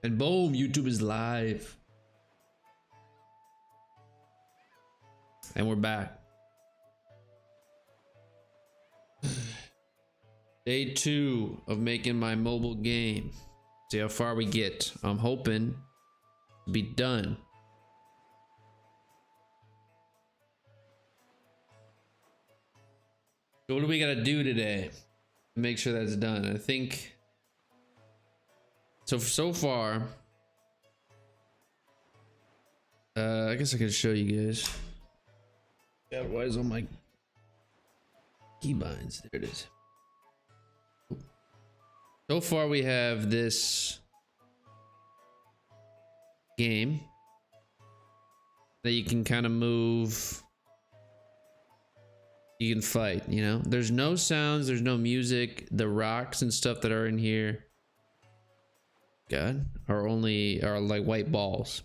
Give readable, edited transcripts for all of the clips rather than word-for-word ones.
And boom, YouTube is live. And we're back. Day 2 of making my mobile game. See how far we get. I'm hoping to be done. So what do we gotta do today to make sure that's done? I think so far I guess I could show you guys. Yeah, why is all my keybinds? There it is. So far we have this game that you can kind of move. You can fight, you know. There's no sounds, there's no music. The rocks and stuff that are in here, God, are like white balls.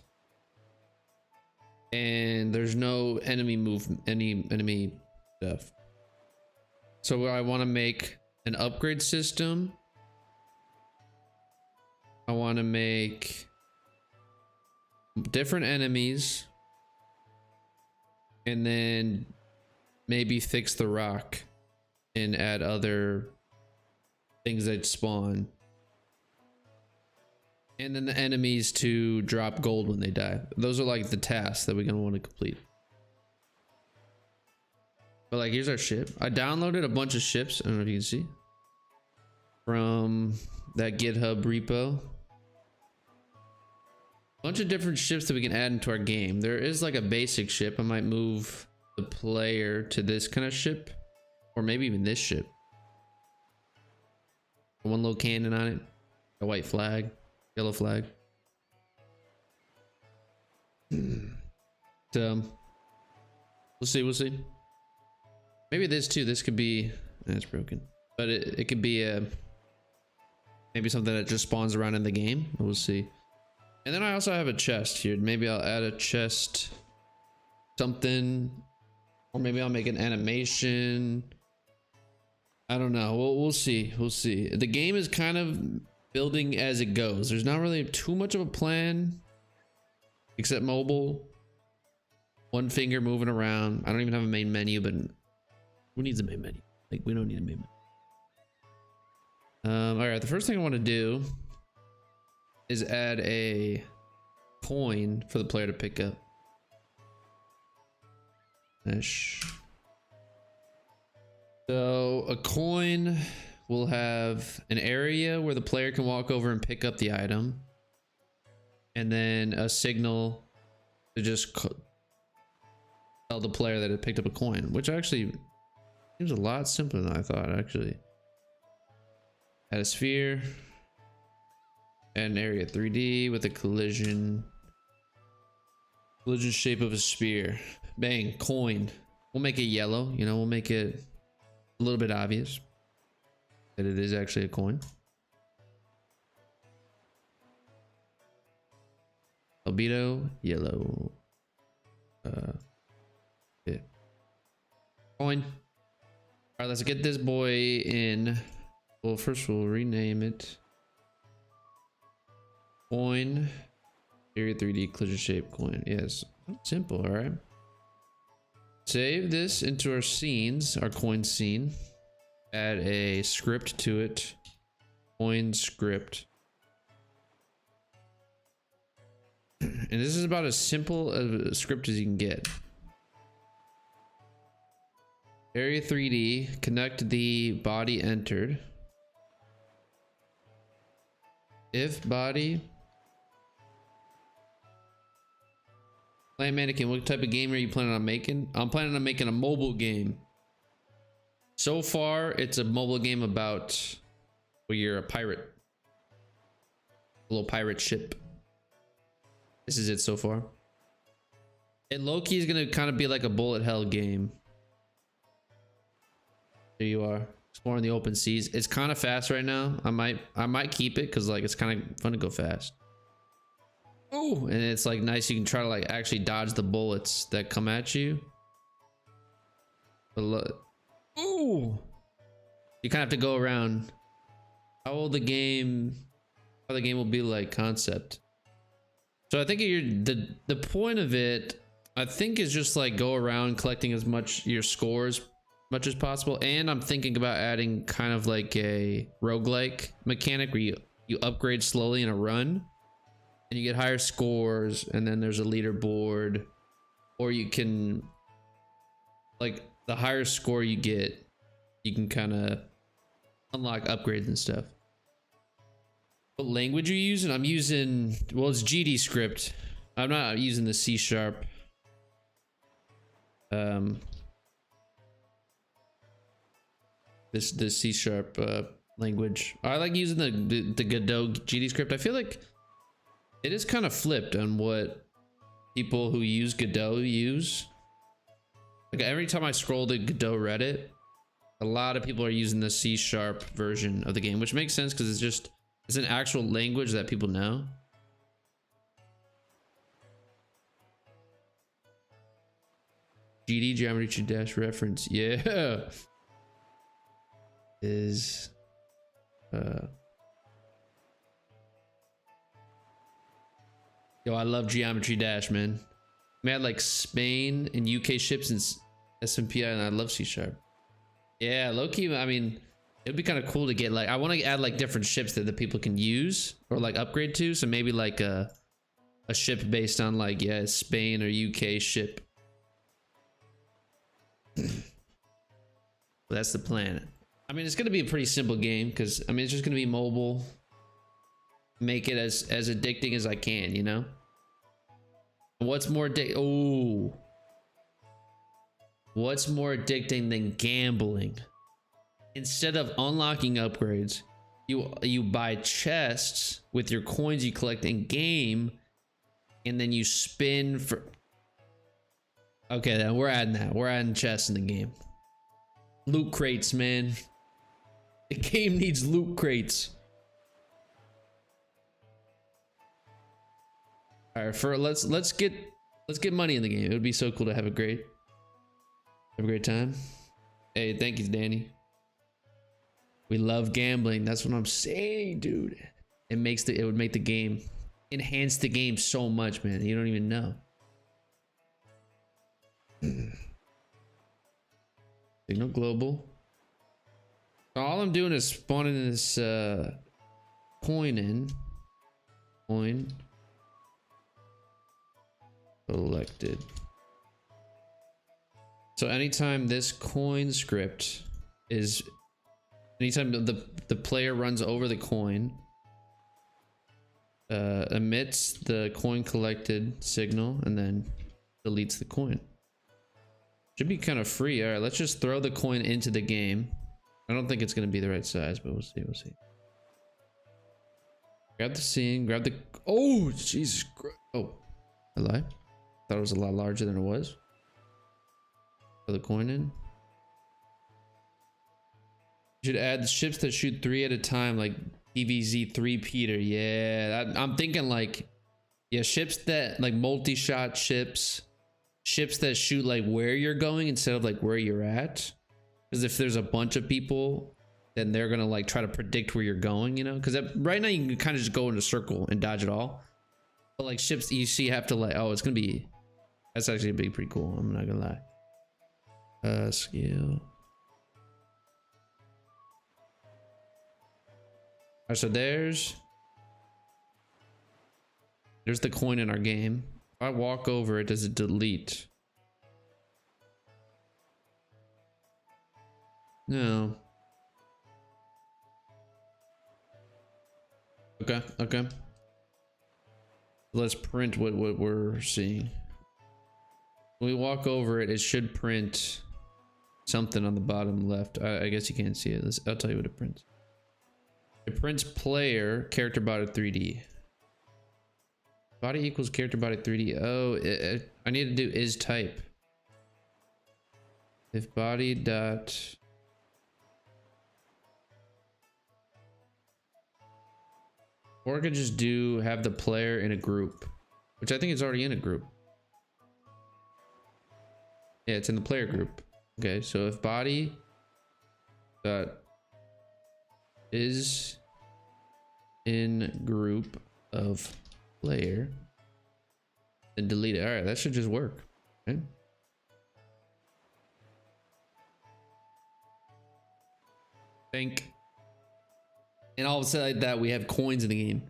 And there's no enemy enemy stuff. So I want to make an upgrade system. I want to make different enemies and then maybe fix the rock and add other things that spawn. And then the enemies to drop gold when they die. Those are like the tasks that we're gonna want to complete. But like, here's our ship. I downloaded a bunch of ships. I don't know if you can see. From that GitHub repo. Bunch of different ships that we can add into our game. There is like a basic ship. I might move the player to this kind of ship. Or maybe even this ship. One little cannon on it. A white flag. Yellow flag. So we'll see. Maybe this too. This could be, that's broken, but it could be maybe something that just spawns around in the game. We'll see. And then I also have a chest here. Maybe I'll add a chest something, or maybe I'll make an animation. I don't know. We'll see. The game is kind of building as it goes. There's not really too much of a plan, except mobile. One finger moving around. I don't even have a main menu, but who needs a main menu? Like, we don't need a main menu. All right, the first thing I want to do is add a coin for the player to pick up. So a coin will have an area where the player can walk over and pick up the item, and then a signal to just tell the player that it picked up a coin, which actually seems a lot simpler than I thought. Actually, add a sphere, add an area 3D with a collision shape of a sphere. Bang, coin. We'll make it yellow, you know, we'll make it a little bit obvious that it is actually a coin. Albedo, yellow. Yeah. Coin. All right, let's get this boy in. Well, first we'll rename it. Coin. Area 3D collision shape coin. Yes, simple. All right. Save this into our scenes, our coin scene. Add a script to it. Coin script. And this is about as simple a script as you can get. Area 3D, connect the body entered. If body. Play mannequin. What type of game are you planning on making? I'm planning on making a mobile game. So far, it's a mobile game about where you're a pirate. A little pirate ship. This is it so far. And low-key is gonna kind of be like a bullet hell game. There you are, exploring the open seas. It's kind of fast right now. I might keep it because like it's kind of fun to go fast. Oh, and it's like nice. You can try to like actually dodge the bullets that come at you. But look, oh, you kind of have to go around. How will the game how the game will be like concept. So I think the point of it, I think, is just like go around collecting as much your scores much as possible. And I'm thinking about adding kind of like a roguelike mechanic where you upgrade slowly in a run and you get higher scores, and then there's a leaderboard, or you can, like, the higher score you get, you can kind of unlock upgrades and stuff. What language are you using? I'm using, well, it's GD script. I'm not using the C#. This C# language. I like using the Godot GD script. I feel like it is kind of flipped on what people who use Godot use. Like every time I scroll to Godot Reddit, a lot of people are using the C# version of the game, which makes sense because it's an actual language that people know. GD geometry dash reference, yeah. Is yo, I love geometry dash, man. I had like Spain and UK ships and SMPI, and I love C#. Yeah, low-key, I mean, it'd be kind of cool to get, like, I want to add like different ships that the people can use or like upgrade to. So maybe like a ship based on like, yeah, Spain or UK ship. That's the plan. I mean, it's gonna be a pretty simple game because, I mean, it's just gonna be mobile. Make it as addicting as I can, you know. What's more what's more addicting than gambling? Instead of unlocking upgrades, you buy chests with your coins you collect in game, and then you spin for. Okay, then we're adding that. We're adding chests in the game. Loot crates, man. The game needs loot crates. All right, let's get money in the game. It would be so cool to have a great time. Hey, thank you, Danny. We love gambling. That's what I'm saying, dude. It would make the game, enhance the game so much, man. You don't even know. Signal global. All I'm doing is spawning this coin in. Coin collected. So anytime this coin script is, anytime the player runs over the coin, emits the coin collected signal and then deletes the coin. Should be kind of free. All right, let's just throw the coin into the game. I don't think it's going to be the right size, but we'll see. We'll see. Grab the scene. Grab the. Oh, Jesus Christ. Oh, I lied. Thought it was a lot larger than it was. Throw the coin in. You should add the ships that shoot 3 at a time, like DVZ3 Peter. Yeah, I'm thinking like, yeah, ships that like multi-shot ships. Ships that shoot like where you're going instead of like where you're at. Because if there's a bunch of people, then they're gonna like try to predict where you're going, you know? Because right now you can kind of just go in a circle and dodge it all. But like ships, you see, have to like, oh, it's gonna be, that's actually gonna be pretty cool. I'm not gonna lie. Scale. All right, so there's the coin in our game. If I walk over it, does it delete? No. Okay. Let's print what we're seeing. When we walk over it, it should print something on the bottom left. I guess you can't see it. I'll tell you what it prints. It prints player character body 3D. Body equals character body 3D. Oh, I need to do is type. If body dot. Or I could just have the player in a group, which I think is already in a group. Yeah, it's in the player group. Okay, so if body dot is in group of player and delete it. All right, that should just work. Okay. Think. And all of a sudden like that, we have coins in the game.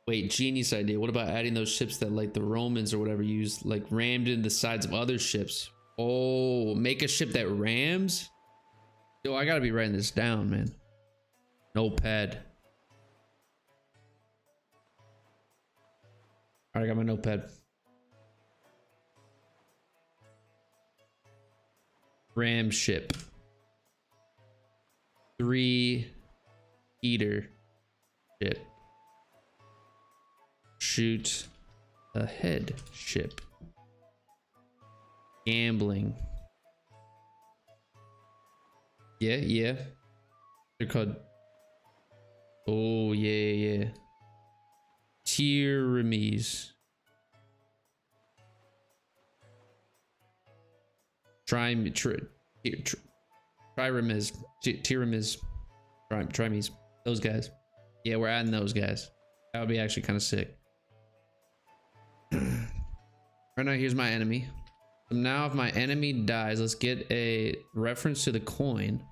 Wait, genius idea. What about adding those ships that like the Romans or whatever used, like rammed into the sides of other ships? Oh, make a ship that rams? Yo, I gotta be writing this down, man. Notepad. All right, I got my notepad. Ram ship. 3 eater ship. Shoot ahead ship. Gambling. Yeah. They're called. Oh yeah. Tiramisu. Trimies. Those guys. Yeah, we're adding those guys. That would be actually kind of sick. Right now, here's my enemy. So now if my enemy dies, let's get a reference to the coin.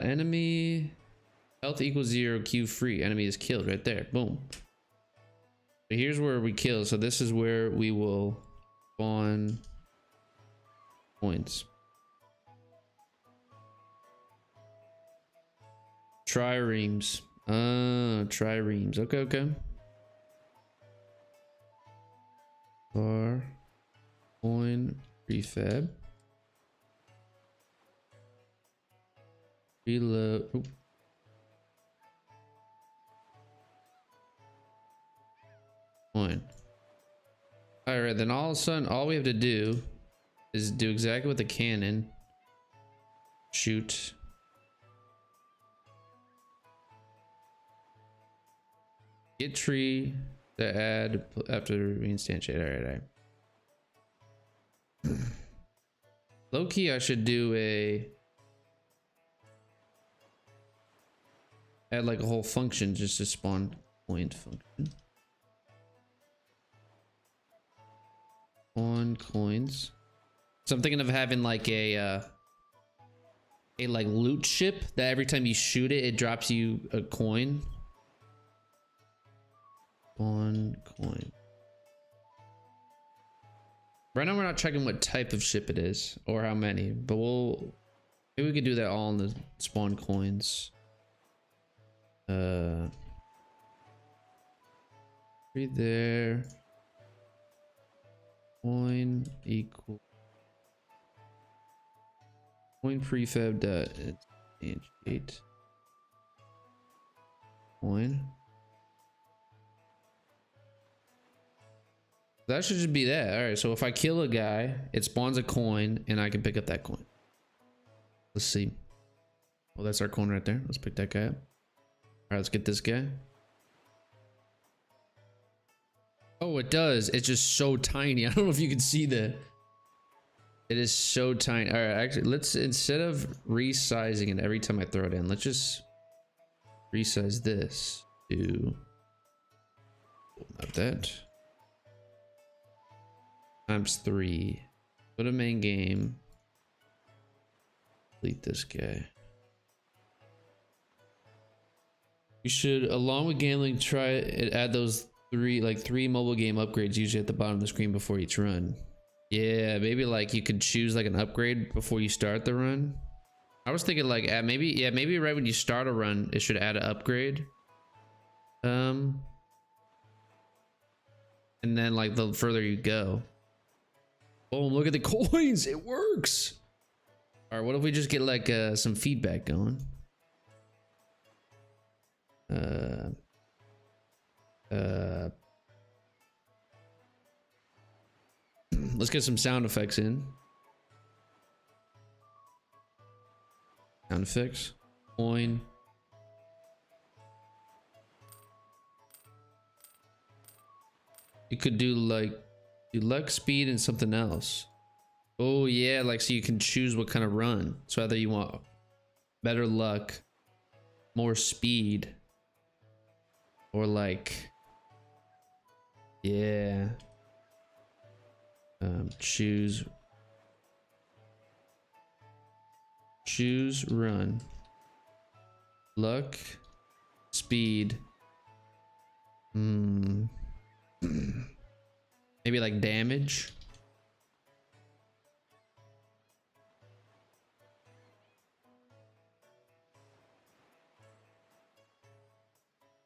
Enemy health equals 0, Q free. Enemy is killed right there. Boom. So here's where we kill. So this is where we will spawn coins. Triremes. Triremes. Okay. Bar coin prefab. Reload. Oop. Coin. All right, then all of a sudden, all we have to do is do exactly what the cannon. Shoot. Get tree to add after reinstantiate. All right. Low key, I should do add like a whole function just to spawn coin function. On coins. So I'm thinking of having like a like loot ship that every time you shoot it, it drops you a coin. On coin. Right now we're not checking what type of ship it is or how many, but maybe we could do that all in the spawn coins. 3 there. Coin equal coin prefab dot instantiate coin. That should just be that. All right, so if I kill a guy, it spawns a coin and I can pick up that coin. Let's see. Well, that's our coin right there. Let's pick that guy up. All right, let's get this guy. Oh, it does. It's just so tiny. I don't know if you can see that. It is so tiny. All right, actually, let's, instead of resizing it every time I throw it in, let's just resize this to, not that, times 3. Go to main game. Delete this guy. You should, along with gambling, try and add those 3 mobile game upgrades usually at the bottom of the screen before each run. Yeah, maybe like you could choose like an upgrade before you start the run. I was thinking like maybe right when you start a run it should add an upgrade. And then like the further you go. Boom, look at the coins, it works. All right, what if we just get like some feedback going? Let's get some sound effects in. Sound effects. Coin. You could do like luck, speed, and something else. Oh yeah, like so you can choose what kind of run. So either you want better luck, more speed, or like, yeah, choose run, luck, speed. Maybe like damage.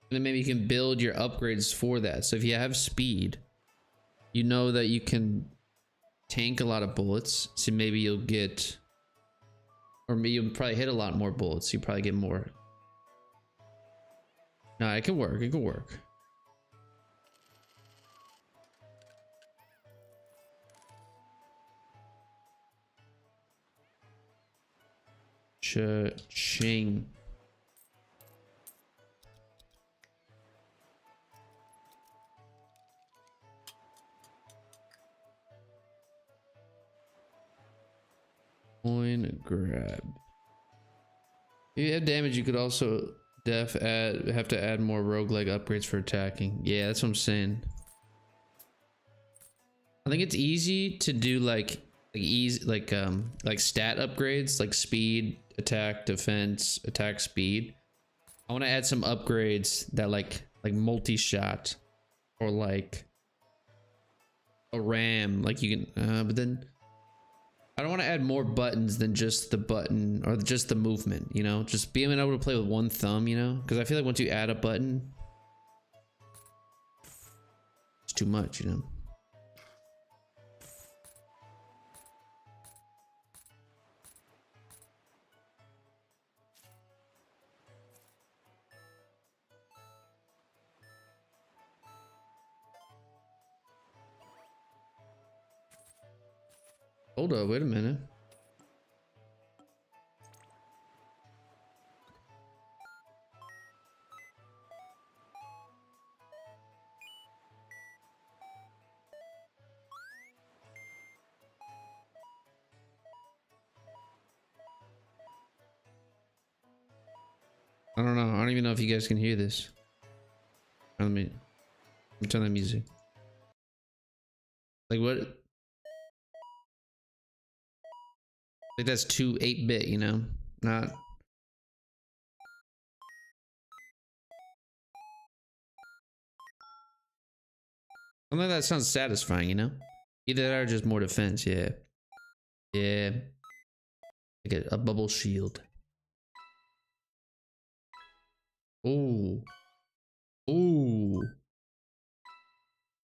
And then maybe you can build your upgrades for that. So if you have speed, you know that you can tank a lot of bullets. So maybe you'll get, or maybe you'll probably hit a lot more bullets. You probably get more. No, it can work. It can work. Cha-ching. Coin grab. If you have damage, you could also have to add more roguelike upgrades for attacking. Yeah, that's what I'm saying. I think it's easy to do like stat upgrades, like speed, attack, defense, attack, speed. I want to add some upgrades that like multi-shot, or like a ram, like you can but then I don't want to add more buttons than just the button or just the movement, you know, just being able to play with one thumb, you know, because I feel like once you add a button, it's too much, you know. Hold up, wait a minute. I don't know. I don't even know if you guys can hear this. Let me turn the music. Like what? Like that's too 8-bit, you know? Not. Something that sounds satisfying, you know? Either that or just more defense, yeah. Yeah. Like a bubble shield. Ooh. Ooh.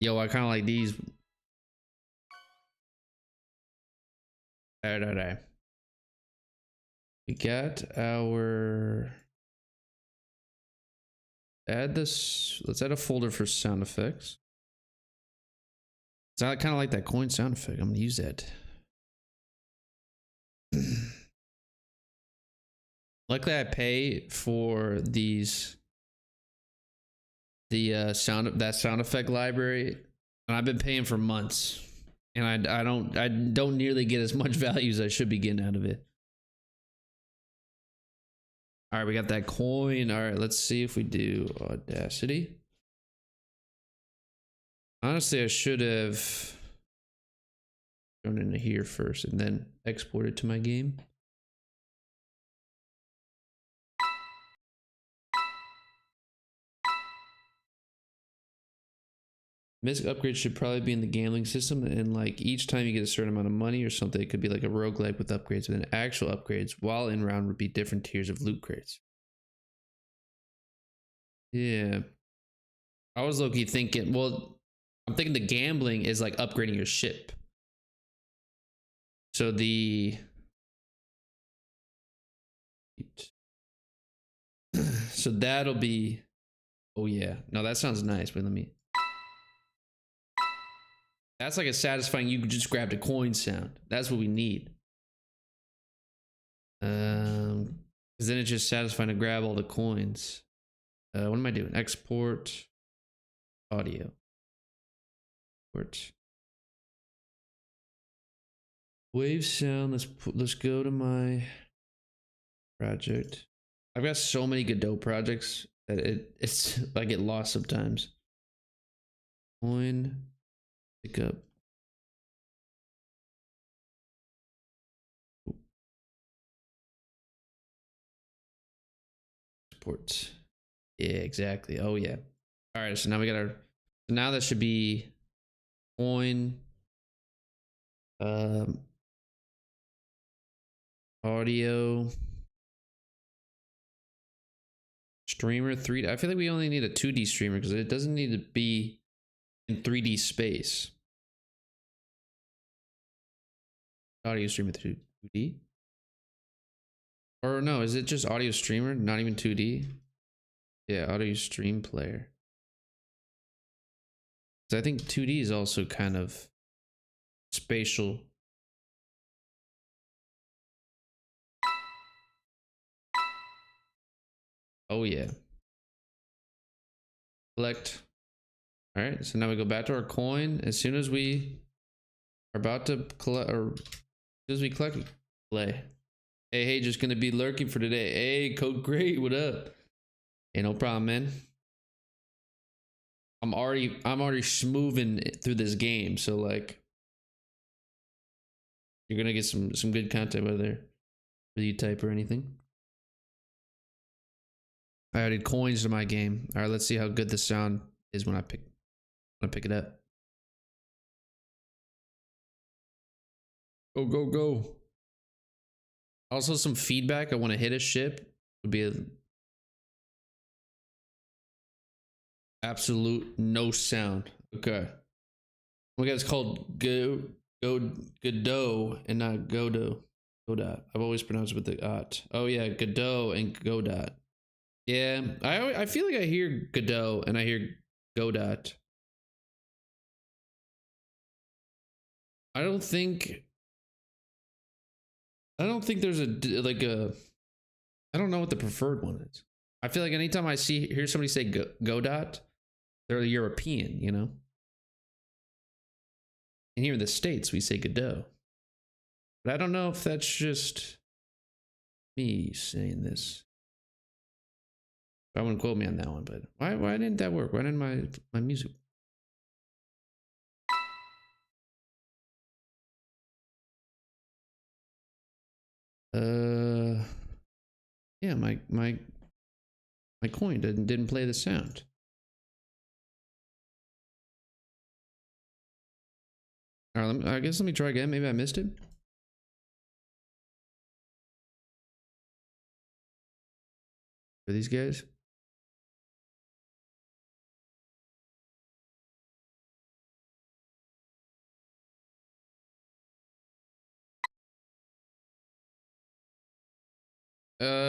Yo, I kind of like these. Alright. We got our... Add this. Let's add a folder for sound effects. So I kind of like that coin sound effect. I'm gonna use that. Luckily, I pay for these, the sound effect library, and I've been paying for months, and I don't nearly get as much value as I should be getting out of it. All right, we got that coin. All right, let's see if we do Audacity. Honestly, I should have gone into here first and then exported to my game. Mystic upgrades should probably be in the gambling system, and like each time you get a certain amount of money or something, it could be like a roguelike with upgrades, and then actual upgrades while in round would be different tiers of loot crates. Yeah. I was low-key thinking, well, I'm thinking the gambling is like upgrading your ship. So so that'll be, oh yeah. No, that sounds nice. Wait, let me. That's like a satisfying, you just grabbed a coin sound. That's what we need. Because then it's just satisfying to grab all the coins. What am I doing? Export audio. Export. Wave sound. Let's go to my project. I've got so many Godot projects that it's I get lost sometimes. Coin pickup. Exports. Yeah, exactly. Oh yeah. All right, so now we got our. So now that should be coin. Audio. Streamer 3D. I feel like we only need a 2D streamer because it doesn't need to be in 3D space. Audio streamer 2D. Or no, is it just audio streamer? Not even 2D? Yeah, audio stream player. So I think 2D is also kind of spatial. Oh yeah. Collect. All right, so now we go back to our coin. As soon as we are about to collect, or as soon as we collect, play. Hey, just gonna be lurking for today. Hey, Code Great, what up? Hey, no problem, man. I'm already schmooving through this game, so like you're gonna get some good content whether you type or anything. I added coins to my game. All right, let's see how good the sound is when I pick it up. Go. Also, some feedback. I want to hit a ship. Would be a absolute no sound. Okay. Oh my God, it's called Godot and not Godot. Godot. I've always pronounced it with the ot. Oh yeah, Godot and Godot. Yeah, I feel like I hear Godot and I hear Godot. I don't think there's a like a. I don't know what the preferred one is. I feel like anytime I hear somebody say Godot, they're European, you know. And here in the States, we say Godot. But I don't know if that's just me saying this. I wouldn't quote me on that one, but why didn't that work? Why didn't my music? Yeah, my coin didn't play the sound. All right, I guess let me try again. Maybe I missed it. For these guys.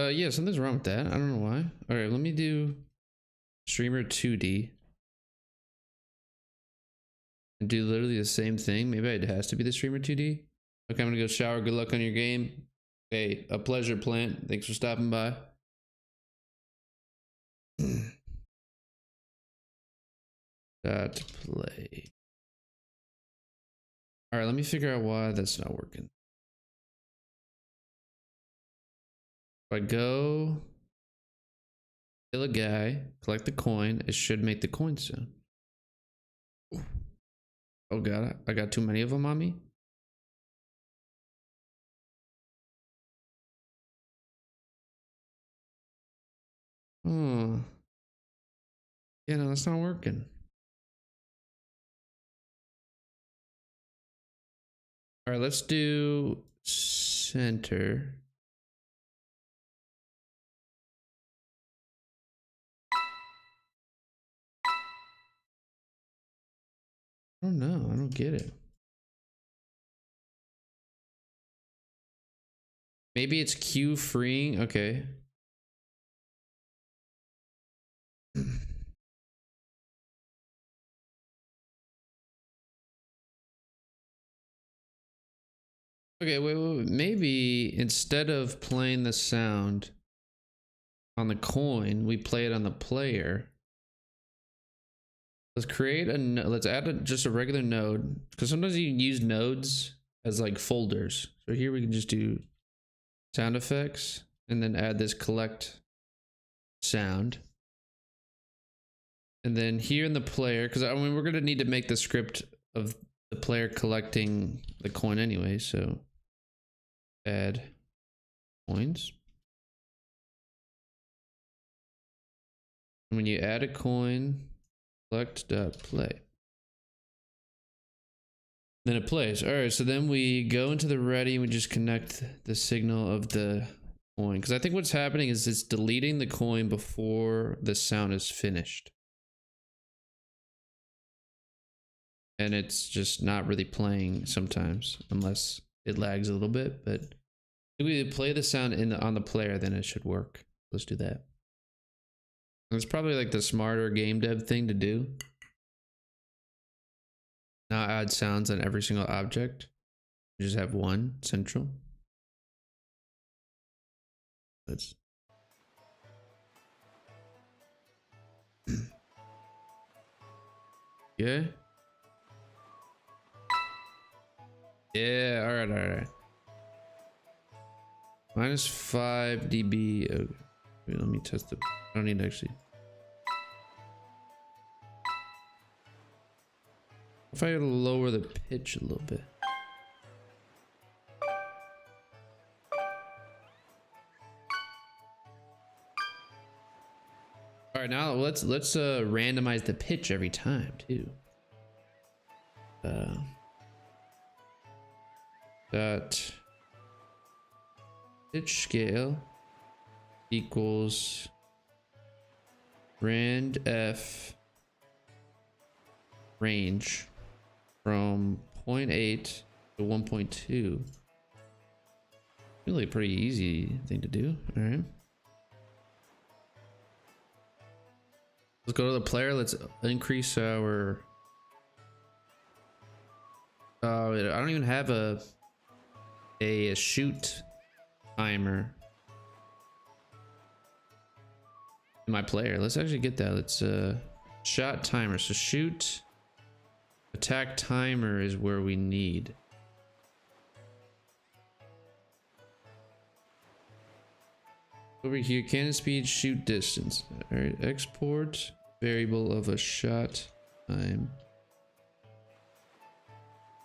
Yeah, something's wrong with that. I don't know why. All right, let me do streamer 2D. And do literally the same thing. Maybe it has to be the streamer 2D. Okay, I'm gonna go shower. Good luck on your game. Hey, a pleasure, Plant. Thanks for stopping by. Dot play. All right, let me figure out why that's not working. If I go kill a guy, collect the coin, it should make the coin sound. Oh God, I got too many of them on me. Oh. Yeah, no, that's not working. All right, let's do center. I don't know. I don't get it. Maybe it's Q freeing. Okay. Okay, wait. Maybe instead of playing the sound on the coin, we play it on the player. Let's create a let's add just a regular node, because sometimes you can use nodes as like folders. So here we can just do sound effects and then add this collect sound. And then here in the player, because I mean we're gonna need to make the script of the player collecting the coin anyway, so add coins. And when you add a coin, collect.play. Then it plays. All right, so then we go into the ready and we just connect the signal of the coin, because I think what's happening is it's deleting the coin before the sound is finished. And it's just not really playing sometimes, unless it lags a little bit. But if we play the sound on the player, then it should work. Let's do that. It's probably like the smarter game dev thing to do. Not add sounds on every single object. You just have one central. Let's. Yeah. Yeah, all right. -5 dB. Okay. Wait, let me test it. I don't need to actually. If I lower the pitch a little bit. All right, now let's randomize the pitch every time too. Dot pitch scale equals rand f range from 0.8 to 1.2. Really a pretty easy thing to do. All right, let's go to the player. Let's increase our I don't even have a shoot timer in my player. Let's actually get that. Let's shot timer. So shoot attack timer is where we need. Over here, cannon speed, shoot distance. All right, export variable of a shot time.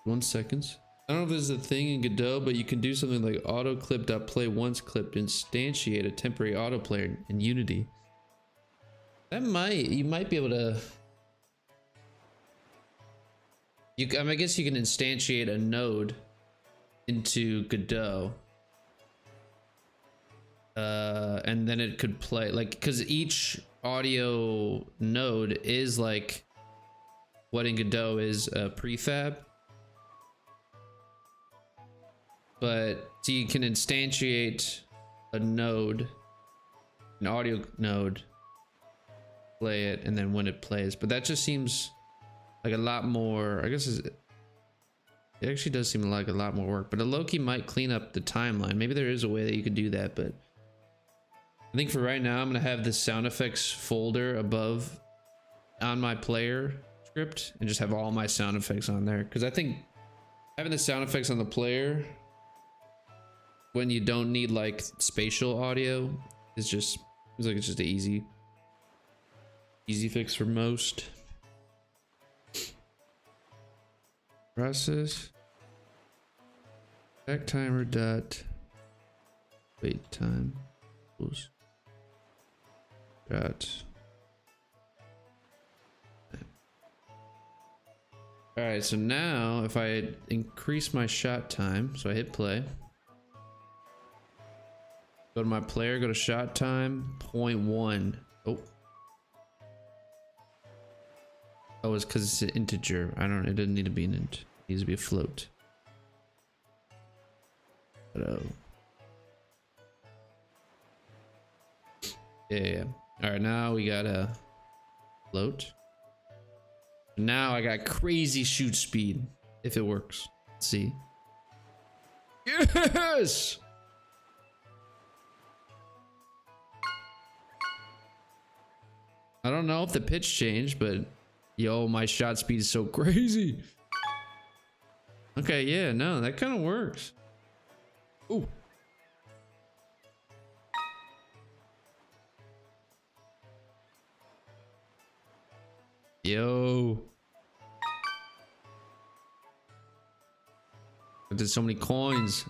1 second. I don't know if this is a thing in Godot, but you can do something like auto clip.play once clipped, instantiate a temporary autoplayer in Unity. That you might be able to. I guess you can instantiate a node into Godot, and then it could play like, because each audio node is like what in Godot is a prefab. But so you can instantiate a node, an audio node, play it, and then when it plays. But that just seems like a lot more, I guess it actually does seem like a lot more work. But a low-key might clean up the timeline. Maybe there is a way that you could do that, but I think for right now, I'm gonna have this sound effects folder above on my player script and just have all my sound effects on there. Because I think having the sound effects on the player when you don't need like spatial audio is just, it's like it's just an easy fix for most. Process back timer dot wait time equals dot. All right, so now if I increase my shot time, so I hit play, go to my player, go to shot time 0.1. Oh, it's because it's an integer. It doesn't need to be an int. It needs to be a float. But yeah. All right, now we got a float. Now I got crazy shoot speed if it works. Let's see. Yes. I don't know if the pitch changed, but Yo, my shot speed is so crazy. Okay, yeah, no, that kind of works. Ooh. Yo. There's so many coins.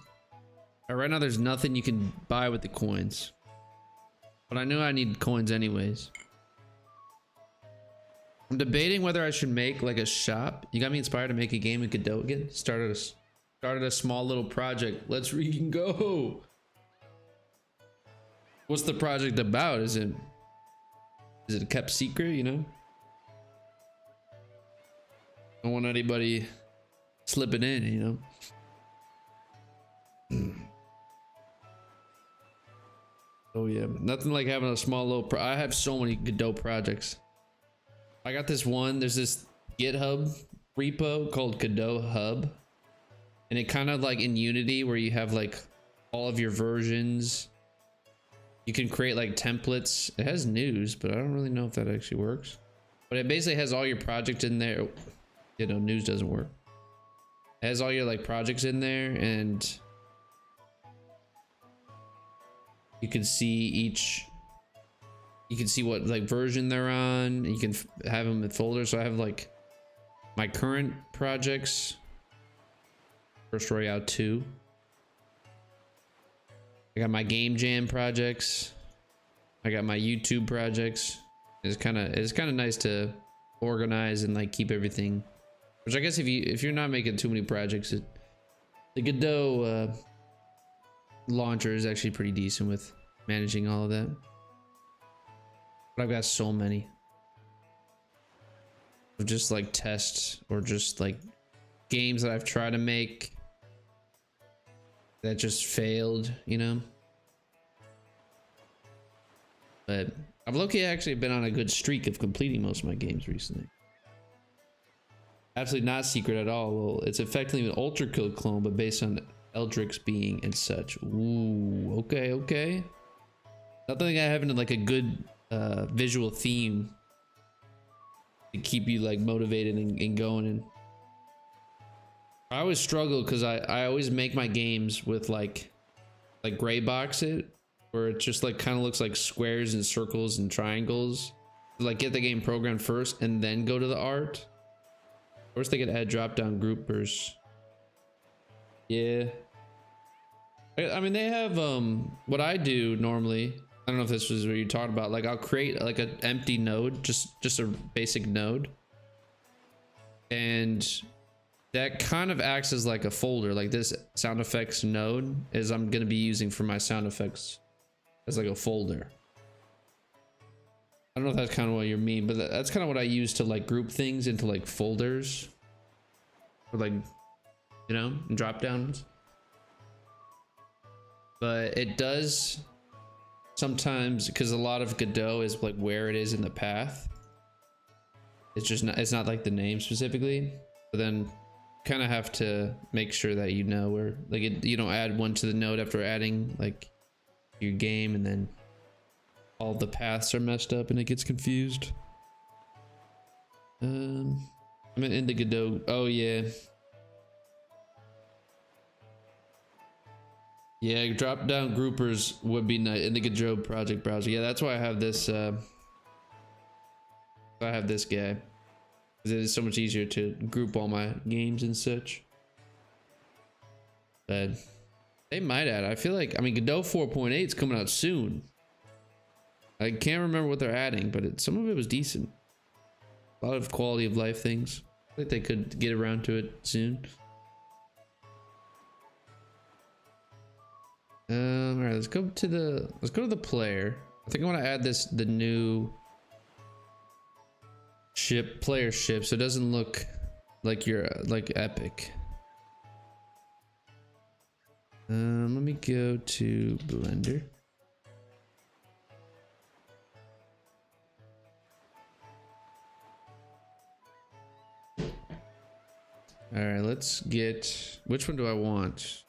Right now, there's nothing you can buy with the coins. But I knew I need coins anyways. I'm debating whether I should make like a shop. You got me inspired to make a game in Godot again. Started a small little project. Let's freaking go. What's the project about? Is it a kept secret, you know? Don't want anybody slipping in, you know? Oh yeah, nothing like having a small little I have so many Godot projects. I got this one, there's this GitHub repo called Godot Hub. And it kind of like in Unity where you have like all of your versions. You can create like templates. It has news, but I don't really know if that actually works. But it basically has all your projects in there. You know, news doesn't work. It has all your like projects in there, and you can see what like version they're on. You can have them in folders. So I have like my current projects, First Royale 2. I got my Game Jam projects. I got my YouTube projects. It's kind of nice to organize and like keep everything. Which I guess if you're not making too many projects, the Godot launcher is actually pretty decent with managing all of that. But I've got so many of just like tests or just like games that I've tried to make that just failed, you know. But I've low-key actually been on a good streak of completing most of my games recently. Absolutely not secret at all. Well, it's effectively an Ultra Kill clone, but based on Eldrick's being and such. Ooh, okay, okay. Nothing like I having like a good visual theme to keep you like motivated and going. And I always struggle because I always make my games with like gray box it, where it just like kind of looks like squares and circles and triangles. Like get the game programmed first and then go to the art. Of course they could add drop down groupers. Yeah. I mean they have what I do normally. I don't know if this was what you talked about. Like I'll create like an empty node, just a basic node. And that kind of acts as like a folder. Like this sound effects node is I'm gonna be using for my sound effects as like a folder. I don't know if that's kind of what you mean, but that's kind of what I use to like group things into like folders or like, you know, drop downs. But it does sometimes, because a lot of Godot is like where it is in the path. It's just not, it's not like the name specifically, but then kind of have to make sure that you know where, like you don't add one to the node after adding like your game, and then all the paths are messed up and it gets confused. I'm in the Godot. Oh yeah. Yeah, drop down groupers would be nice in the Godot project browser. Yeah, that's why I have this guy. Because it is so much easier to group all my games and such. But they might add, I feel like, I mean, Godot 4.8 is coming out soon. I can't remember what they're adding, but some of it was decent. A lot of quality of life things. I think they could get around to it soon. All right, let's go to the player. I think I want to add the new player ship, so it doesn't look like you're like Epic. Let me go to Blender. All right, let's get, which one do I want?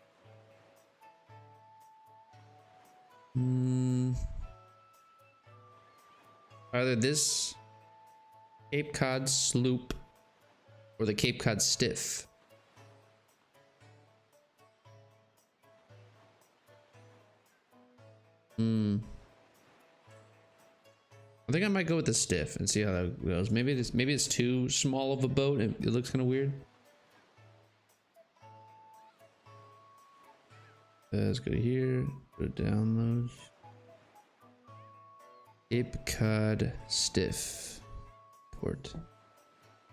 Either this Cape Cod Sloop or the Cape Cod Stiff. I think I might go with the Stiff and see how that goes. Maybe it's too small of a boat. It looks kind of weird. Let's go to here. Go to downloads. Cape Cod Stiff port.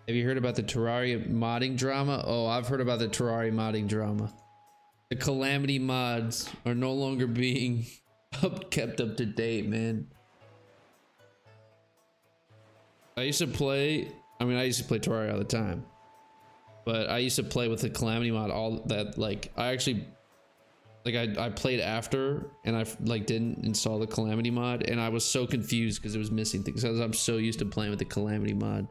Have you heard about the Terraria modding drama? Oh, I've heard about the Terraria modding drama. The Calamity mods are no longer being kept up to date, man. I used to play Terraria all the time, but I used to play with the Calamity mod all that. Like I played after, and I like didn't install the Calamity mod, and I was so confused because it was missing things. Because I'm so used to playing with the Calamity mod.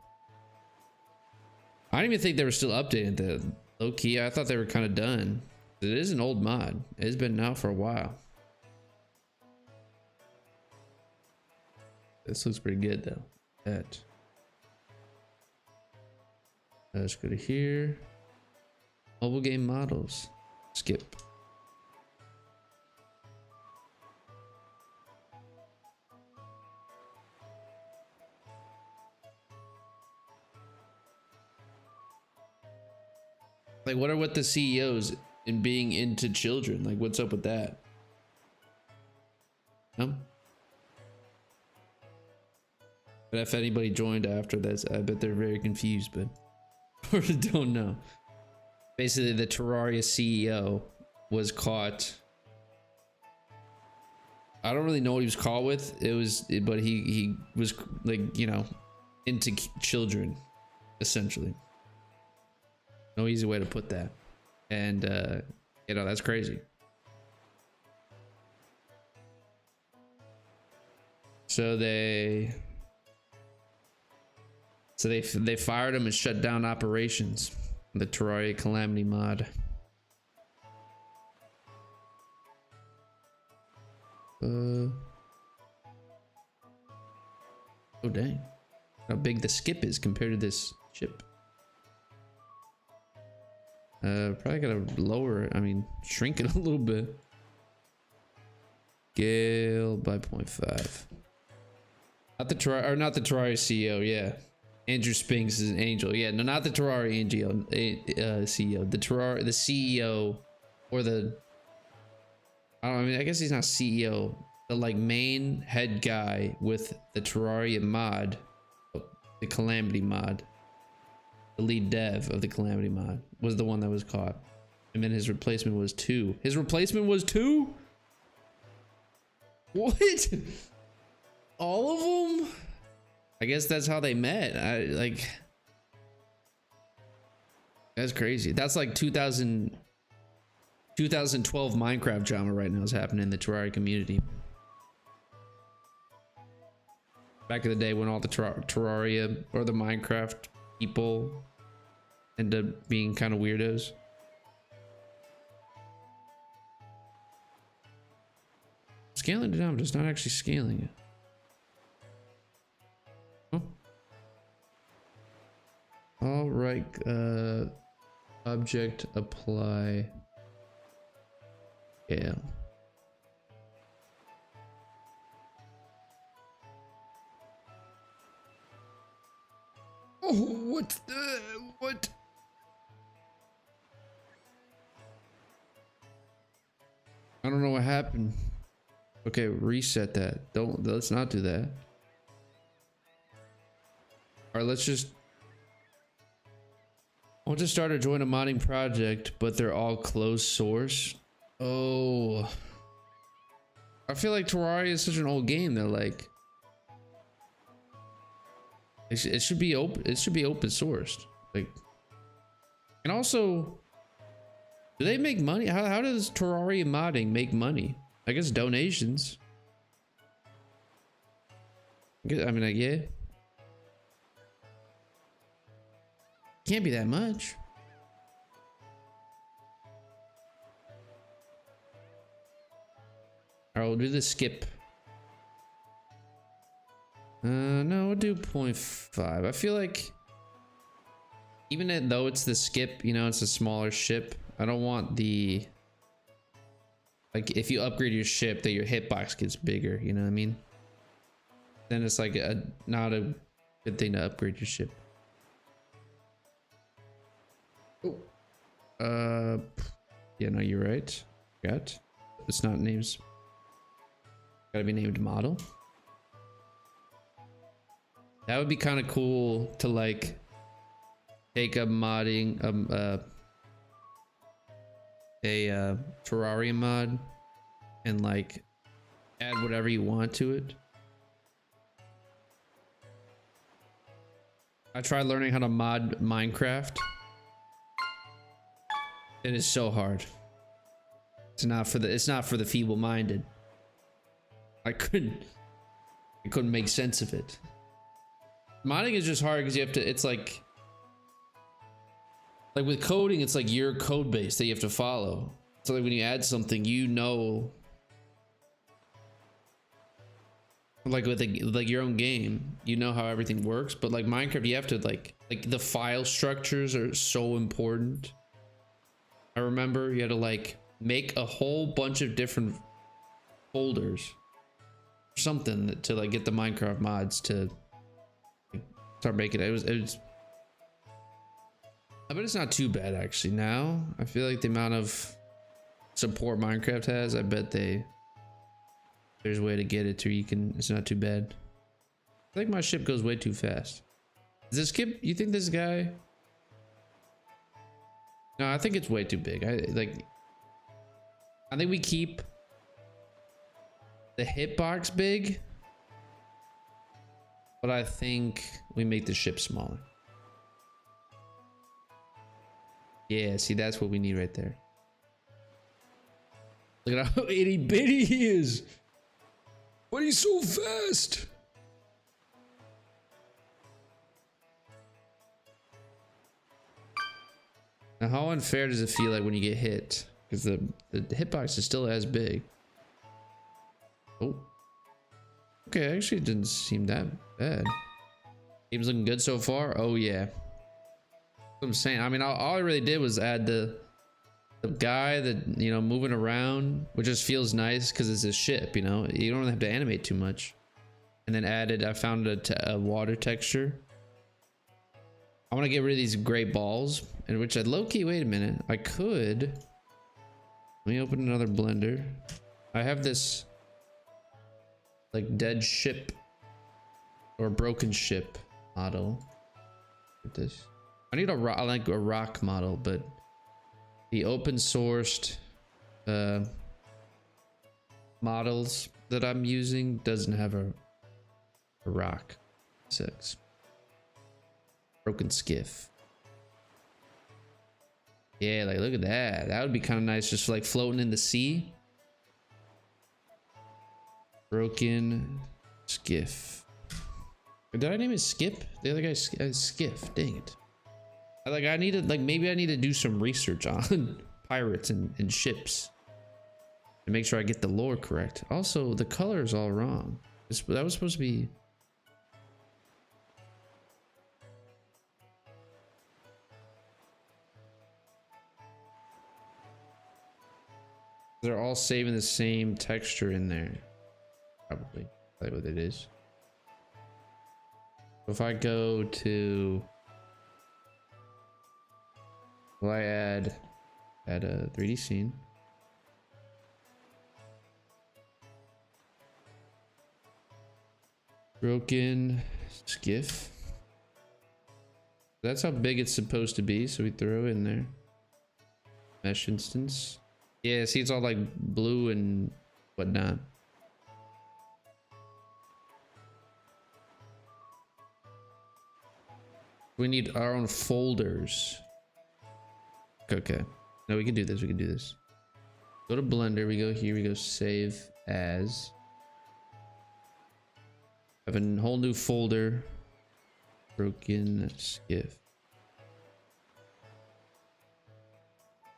I didn't even think they were still updating that. Low key, I thought they were kind of done. It is an old mod. It's been out for a while. This looks pretty good though. Let's go to here. Mobile game models. Skip. Like, what are with the CEOs in being into children? Like, what's up with that? No? But if anybody joined after this, I bet they're very confused, but or don't know. Basically, the Terraria CEO was caught. I don't really know what he was caught with. But he was like, you know, into children, essentially. No easy way to put that. And you know, that's crazy. So they fired him and shut down operations. The Terraria Calamity mod. Oh dang. How big the skip is compared to this ship. Probably gotta lower it. I mean, shrink it a little bit. Scale by 0.5. Not the Terraria CEO, yeah. Andrew Spinks is an angel. Yeah, no, not the Terraria CEO. The CEO, or the, I don't know, I mean, I guess he's not CEO. The like main head guy with the Terraria mod, the Calamity mod. The lead dev of the Calamity mod was the one that was caught. And then his replacement was 2. His replacement was 2? What? All of them? I guess that's how they met. That's crazy. That's like 2012 Minecraft drama right now is happening in the Terraria community. Back in the day when all the Terraria or the Minecraft people end up being kind of weirdos. Scaling it down, just not actually scaling it. Oh. All right, object apply scale. Oh, what? I don't know what happened. Okay, reset that. Let's not do that. All right, let's just. I'll just start or join a modding project, but they're all closed source. Oh, I feel like Terraria is such an old game. They're like, it should be open. It should be open sourced. Like, and also, do they make money? How does Terraria modding make money? I guess donations. I mean, like, yeah. Can't be that much. All right, we'll do the skip. No, we'll do 0.5. I feel like even though it's the skip, you know, it's a smaller ship. I don't want the, like, if you upgrade your ship that your hitbox gets bigger, you know what I mean? Then it's like not a good thing to upgrade your ship. Oh. Yeah, no, you're right. Got. It's not names. Gotta be named model. That would be kind of cool to like take a modding a terrarium mod and like add whatever you want to it. I tried learning how to mod Minecraft. It is so hard. It's not for the feeble-minded. I couldn't make sense of it. Modding is just hard because you have to, it's like with coding, it's like your code base that you have to follow. So like when you add something, you know, like with your own game, you know how everything works. But like Minecraft, you have to like the file structures are so important. I remember you had to like make a whole bunch of different folders or something to like get the Minecraft mods to like, start making it. It was I bet it's not too bad actually. Now I feel like the amount of support Minecraft has, I bet there's a way to get it to you can, it's not too bad. I think my ship goes way too fast. Is this skip? You think this guy? No, I think it's way too big. I think we keep the hitbox big, but I think we make the ship smaller. Yeah, see, that's what we need right there. Look at how itty bitty he is. But he's so fast. Now, how unfair does it feel like when you get hit? Because the hitbox is still as big. Oh. Okay, actually it didn't seem that bad. Game's looking good so far. Oh yeah. That's what I'm saying. I mean, all I really did was add the guy that, you know, moving around, which just feels nice because it's a ship, you know. You don't have to animate too much. And then added, I found a water texture. I want to get rid of these gray balls, in which I low-key, wait a minute, I could, let me open another blender. I have this like dead ship or broken ship model. Look at this. I need I like a rock model, but the open sourced models that I'm using doesn't have a rock. 6. Broken skiff. Yeah, like look at that. That would be kind of nice, just like floating in the sea. Broken skiff. Did I name it Skip? The other guy Skiff. Dang it. I needed, like, maybe I need to do some research on pirates and ships to make sure I get the lore correct. Also, the color is all wrong. That was supposed to be. They're all saving the same texture in there. Probably. That's what it is. So if I go to, will I add a 3D scene? Broken skiff. That's how big it's supposed to be, so we throw in there. Mesh instance. Yeah, see, it's all like blue and whatnot. We need our own folders. Okay. No, we can do this. We can do this. Go to Blender. We go here. We go save as. Have a whole new folder. Broken skiff.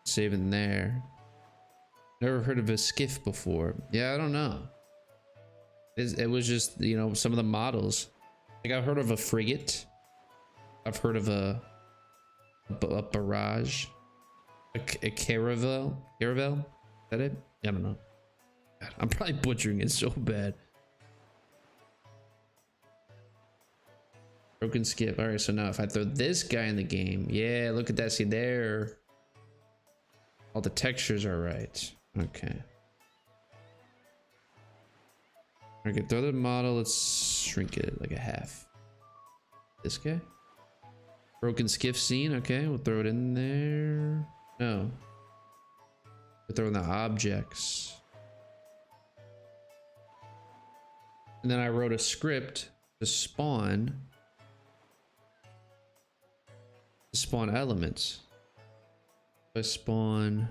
Save in there. Never heard of a skiff before. Yeah, I don't know. It was just, you know, some of the models Like I've heard of a frigate. I've heard of a barrage. A caravel. Caravel? Is that it? I don't know. God, I'm probably butchering it so bad. Broken skip. All right, so now if I throw this guy in the game, yeah, look at that. See there, all the textures are right. Okay. Okay, throw the model. Let's shrink it like a half. This guy. Broken skiff scene. Okay, we'll throw it in there. No. We're throwing the objects. And then I wrote a script to spawn elements. I spawn.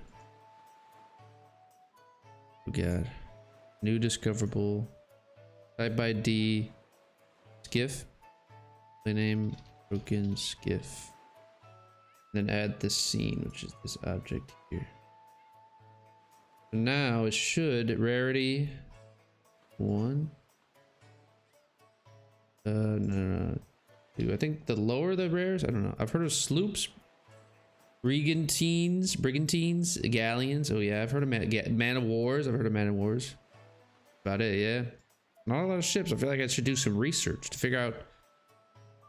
Oh god. New discoverable. Type ID. Skiff. My name. Broken skiff. Then add this scene, which is this object here. So now it should rarity 1. No. 2. I think the lower the rares, I don't know. I've heard of sloops, brigantines, galleons. Oh yeah, I've heard of man of wars. I've heard of man of wars. About it, yeah. Not a lot of ships. I feel like I should do some research to figure out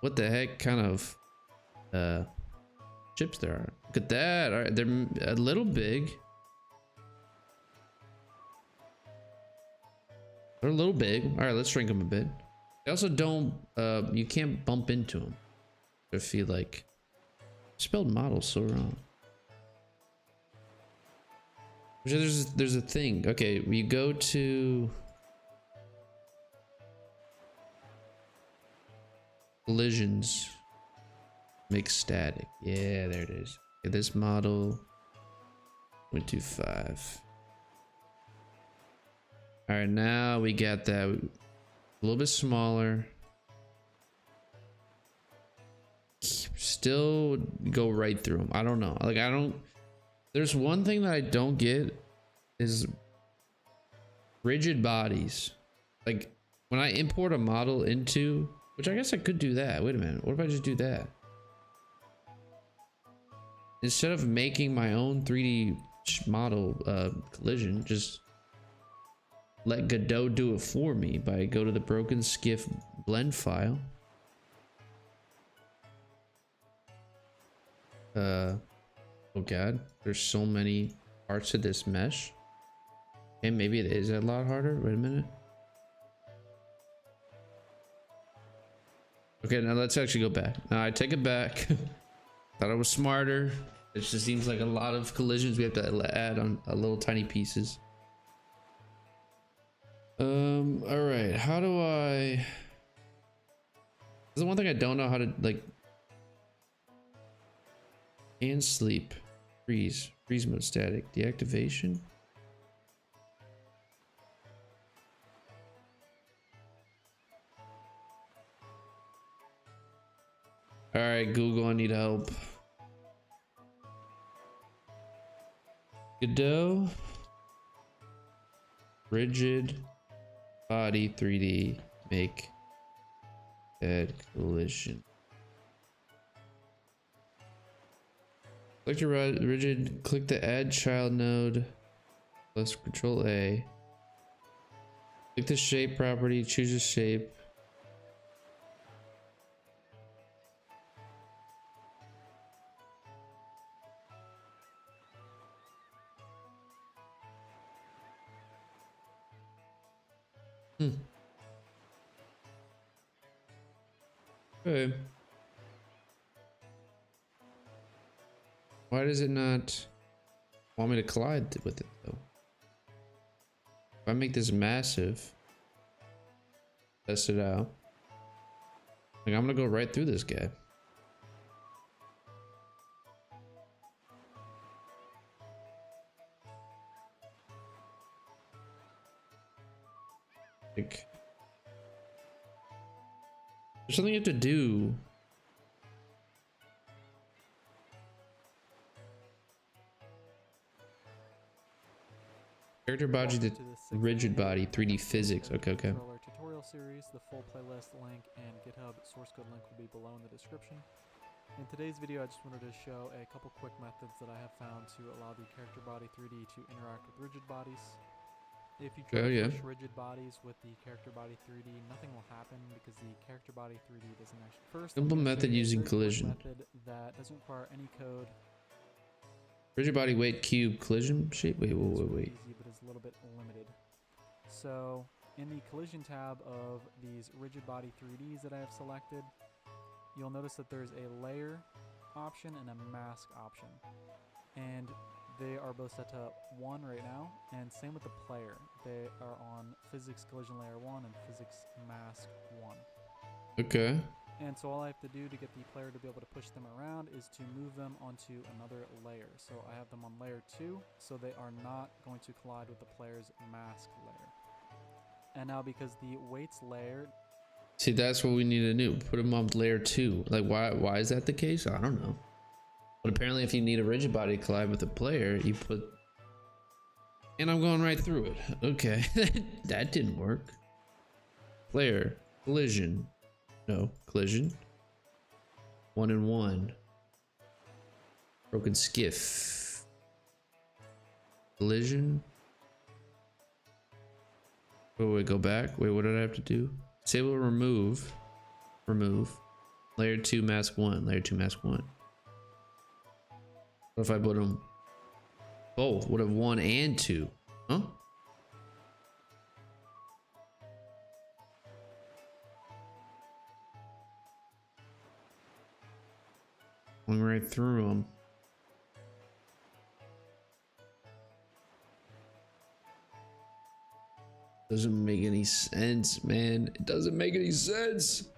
what the heck kind of ships there are. Look at that. All right, they're a little big. They're a little big. All right, let's shrink them a bit. They also don't, you can't bump into them. I feel like I spelled model so wrong. There's a thing. Okay, we go to collisions. Make static. Yeah, there it is. Okay, this model 0.25. All right, now we got that a little bit smaller. Still go right through them. I don't know. Like there's one thing that I don't get is rigid bodies. Like when I import a model into, which I guess I could do that. Wait a minute. What if I just do that? Instead of making my own 3D model collision, just let Godot do it for me by go to the broken skiff blend file. Oh god, there's so many parts to this mesh. Okay, maybe it is a lot harder. Wait a minute. Okay, now let's actually go back. Now I take it back. Thought I was smarter. It just seems like a lot of collisions we have to add on little tiny pieces. All right, how do I... This is the one thing I don't know how to, like... And sleep. Freeze mode static. Deactivation. All right, Google, I need help. Godot. Rigid body 3D make dead collision. Select your rigid, click the add child node, plus Control A. Click the shape property, choose a shape. Okay. Why does it not want me to collide with it though? If I make this massive, test it out. Like I'm gonna go right through this guy. Like, there's something you have to do. Character body, the rigid body, 3D physics. Okay. series. The full playlist link and GitHub source code link will be below in the description. In today's video, I just wanted to show a couple quick methods that I have found to allow the character body 3D to interact with rigid bodies. If you try to push rigid bodies with the character body 3D, nothing will happen because the character body 3D doesn't actually. First, simple method using collision. Method that doesn't require any code. Rigid body weight cube collision shape. Wait. Easy, but it's a little bit limited. So in the collision tab of these rigid body 3Ds that I have selected, you'll notice that there's a layer option and a mask option, and they are both set to 1 right now, and same with the player. They are on physics collision layer 1 and physics mask 1. Okay. And so all I have to do to get the player to be able to push them around is to move them onto another layer. So I have them on layer 2, so they are not going to collide with the player's mask layer. And now because the weights layer... See, that's what we need to do. Put them on layer 2. Like, why is that the case? I don't know. But apparently if you need a rigid body to collide with a player, you put... And I'm going right through it. Okay. That didn't work. Player. Collision. No. Collision. 1 and 1. Broken skiff. Collision. Oh, wait, go back. Wait, what did I have to do? Disable remove. Remove. Layer 2 mask 1. Layer 2 mask 1. What if I put them both? Would have 1 and 2. Huh? Going right through them. Doesn't make any sense, man. It doesn't make any sense.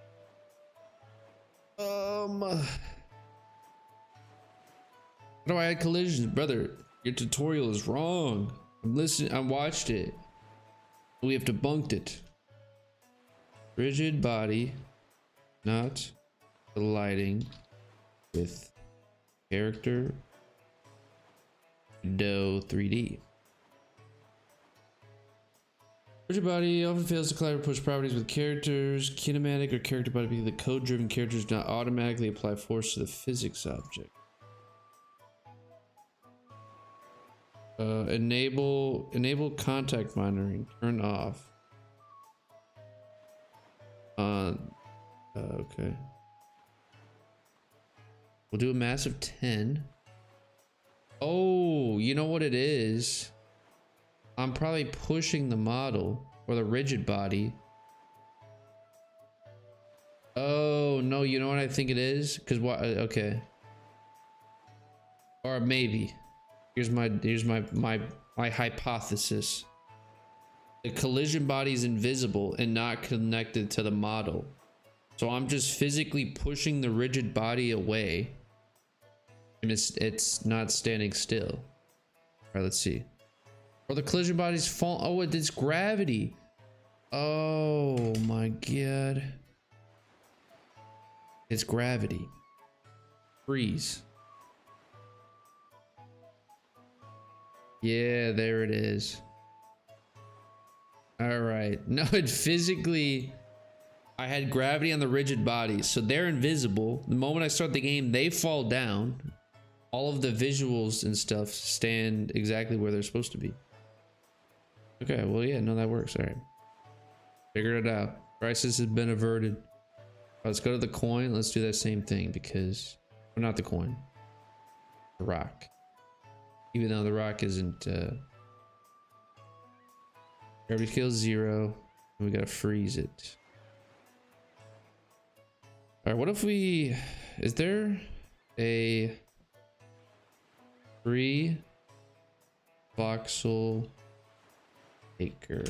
How do I add collisions? Brother, your tutorial is wrong. I'm listening. I watched it. We have debunked it. Rigid body not colliding with character window 3D. Rigid body often fails to collide or push properties with characters, kinematic or character body because the code-driven characters do not automatically apply force to the physics object. Enable contact monitoring. Turn off. Okay. We'll do a massive 10. Oh, you know what it is? I'm probably pushing the model or the rigid body. Oh no, you know what I think it is? Because what? Okay. Or maybe. Here's my hypothesis. The collision body is invisible and not connected to the model. So I'm just physically pushing the rigid body away. And it's not standing still. All right, let's see. Or the collision body's fall. Oh, it's gravity. Oh my god. It's gravity. Freeze. Yeah, there it is. All right. No, it physically... I had gravity on the rigid bodies, so they're invisible. The moment I start the game, they fall down. All of the visuals and stuff stand exactly where they're supposed to be. Okay, well, yeah, no, that works. All right. Figured it out. Crisis has been averted. Let's go to the coin. Let's do that same thing because... Well, not the coin. The rock. Even though the rock isn't... Gravity kills 0. We gotta freeze it. Alright, what if we... Is there a... free... voxel... maker?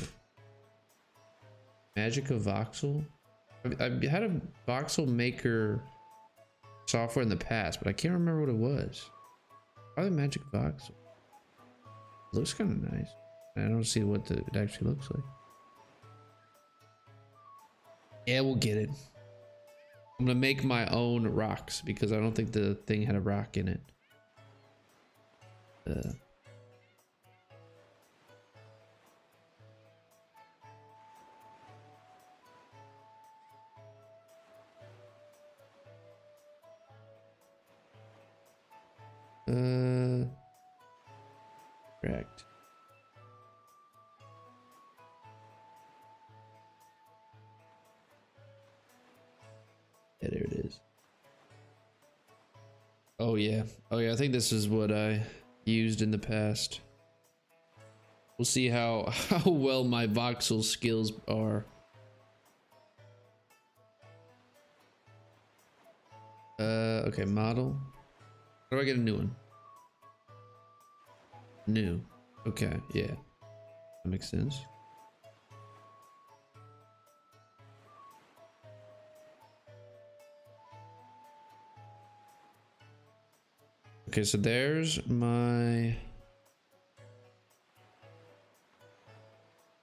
Magic of voxel? I've had a voxel maker software in the past, but I can't remember what it was. Probably magic voxel. Looks kind of nice. I don't see what it actually looks like. Yeah, we'll get it. I'm gonna make my own rocks because I don't think the thing had a rock in it. Correct. Yeah, there it is. Oh yeah. Oh yeah, I think this is what I used in the past. We'll see how well my voxel skills are. Okay, model. How do I get a new one? New. Okay, yeah. That makes sense. Okay, so there's my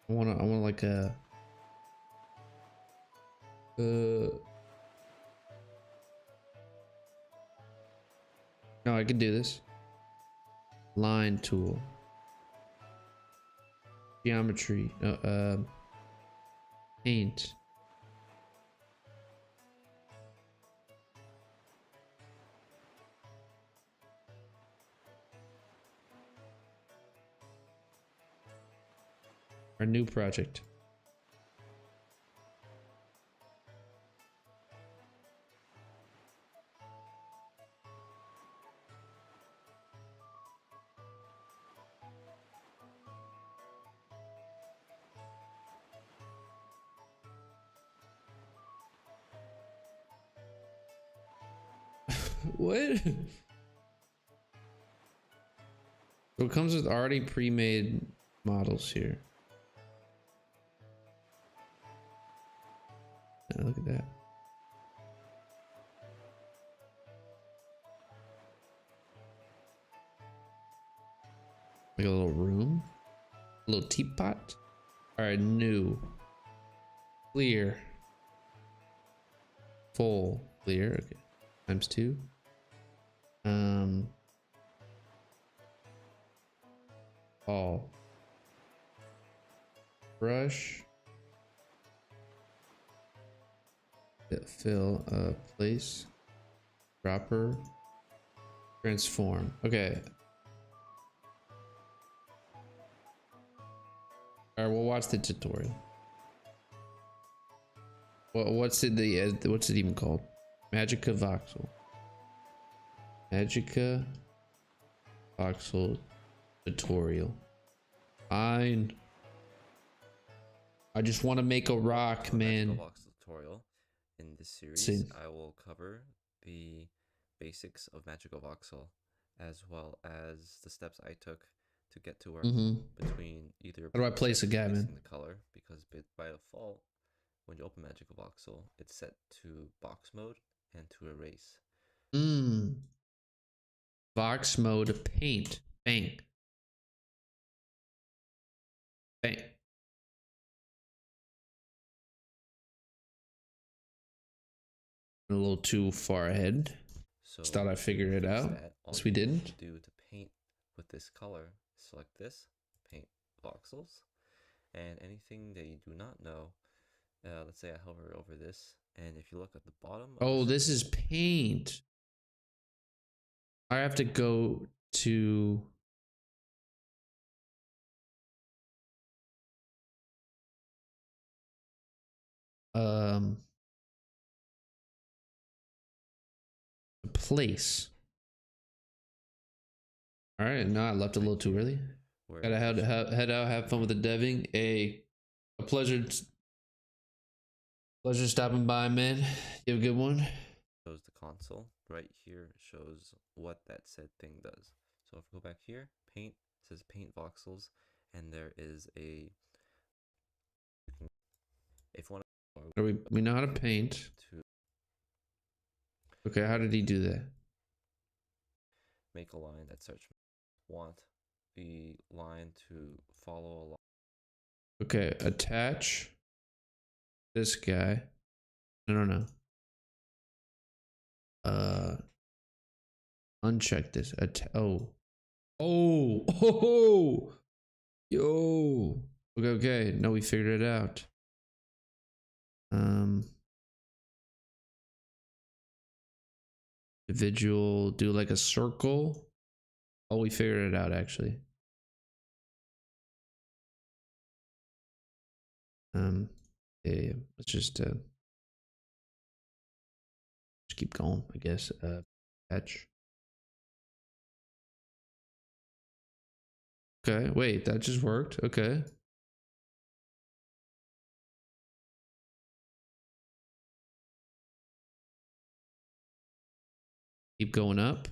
I want like a no, I can do this. Line tool. Geometry. Paint. Our new project. What? So it comes with already pre-made models here. Yeah, look at that. Like a little room, a little teapot. All right, new, clear, full, clear. Okay, times 2. All. Brush. Fill a place. Dropper. Transform. Okay. All right, we'll watch the tutorial. Well, what's it even called? Magica voxel. Magica voxel tutorial. Fine. I just want to make a rock, man. Magical voxel tutorial. In this series, I will cover the basics of Magical Voxel, as well as the steps I took to get to where between either. How do I place a guy, man? The color, because by default, when you open Magical Voxel, it's set to box mode and to erase. Box mode, paint, bang, bang. A little too far ahead. So just thought I figured it out. Yes, we didn't. Do to paint with this color, select this, paint voxels, and anything that you do not know. Let's say I hover over this, and if you look at the bottom. Oh, this is paint. I have to go to. Place. All right, no, I left a little too early. Gotta head out, have fun with the deving. A pleasure stopping by, man. You have a good one. Shows the console right here, shows what that said thing does. So if we go back here, paint, it says paint voxels, and there is a. If one. We know how to paint. Okay, how did he do that? Make a line that search. Want the line to follow along. Okay, attach this guy. No. Uncheck this. Oh, yo. Okay. No, we figured it out. Individual, do like a circle. Oh, we figured it out actually. Yeah, yeah. Let's just keep going, I guess. Patch. Okay, wait, that just worked. Okay. Keep going up.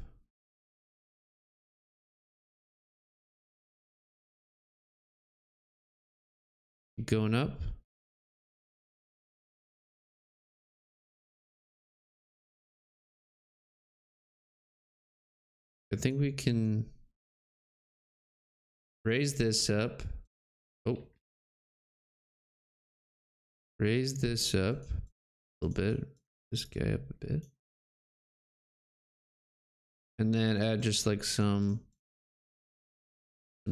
Keep going up. I think we can raise this up. Oh. Raise this up a little bit. This guy up a bit. And then add just like some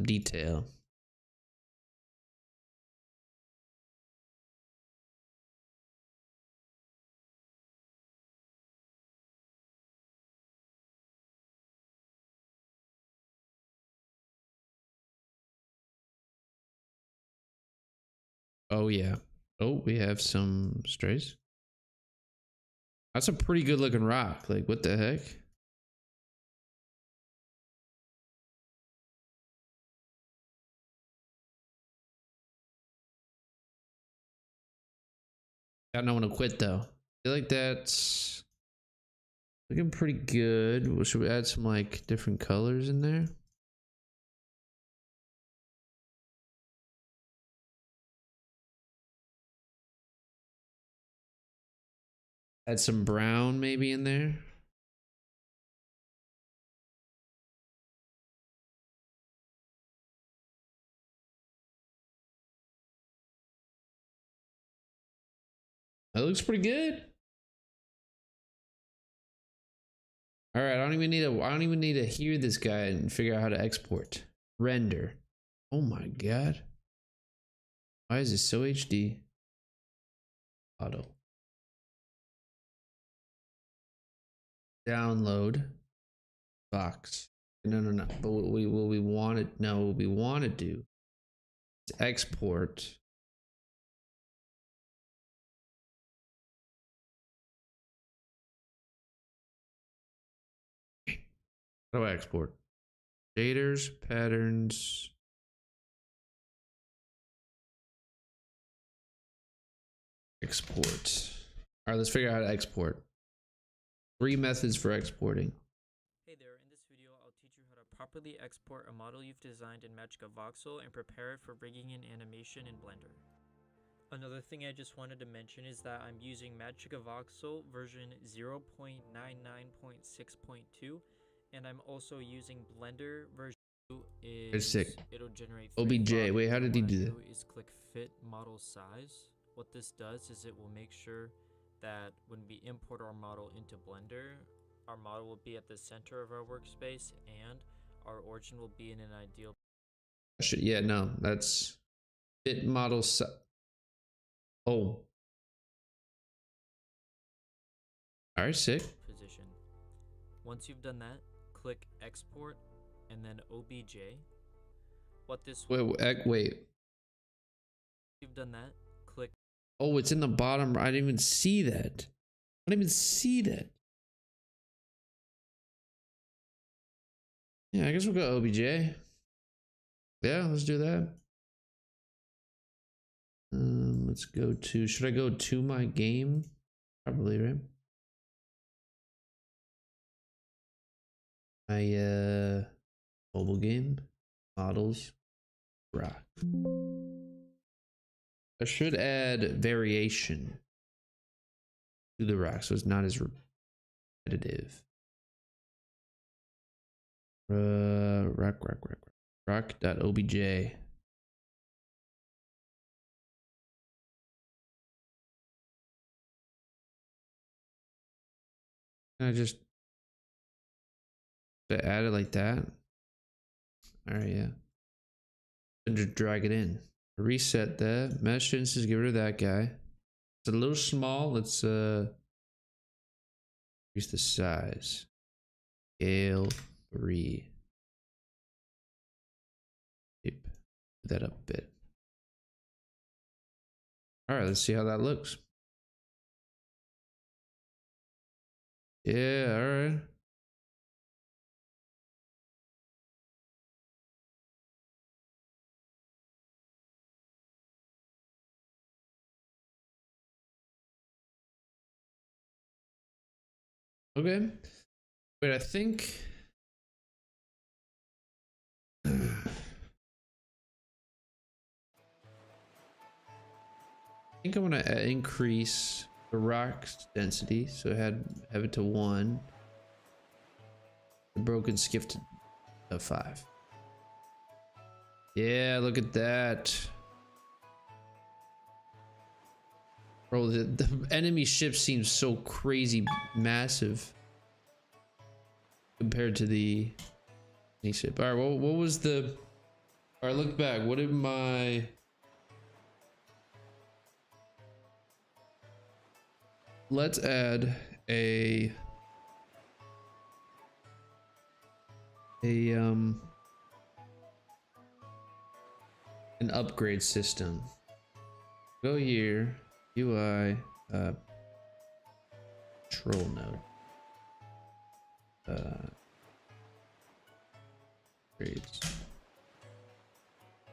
detail. Oh yeah. Oh, we have some strays. That's a pretty good looking rock. Like, what the heck? Got no one to quit though. I feel like that's looking pretty good. Well, should we add some like different colors in there? Add some brown maybe in there. That looks pretty good. All right, I don't even need to hear this guy and figure out how to export. Render. Oh my god. Why is this so HD? Auto. Download. Box. No. But what we want to do is export. How do I export? Shaders, patterns. Export. All right, let's figure out how to export. 3 methods for exporting. Hey there, in this video I'll teach you how to properly export a model you've designed in Magica Voxel and prepare it for rigging and animation in Blender. Another thing I just wanted to mention is that I'm using Magica Voxel version 0.99.6.2 and I'm also using Blender version 2 it'll generate 3 OBJ, bodies. wait, how did he What I do that? Is click fit model size. What this does is it will make sure that when we import our model into Blender, our model will be at the center of our workspace and our origin will be in an ideal Yeah, no, that's fit model. Oh. All right, sick. position. Once you've done that, click export and then OBJ. What this Wait. You've done that, click. Oh, it's in the bottom. I didn't even see that. Yeah, I guess we'll go OBJ. Yeah, let's do that. Let's go to, should I go to my game? Probably, right? My mobile game, models, rock. I should add variation to the rock so it's not as repetitive. Rock.obj. Can I just add it like that? All right, yeah. And just drag it in. Reset that. Mesh instance, get rid of that guy. It's a little small. Let's increase the size. Scale 3. Yep. Put that up a bit. All right, let's see how that looks. Yeah, all right. Okay. Wait, I think I think I want to increase the rock's density, so have it to 1. The broken skiff to 5. Yeah, look at that. Bro, the enemy ship seems so crazy massive compared to the ship. All right, well, what was the... All right, look back. What did my... Let's add an upgrade system. Go here, UI, control node. Grades.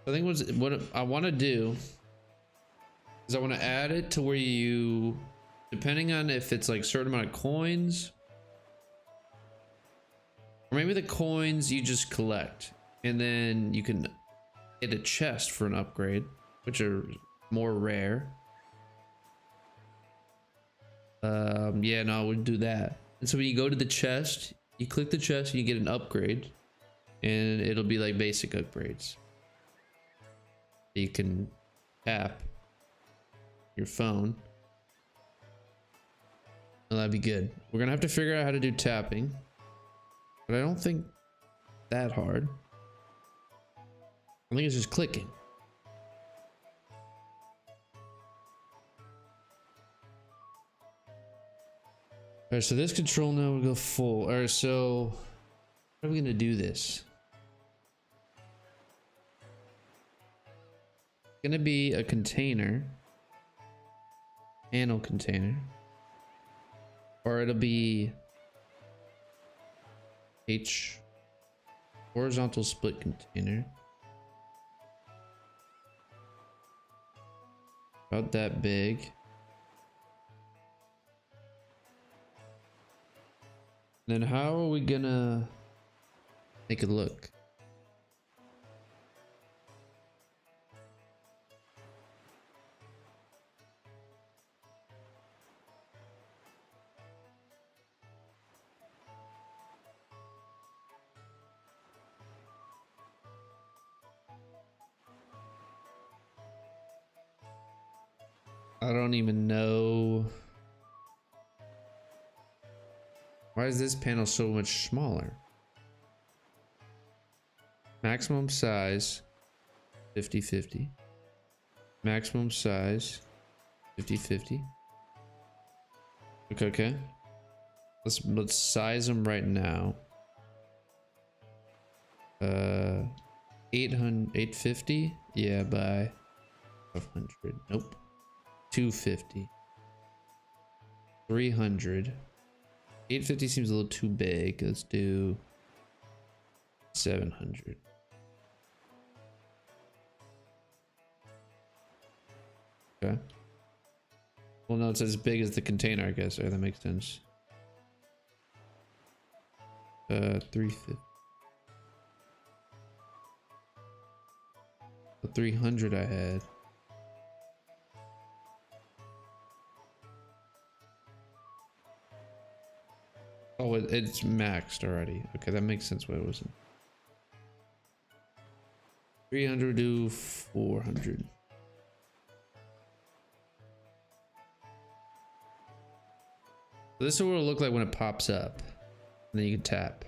I think what I want to do is I want to add it to where you, depending on if it's like certain amount of coins, or maybe the coins you just collect and then you can get a chest for an upgrade, which are more rare. Yeah, no, I would do that. And so when you go to the chest, you click the chest and you get an upgrade, and it'll be like basic upgrades. You can tap your phone. Well, that'd be good. We're gonna have to figure out how to do tapping, but I don't think that hard. I think it's just clicking. All right, so this control now will go full. All right, so how are we gonna do this? It's gonna be a container, panel container, or it'll be horizontal split container. About that big. Then how are we gonna make it look? I don't even know. Why is this panel so much smaller? Maximum size 50-50. Maximum size 50-50. Okay. Let's size them right now. 850. Yeah, by 500. Nope. 250. 300. 850 seems a little too big. Let's do 700. Okay. Well, no, it's as big as the container, I guess. That makes sense. 350. 300 I had. Oh, it's maxed already. Okay, that makes sense why it wasn't. 300 to 400. So this is what it'll look like when it pops up. And then you can tap.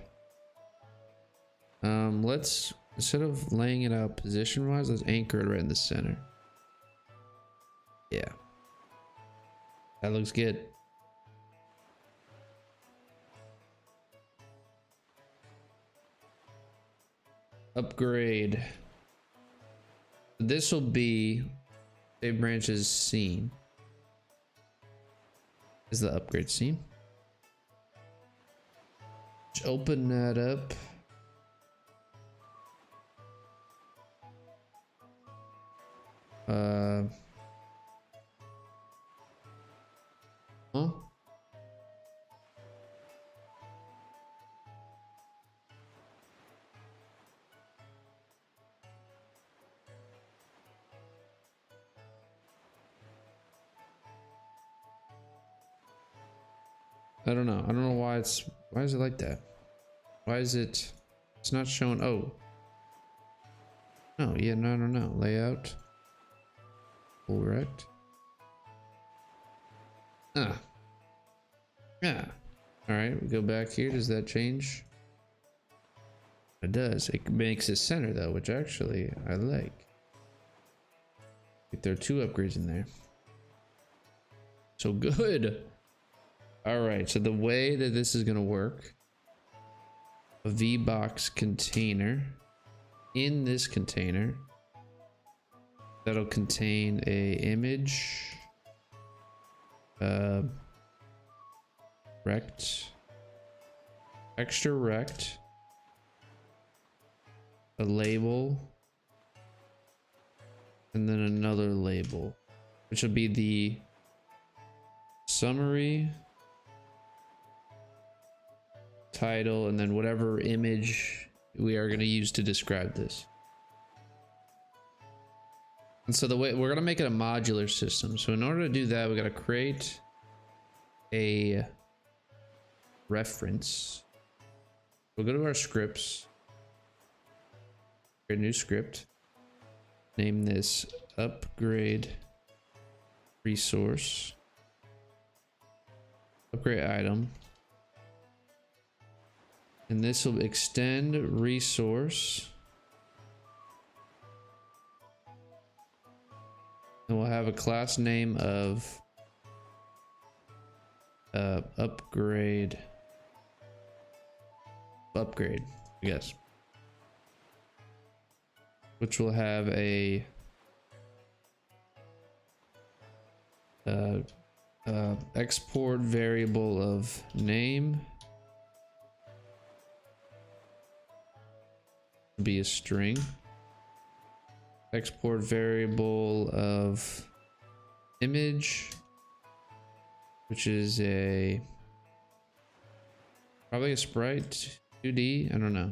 Let's, instead of laying it out position wise, let's anchor it right in the center. Yeah. That looks good. Upgrade. This will be Save branches seen. Is the upgrade seen? Just open that up. Huh? I don't know. I don't know why is it like that? Why is it's not showing? Oh. No, yeah, no. Layout. Full rect. Ah. Yeah. Alright, we go back here. Does that change? It does. It makes it center though, which actually I like. There are 2 upgrades in there. So good. Alright, so the way that this is gonna work, a VBox container, in this container, that'll contain a image, rect, extra rect, a label, and then another label, which will be the summary, title, and then whatever image we are going to use to describe this. And so the way we're going to make it a modular system. So in order to do that, we got to create a reference. We'll go to our scripts, create a new script, name this upgrade resource, upgrade item, and this will extend resource, and we'll have a class name of upgrade, I guess, which will have a export variable of name, be a string, export variable of image, which is probably a sprite 2D. I don't know.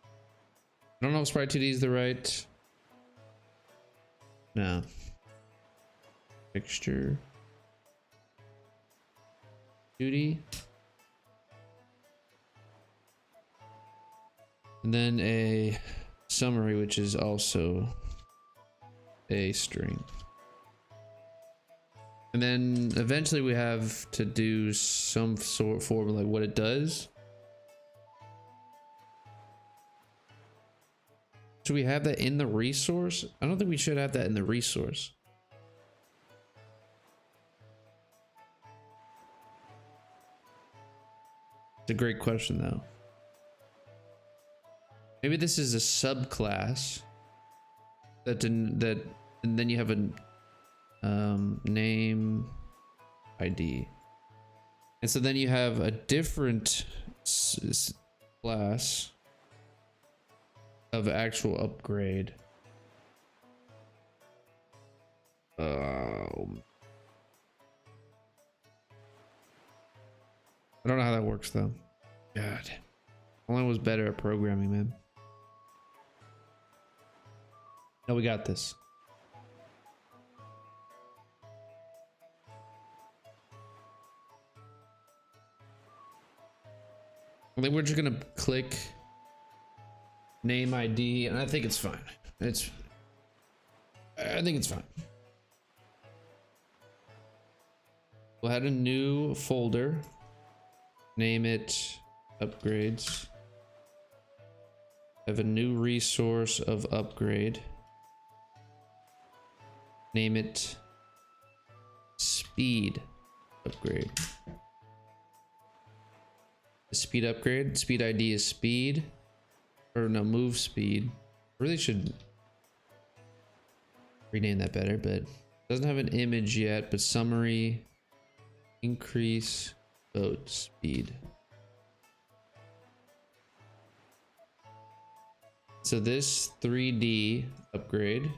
I don't know if sprite 2D is the right. No. Picture 2D. And then a summary, which is also a string. And then eventually we have to do some sort of formula, like what it does. Should we have that in the resource? I don't think we should have that in the resource. It's a great question though. Maybe this is a subclass and then you have a name ID, and so then you have a different class of actual upgrade. I don't know how that works though. God, Online was better at programming, man. No, we got this. I think we're just gonna click name ID, and I think it's fine. I think it's fine. We'll add a new folder. Name it upgrades. Have a new resource of upgrade. Name it speed upgrade. The speed upgrade. Speed ID is speed. Or no, move speed. Really should. rename that better, but doesn't have an image yet. But summary, increase boat speed. So this 3D upgrade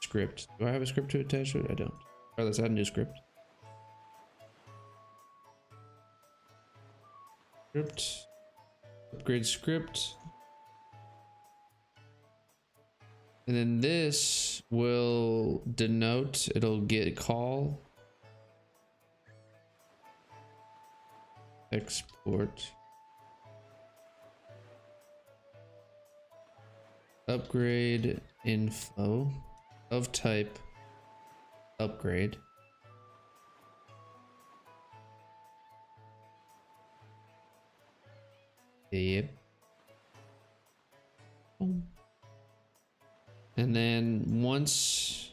script. Do I have a script to attach to it? I don't. All right, let's add a new script. Script. Upgrade script. And then this will denote, it'll get call. Export. Upgrade info of type upgrade. Yep. And then once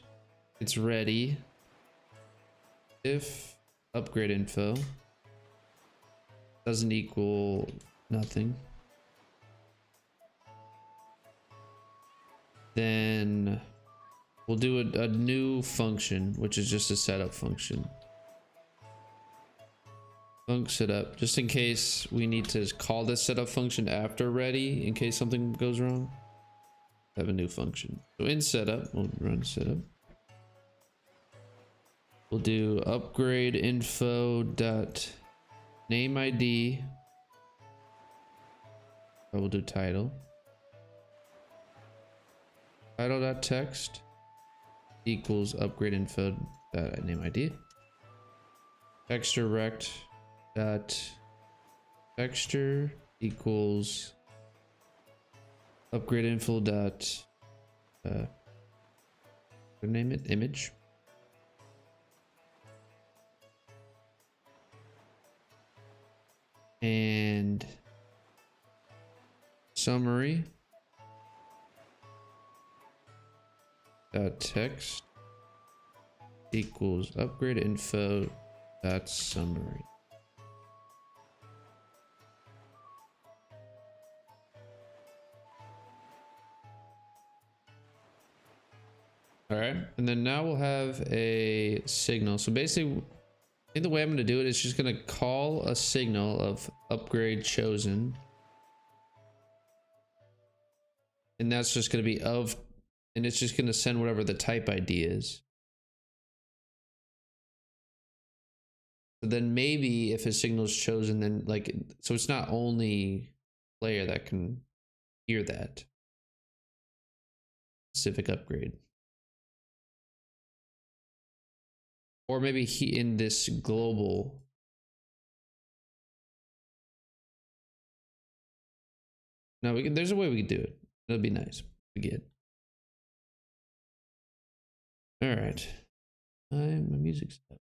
it's ready, if upgrade info doesn't equal nothing, then we'll do a new function, which is just a setup function. Func setup, just in case we need to call this setup function after ready, in case something goes wrong. Have a new function. So in setup, we'll run setup. We'll do upgrade info dot name ID. I will do title. Title dot text equals upgrade info dot name ID. Texture rect dot texture equals upgrade info dot name it image. And summary dot text equals upgrade info dot summary. All right, and then now we'll have a signal. So basically, I think the way I'm going to do it is just going to call a signal of upgrade chosen. And that's just going to be of, and it's just going to send whatever the type ID is. So then maybe if a signal is chosen, then like, so it's not only player that can hear that specific upgrade. Or maybe he in this global. No, we can, there's a way we can do it. That'd be nice. We get. All right. My music stuff.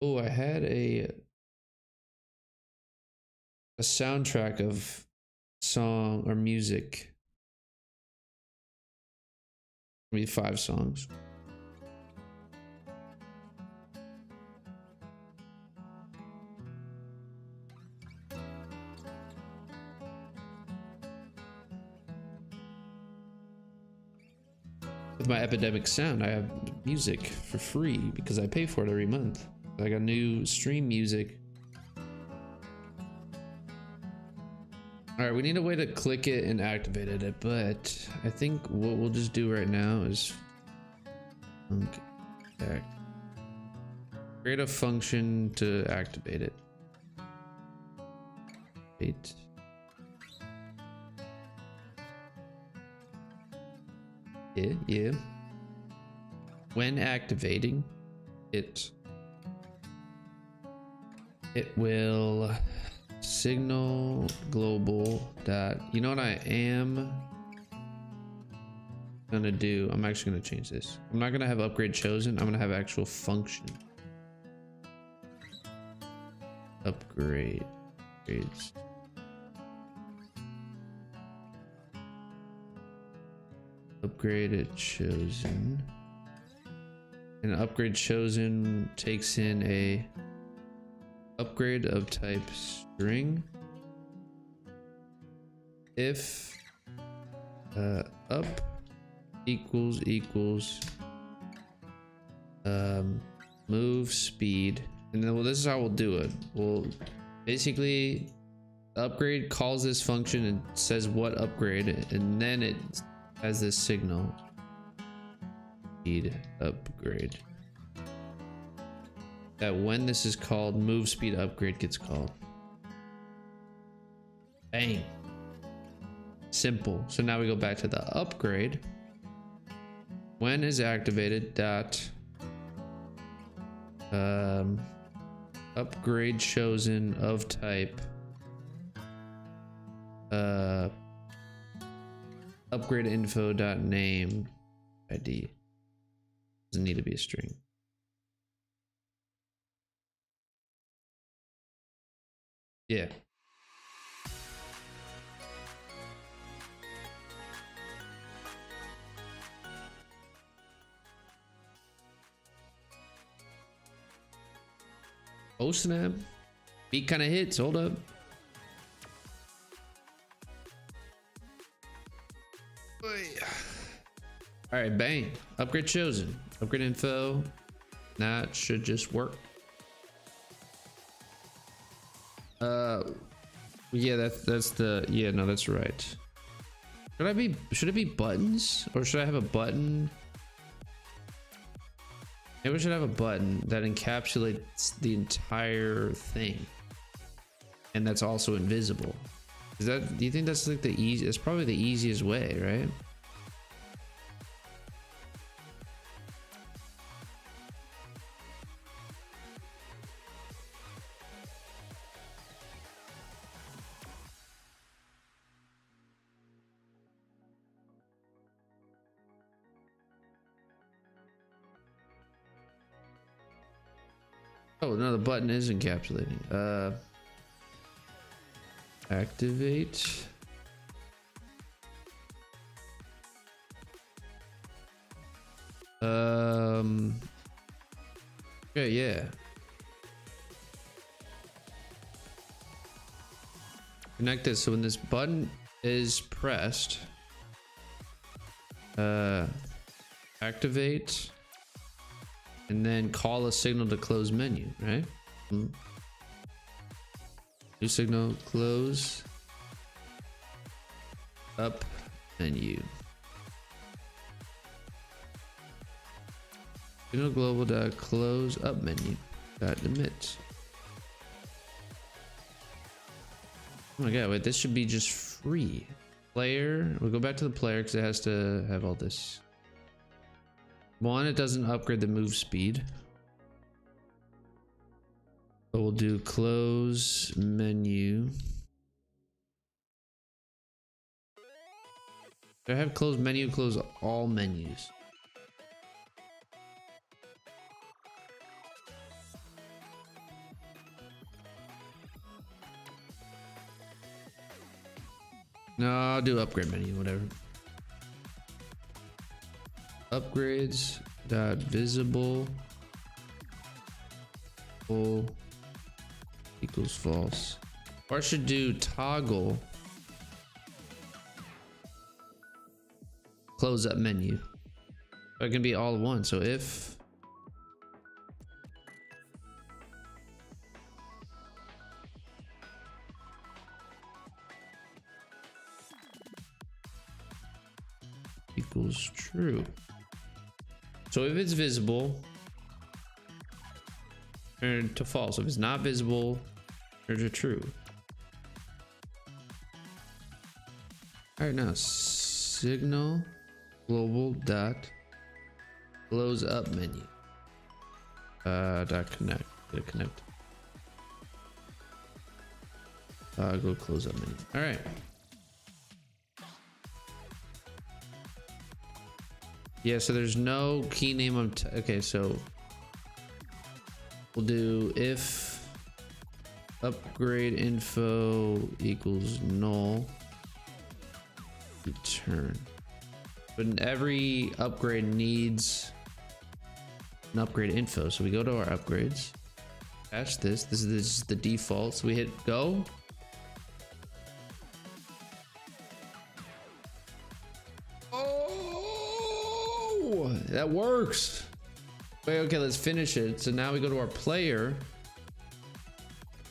Oh, I had a soundtrack of song or music. Maybe 5 songs. With my Epidemic Sound, I have music for free because I pay for it every month. I got new stream music. All right, we need a way to click it and activate it, but I think what we'll just do right now is create a function to activate it. Wait. Yeah. When activating it, it will signal global dot, you know what I am gonna do? I'm actually gonna change this. I'm not gonna have upgrade chosen. I'm gonna have actual function. Upgrades. Upgraded chosen. And upgrade chosen takes in a upgrade of type string. If up equals move speed, and then well, this is how we'll do it. We'll basically upgrade calls this function and says what upgrade, and then it has this signal speed upgrade, that when this is called, move speed upgrade gets called. Bang. Simple. So now we go back to the upgrade. When is activated dot upgrade chosen of type upgrade info dot name ID. Doesn't need to be a string. Yeah. Oh snap. Beat kind of hits. Hold up. All right, bang. Upgrade chosen. Upgrade info. That should just work. Yeah, that's the, yeah, no, that's right. Should it be buttons, or should I have a button? Maybe we should have a button that encapsulates the entire thing, and that's also invisible. Is that, do you think that's like the easy? It's probably the easiest way, right? Oh no, the button is encapsulating. Activate. Okay, yeah. Connect this, so when this button is pressed, activate, and then call a signal to close menu, right? New signal, close up menu. Signal global dot close up menu dot emit. Oh my god, wait, this should be just free. Player, we'll go back to the player because it has to have all this. One, it doesn't upgrade the move speed. But we'll do close menu. Do I have close menu, close all menus? No, I'll do upgrade menu, whatever. Upgrades dot visible full equals false. Or I should do toggle close up menu. It can be all one. So if equals true. So if it's visible, turn to false. If it's not visible, turn to true. All right, now signal global dot close up menu dot connect. Get a connect. Go close up menu. All right. Yeah, so there's no key name on okay, so we'll do if upgrade info equals null, return. But every upgrade needs an upgrade info, so we go to our upgrades, Patch this. This is the default. So we hit go. Oh, that works. Wait, okay, let's finish it. So now we go to our player.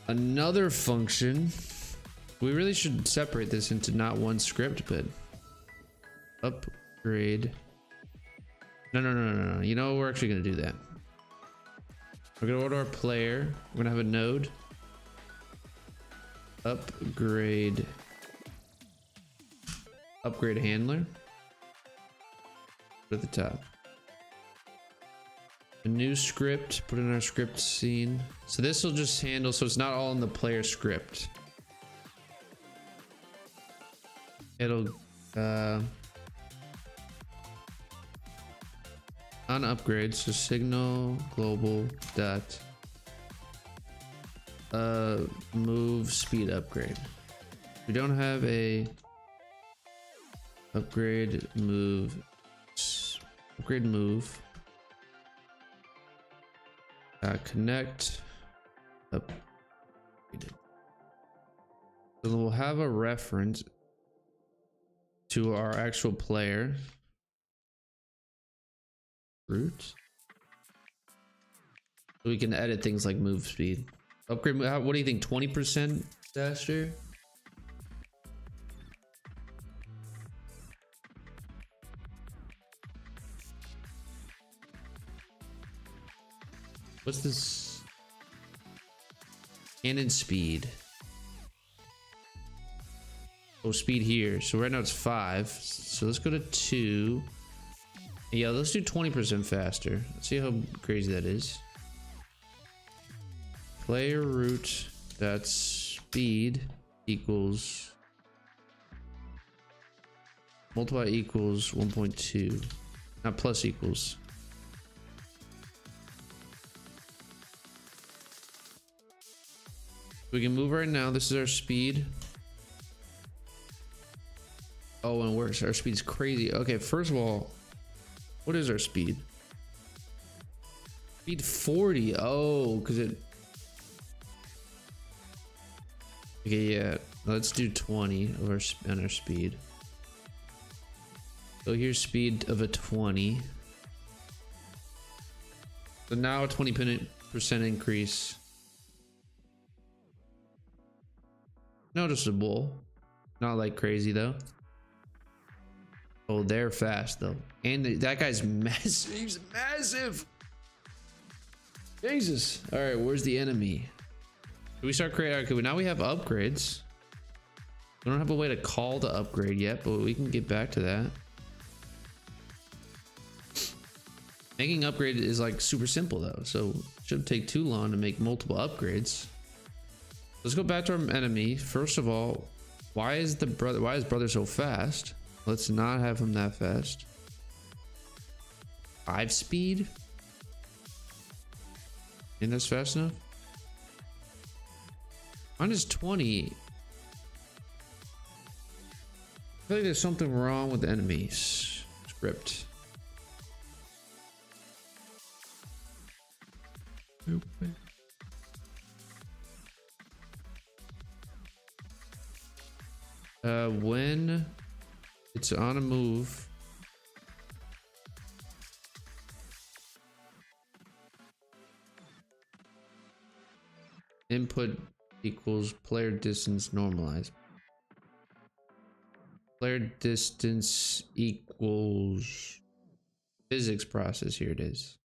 Another function. We really should separate this into not one script, but upgrade. No. You know, we're actually going to do that. We're going to go to our player. We're going to have a node. Upgrade handler. Put at the top. A new script, put in our script scene. So this will just handle, so it's not all in the player script. It'll on upgrades, so signal global dot move speed upgrade. We don't have a upgrade move connect up. So we'll have a reference to our actual player root, so we can edit things like move speed, upgrade. What do you think? 20% faster? What's this? Cannon speed. Oh, speed here. So right now it's 5. So let's go to 2. Yeah, let's do 20% faster. Let's see how crazy that is. Player root dot speed equals multiply equals 1.2. Not plus equals. We can move right now. This is our speed. Oh, and worse. Our speed's crazy. Okay, first of all, what is our speed? Speed 40. Oh, because it. Okay, yeah. Let's do 20 of our on our speed. So here's speed of a 20. So now a 20% increase. Noticeable. Not like crazy though. Oh, they're fast though. And that guy's massive. He's massive. Jesus. All right, where's the enemy? Can we start creating? Okay, now we have upgrades. We don't have a way to call the upgrade yet, but we can get back to that. Making upgrade is like super simple though, so it shouldn't take too long to make multiple upgrades. Let's go back to our enemy. First of all, why is brother so fast? Let's not have him that fast. 5 speed? And that's fast enough? Mine is 20. I feel like there's something wrong with the enemies script. When it's on a move, input equals player distance normalized. Player distance equals physics process. Here it is.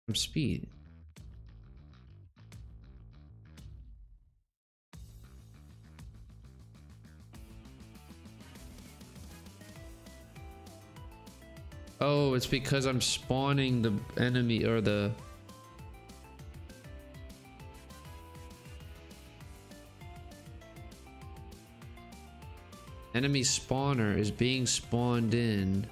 From speed. Oh, it's because I'm spawning the enemy or the enemy spawner is being spawned in.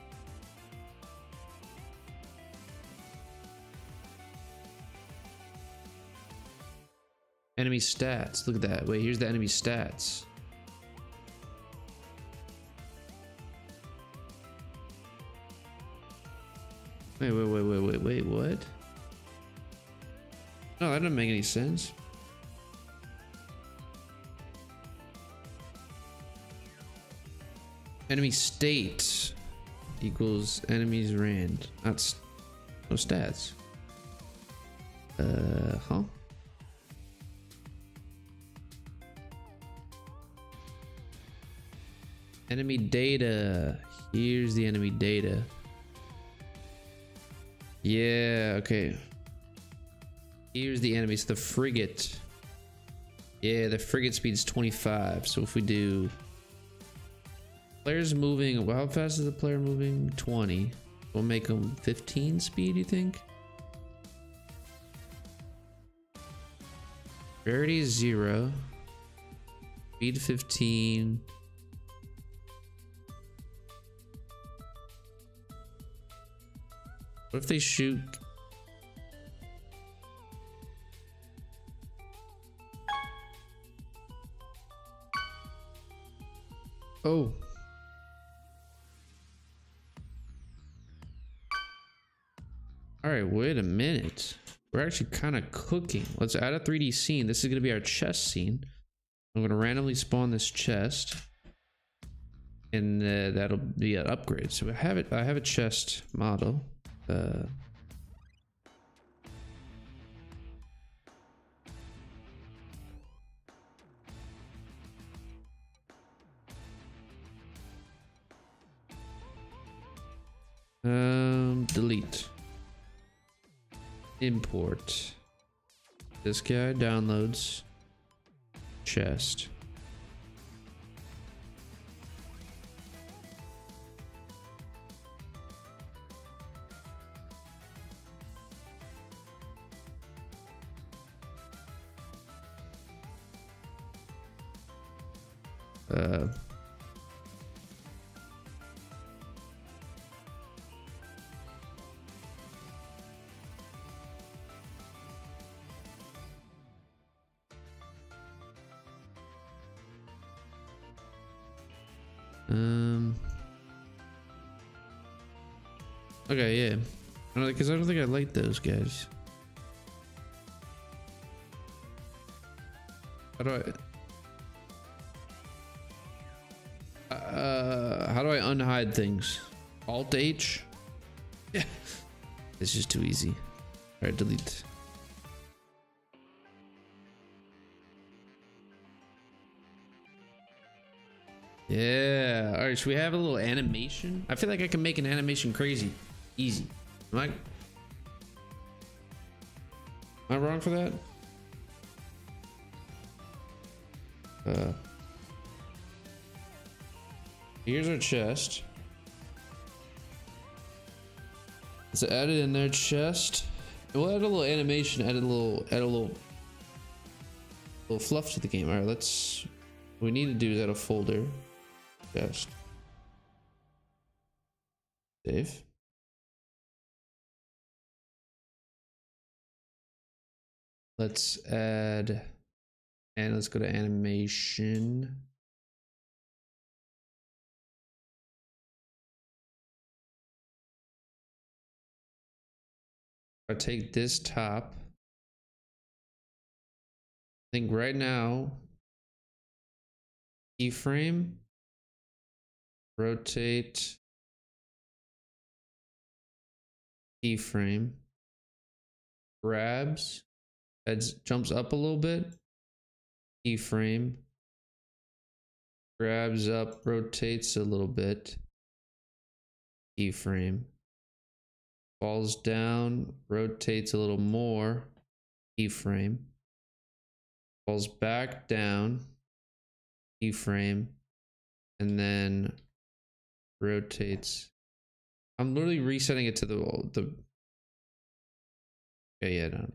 Enemy stats. Look at that. Wait, here's the enemy stats. Wait, what? No, that doesn't make any sense. Enemy state equals enemy's rand. That's no stats. Huh? Enemy data. Here's the enemy data. Yeah, okay. Here's the enemies. The frigate. Yeah, the frigate speed's 25. So if we do players moving, well, how fast is the player moving? 20. We'll make them 15 speed, you think? Rarity is 0. Speed 15. What if they shoot? Oh. All right, wait a minute. We're actually kind of cooking. Let's add a 3D scene. This is going to be our chest scene. I'm going to randomly spawn this chest. And that'll be an upgrade. So I have a chest model. Delete. Import. This guy downloads chest. Okay, yeah. Because I don't think I like those guys. How do I unhide things? Alt H? Yeah. This is too easy. Alright, delete. Yeah. Alright, so we have a little animation. I feel like I can make an animation crazy. Easy. Am I wrong for that? Here's our chest. Let's add it in their chest. We'll add a little animation, add a little fluff to the game. All right, what we need to do is add a folder. Chest. Save. Let's add, and let's go to animation. I take this top. I think right now, keyframe, rotate, keyframe, grabs. Jumps up a little bit, keyframe, grabs up, rotates a little bit, keyframe, falls down, rotates a little more, keyframe, falls back down, keyframe, and then rotates. I'm literally resetting it to the okay, yeah, no.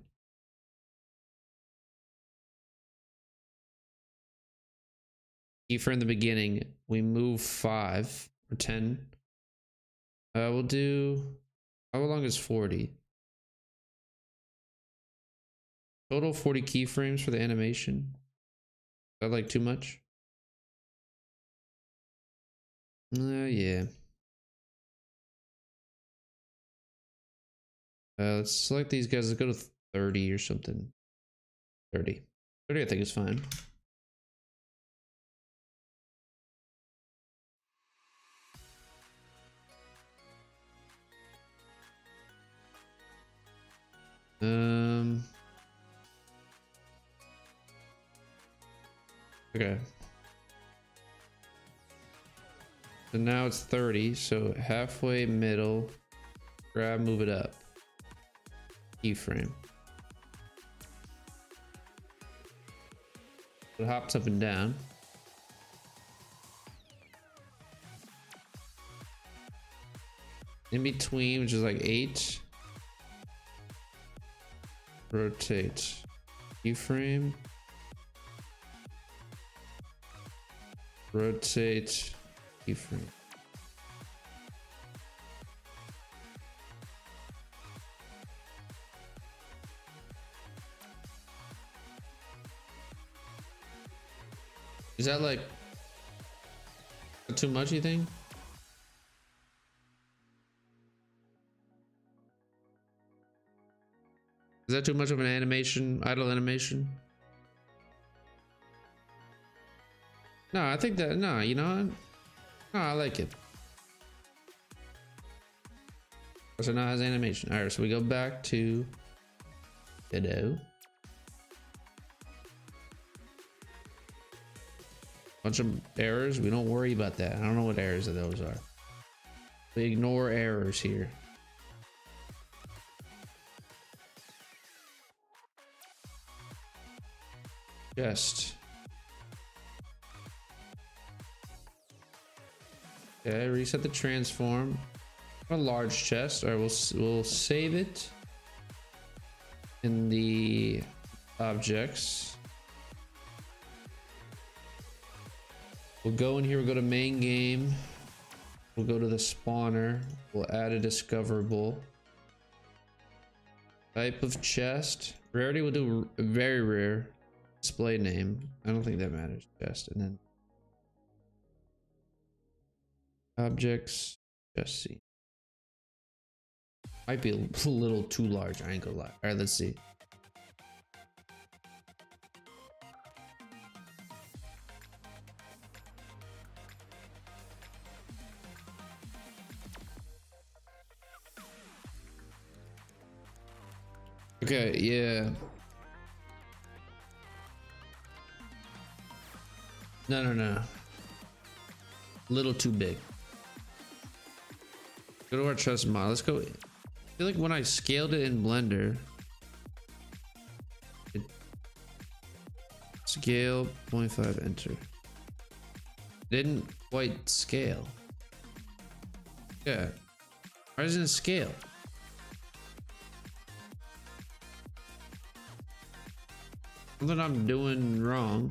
Keyframe the beginning, we move 5 or 10. We'll do, how long is 40? Total 40 keyframes for the animation. Is that like too much? Yeah. Let's select these guys. Let's go to 30 or something. 30. 30 I think is fine. Okay. So now it's 30, so halfway middle, grab, move it up. Keyframe. It hops up and down. In between, which is like 8. Rotate. Keyframe. Rotate. Keyframe. Is that like too much, you think? Is that too much of an animation, idle animation? No, I think that, no, you know what? No, I like it. So now it has animation. All right, so we go back to Ditto. Bunch of errors. We don't worry about that. I don't know what errors those are. We ignore errors here. Chest. Okay, reset the transform. A large chest. All right, we'll save it in the objects. We'll go in here. We'll go to main game. We'll go to the spawner. We'll add a discoverable. Type of chest. Rarity, we'll do very rare. Display name. I don't think that matters. Chest, and then objects. Just see. Might be a little too large. I ain't gonna lie. All right, let's see. Okay, yeah. No. A little too big. Go to our chest mod. Let's go. I feel like when I scaled it in Blender, scale 0.5 enter. Didn't quite scale. Yeah. Why doesn't it scale? Something I'm doing wrong.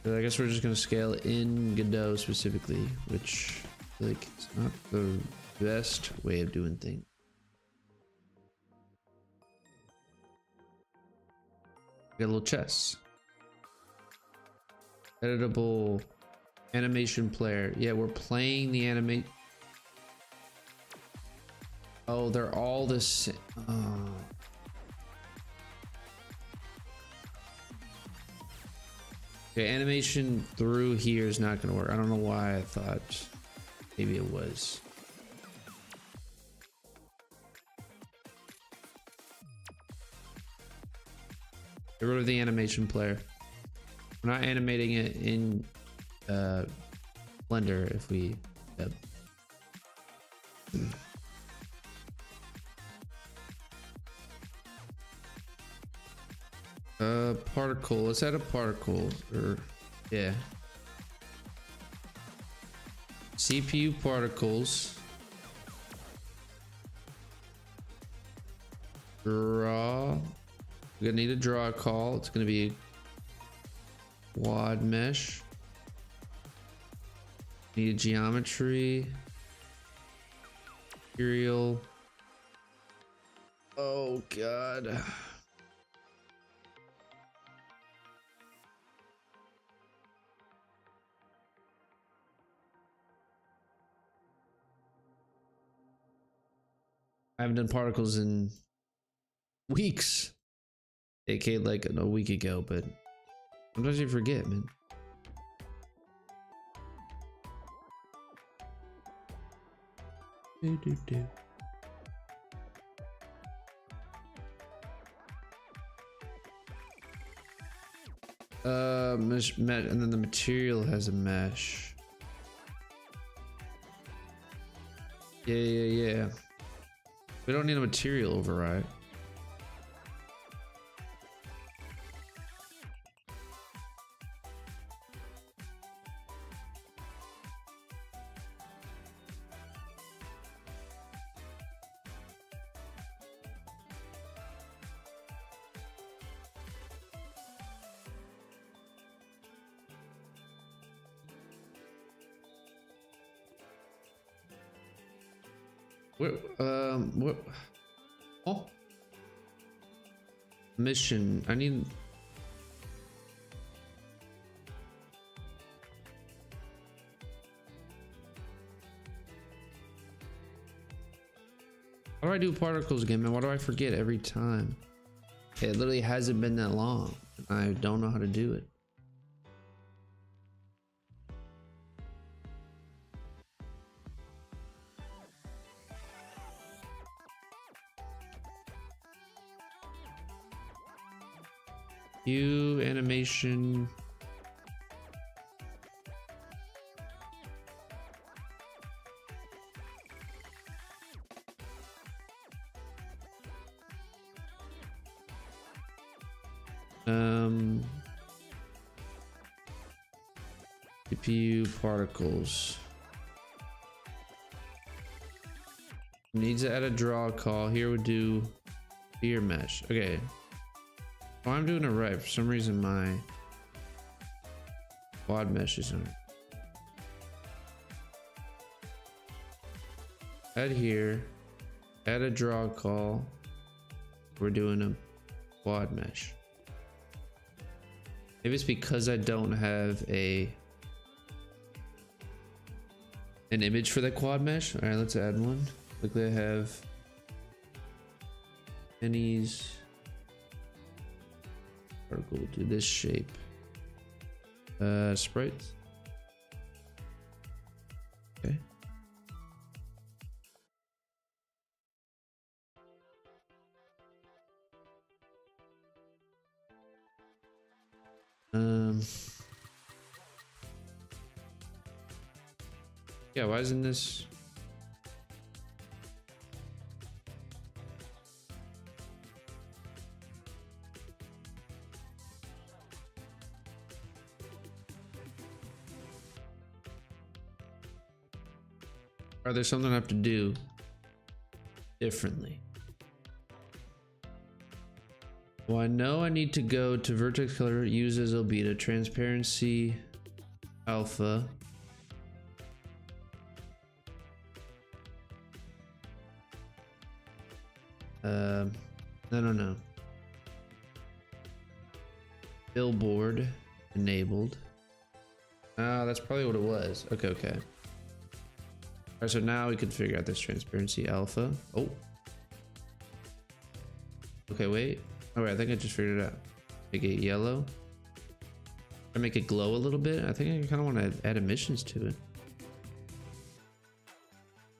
But I guess we're just gonna scale in Godot specifically, which like it's not the best way of doing things. Got a little chest. Editable animation player. Yeah, we're playing the animate. Oh, they're all the same. Oh. Okay, animation through here is not gonna work. I don't know why I thought maybe it was. Get rid of the animation player. We're not animating it in Blender if we. Yep. Particle. Let's add a particle. Or yeah. CPU particles. Draw. We're gonna need a draw call. It's gonna be quad mesh. Need a geometry. Material. Oh god. I haven't done particles in weeks. AK like a week ago, but sometimes you forget, man. Mesh, and then the material has a mesh. Yeah. We don't need a material override. What? Oh, mission. I need. How do I do particles again, man? Why do I forget every time? It literally hasn't been that long. I don't know how to do it. View animation. CPU particles. Needs to add a draw call. Here we do sphere mesh. Okay. Oh, I'm doing it right. For some reason, my quad mesh isn't. Add here. Add a draw call. We're doing a quad mesh. Maybe it's because I don't have an image for the quad mesh. All right, let's add one. Quickly, I have pennies. Particle to this shape. Sprites. Okay. Yeah, why isn't this? Are there something I have to do differently? Well, I know I need to go to vertex color, use as albedo, transparency, alpha. No. Billboard enabled. That's probably what it was. Okay. Alright, so now we can figure out this transparency alpha. Oh. Okay, wait. Alright, I think I just figured it out. Make it yellow. I make it glow a little bit. I think I kind of want to add emissions to it.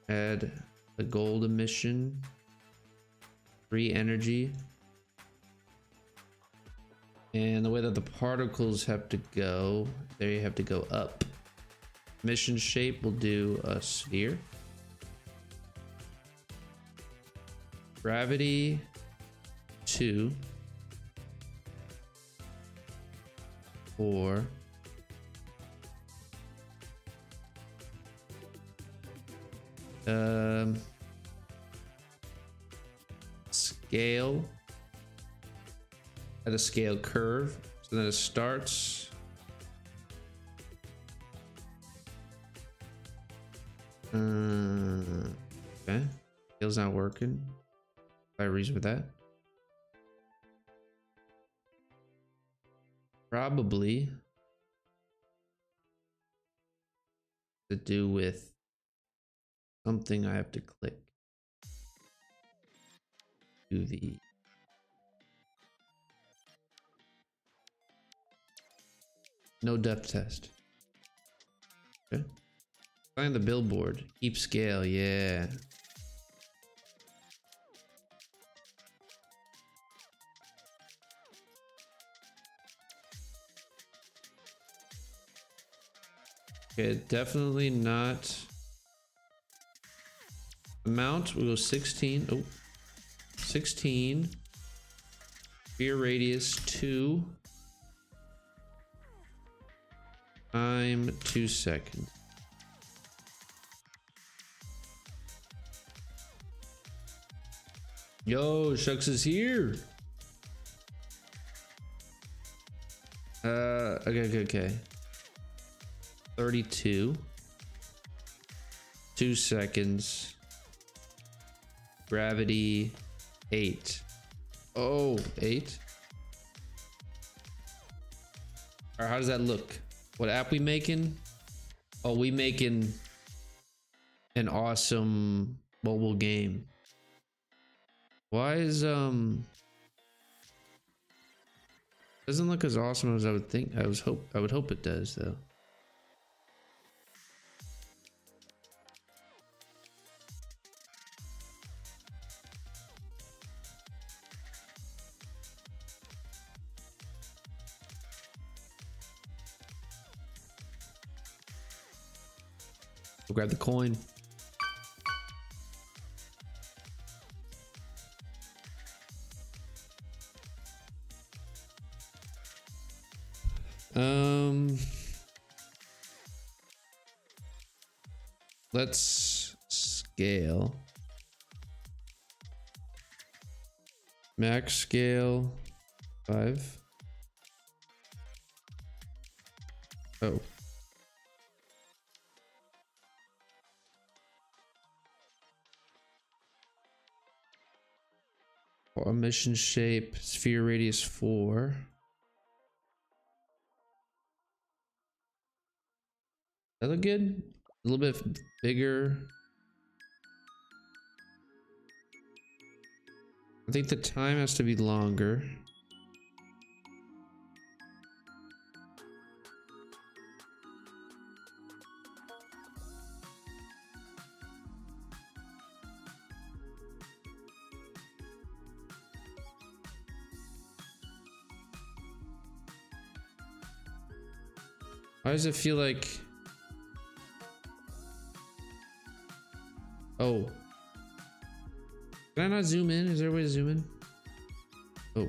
Add the gold emission. Free energy. And the way that the particles have to go, they have to go up. Mission shape will do a sphere. Gravity 2. 4. Scale at a scale curve, so then it starts okay, scale's not working. By reason for that, probably to do with something I have to click to the No depth test. Okay. Find the billboard. Keep scale. Yeah. Okay, definitely not. Amount, we'll go 16. Oh, 16. Sphere radius 2. Time 2 seconds. Yo, Shucks is here. Okay. 32. 2 seconds. Gravity 8. Oh, 8. Alright, how does that look? What app we making? Oh, we making an awesome mobile game. Why is doesn't look as awesome as I would think. I would hope it does though. We'll grab the coin. Let's scale. Max scale 5. Oh. Emission shape, sphere radius 4. That look good? A little bit bigger. I think the time has to be longer. Why does it feel like... Oh. Can I not zoom in? Is there a way to zoom in? Oh.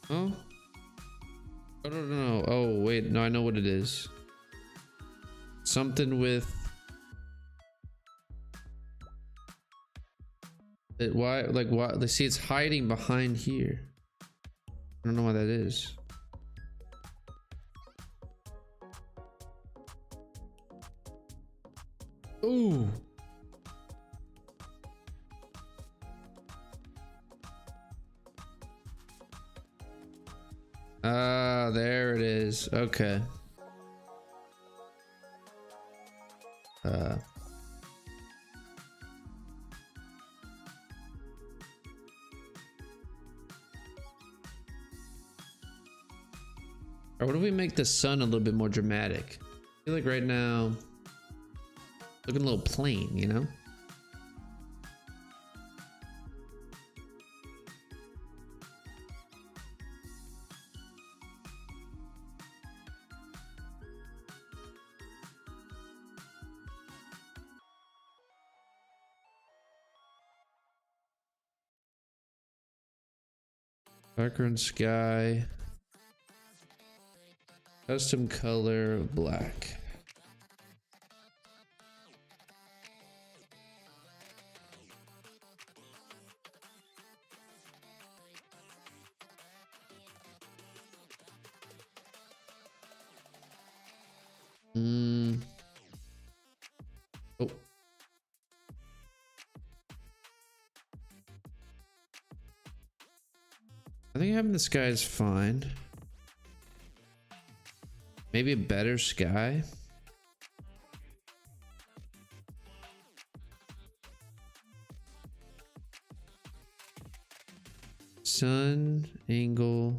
Oh, I don't know. Oh, wait. No, I know what it is. Something with it. Why? Like, why? Let's see. It's hiding behind here. I don't know why that is. Ooh. Ah, there it is. Okay. Or what if we make the sun a little bit more dramatic? I feel like right now, looking a little plain, you know? Background sky. Custom color black. Oh. I think having the sky is fine. Maybe a better sky. Sun angle.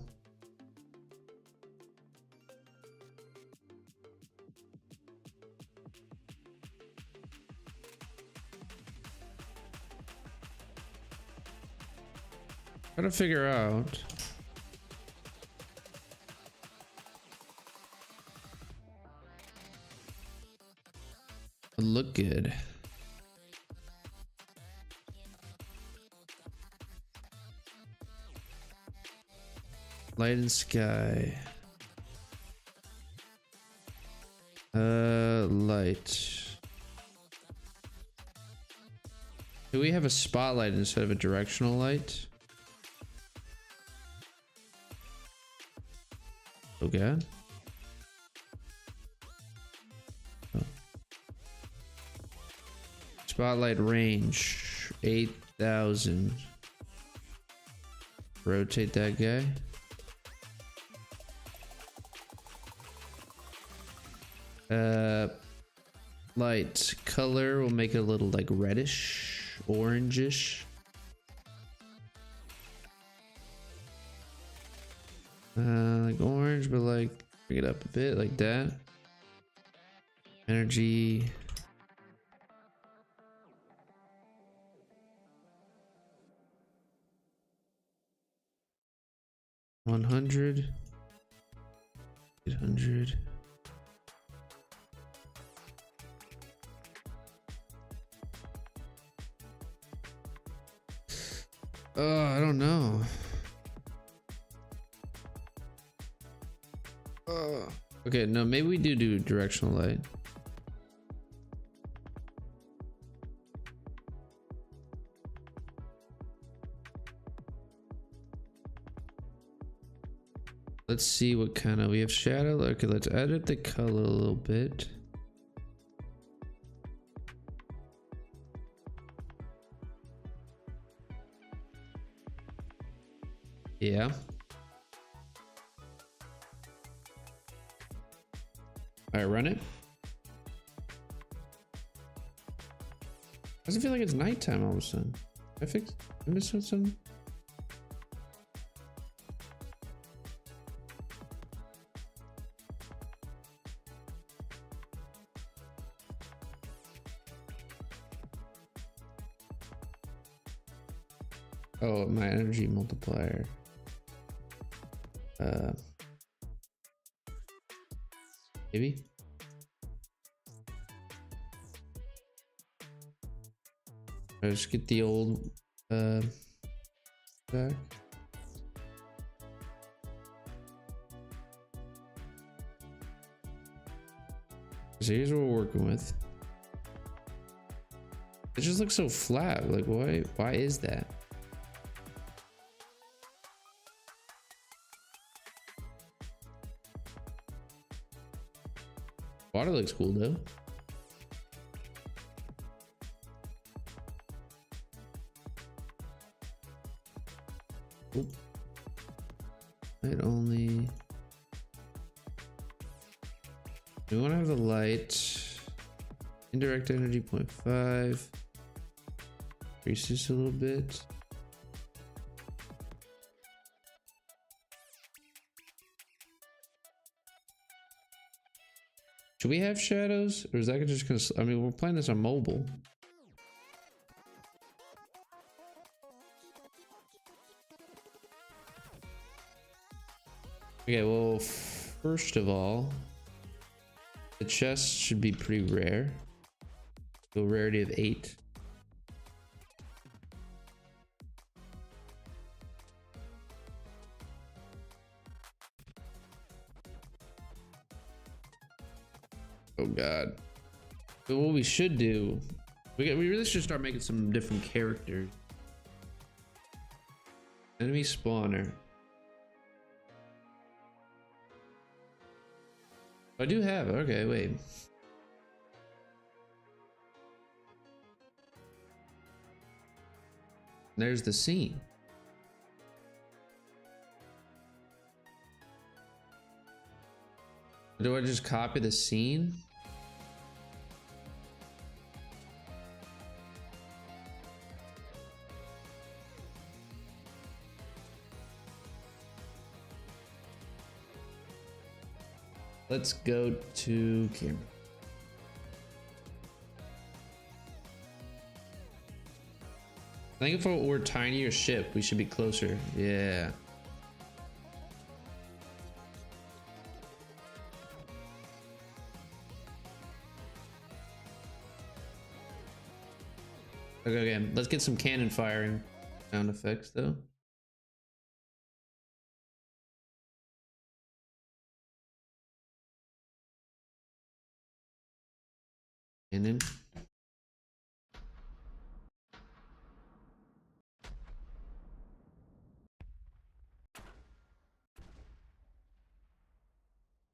Gotta figure out. Would look good. Light and sky. Light. Do we have a spotlight instead of a directional light? Okay. Oh. Spotlight range 8,000. Rotate that guy. Light color, we'll make it a little like reddish, orangish. Like orange, but like bring it up a bit like that. Energy. $100. $800. I don't know. Okay, no, maybe we do directional light. Let's see what kind of, we have shadow. Okay, let's edit the color a little bit. Yeah. All right, run it. Does it feel like it's nighttime all of a sudden? I missed something? Oh, my energy multiplier. Maybe. I'll just get the old back. So here's what we're working with. It just looks so flat. Like why is that? Water looks cool though. Oop. Light only. We want to have the light. Indirect energy 0.5. Increase this a little bit. Should we have shadows, or is that just gonna? I mean, we're playing this on mobile. Okay, well, first of all, the chest should be pretty rare. So rarity of 8. Oh god. So what we should do, we really should start making some different characters. Enemy spawner. I do have. Okay, wait. There's the scene. Do I just copy the scene? Let's go to camera. I think if we're tinier ship, we should be closer. Yeah. Okay, let's get some cannon firing sound effects though. Cannon.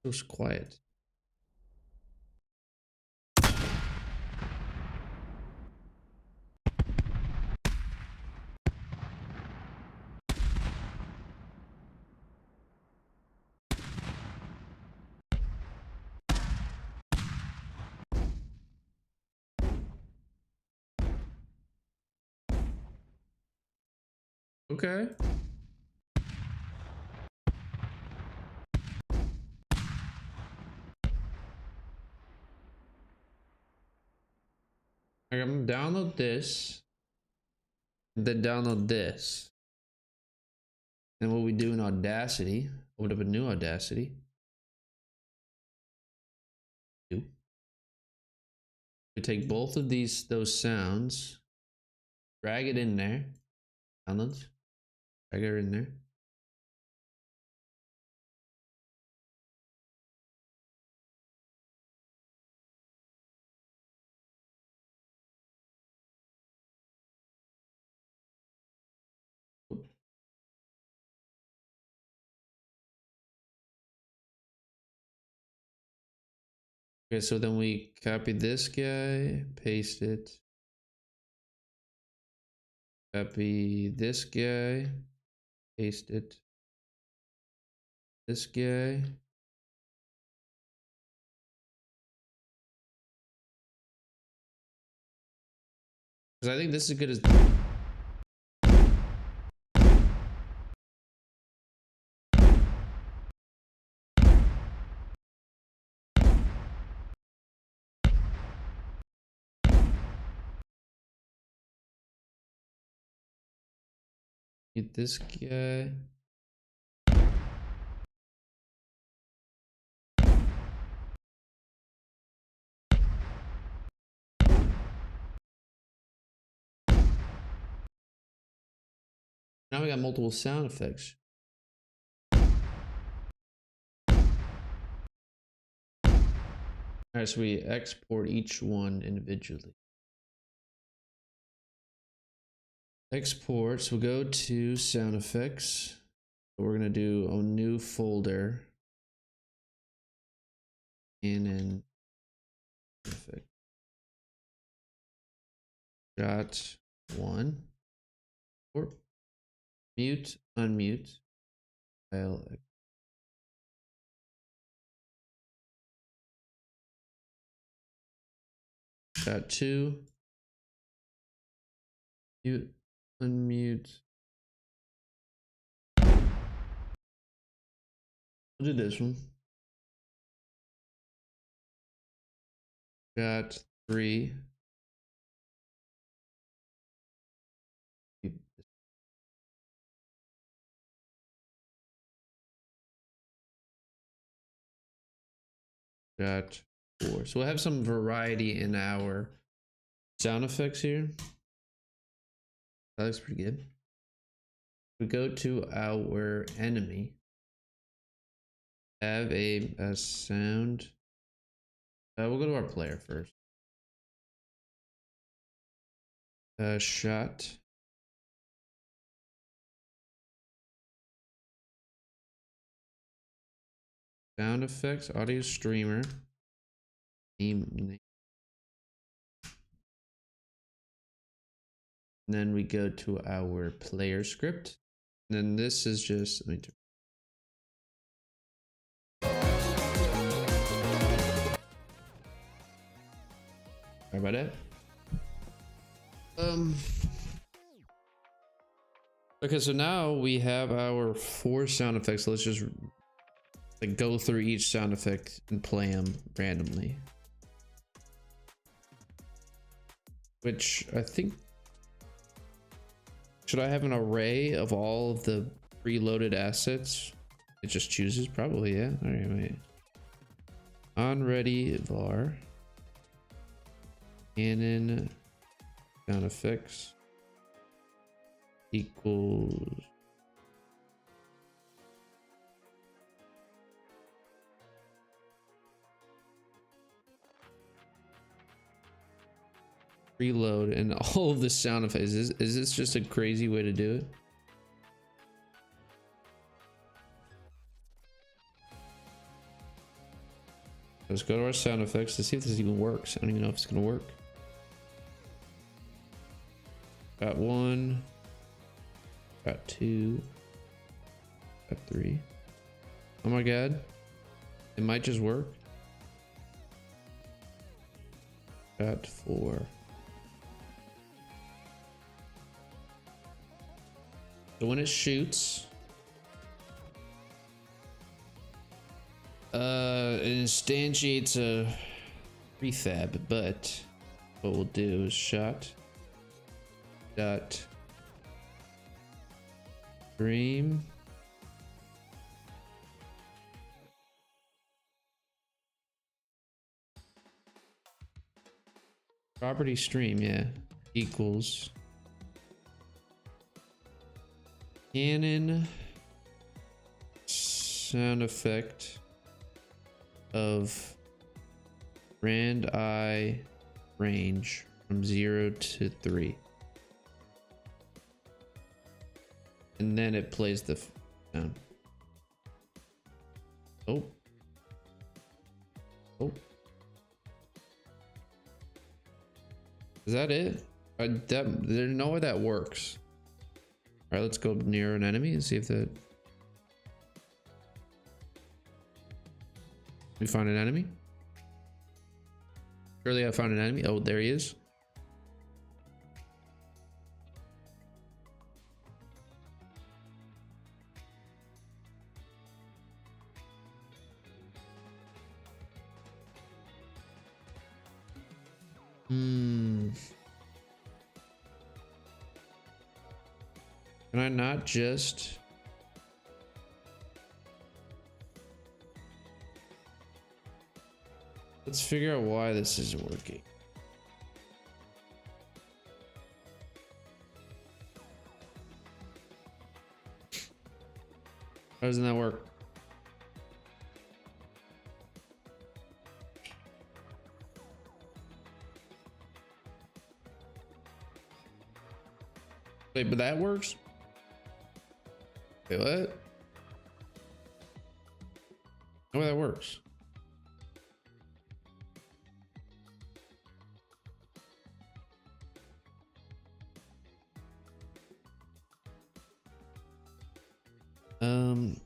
So quiet. Okay. I'm gonna download this, then download this. And what we do in Audacity, open up a new Audacity. We take both of those sounds, drag it in there, downloads, drag it in there. Okay, so then we copy this guy, paste it. Copy this guy, paste it. This guy. Because I think this is good as. Get this guy. Now we got multiple sound effects. All right, so we export each one individually. Export, so we'll go to sound effects. We're gonna do a new folder. And effect. Shot 1. Or mute, unmute. File. Shot 2. Mute, unmute. We'll do this one. Shot 3. Shot 4. So we'll have some variety in our sound effects here. That looks pretty good. We go to our enemy. Have a sound. We'll go to our player first. Shot. Sound effects, audio streamer. Name. And then we go to our player script. And then this is just, let me sorry about that. Okay, so now we have our 4 sound effects. Let's just like go through each sound effect and play them randomly. Which I think, should I have an array of all of the preloaded assets? It just chooses, probably, yeah. All right, wait. On ready var. Canon sound effects equals preload and all of the sound effects. Is this just a crazy way to do it? Let's go to our sound effects to see if this even works. I don't even know if it's gonna work. Got 1, got 2, got 3. Oh my god, it might just work. Got 4. So when it shoots, it instantiates a prefab, but what we'll do is shot dot stream property stream, yeah, equals Canon sound effect of rand I range from 0 to 3. And then it plays the sound. Oh. Is that it? There's no way that works. All right, let's go near an enemy and see if that. We find an enemy. Surely I found an enemy. Oh, there he is. Can I not just... Let's figure out why this isn't working. How doesn't that work? Wait, but that works? Wait, what? No way that works.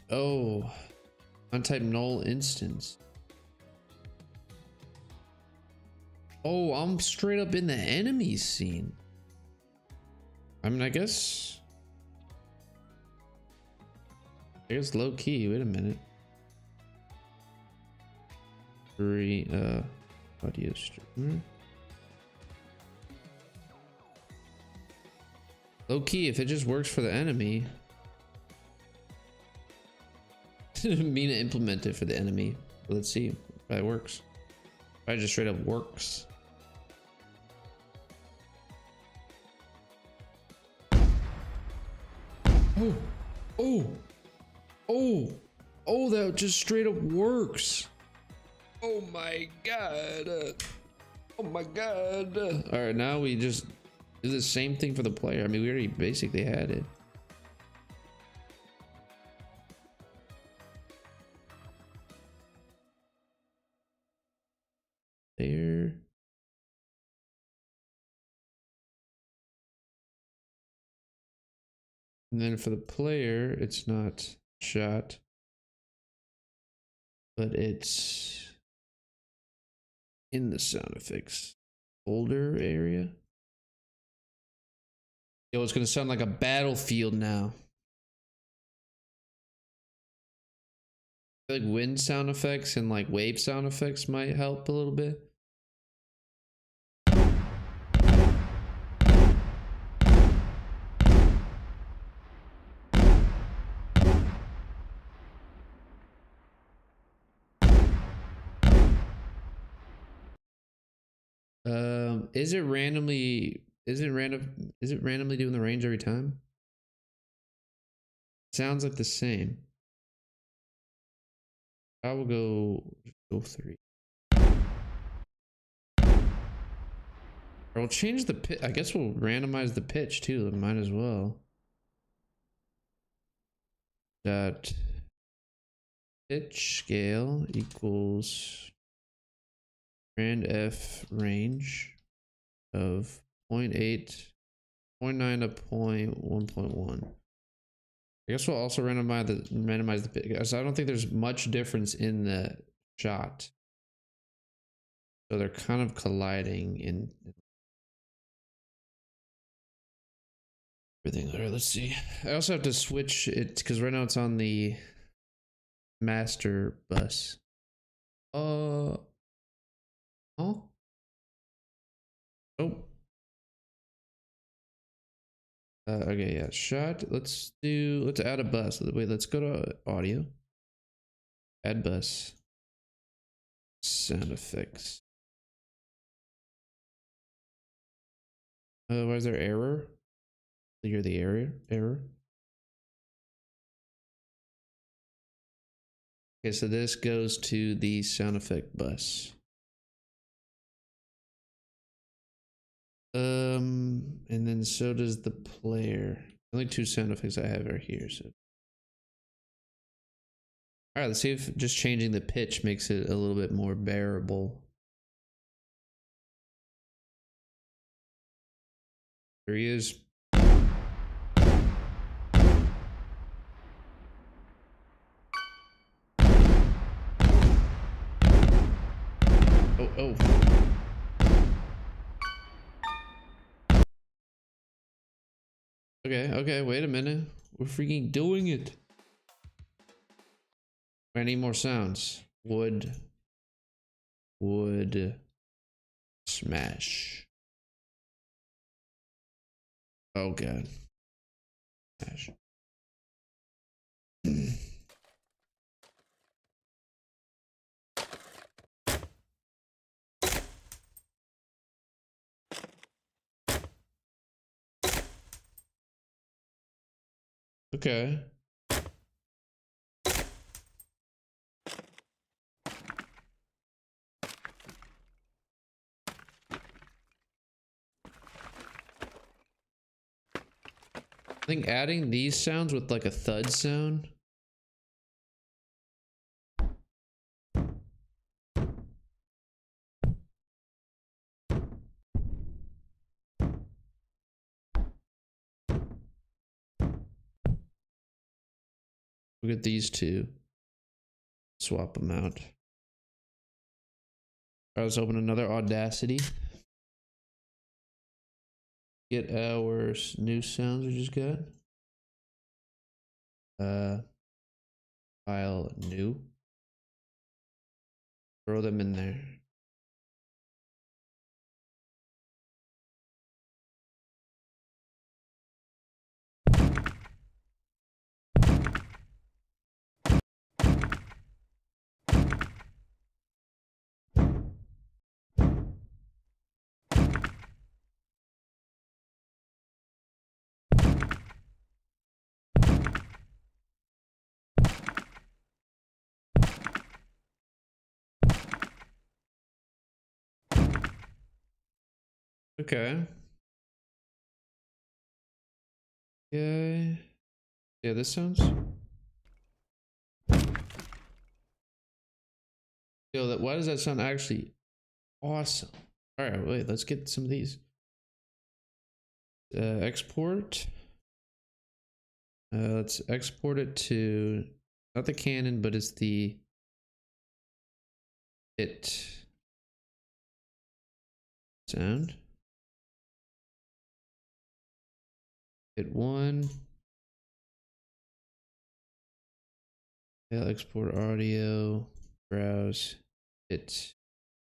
Oh, untype null instance. Oh, I'm straight up in the enemy scene. I mean, I guess low key. Wait a minute. Audio streamer. Low key, if it just works for the enemy. Didn't mean to implement it for the enemy. Let's see if that works. If it just straight up works. Oh, that just straight up works. Oh my god. Oh my god. All right, now we just do the same thing for the player. I mean, we already basically had it. And then for the player, it's not shot, but it's in the sound effects folder area. Yo, it's gonna sound like a battlefield now. I feel like wind sound effects and like wave sound effects might help a little bit. Is it randomly doing the range every time? Sounds like the same. I will go 3. Or we'll change the pitch. I guess we'll randomize the pitch too. Might as well. Dot pitch scale equals rand f range of 0.8, 0.9 to 1.1. I guess we'll also randomize the pitch, because I don't think there's much difference in the shot. So they're kind of colliding in everything. All right, let's see. I also have to switch it because right now it's on the master bus. Oh. Okay, yeah, shot. Let's add a bus. Wait, let's go to audio. Add bus. Sound effects. Why is there error? Clear the error. Okay, so this goes to the sound effect bus. And then so does the player. Only 2 sound effects I have are here. So, all right, let's see if just changing the pitch makes it a little bit more bearable. There he is. Oh. Okay, wait a minute. We're freaking doing it. I need more sounds. Wood. Smash. Oh god. Smash. Okay. I think adding these sounds with like a thud sound. Look at these two. Swap them out. All right, let's open another Audacity. Get our new sounds we just got. File new. Throw them in there. Okay. Okay. Yeah, this sounds. Yo, why does that sound actually awesome? All right, wait, let's get some of these. Export. Let's export it to not the Canon, but it's the sound. Hit 1. Export audio. Browse. Hit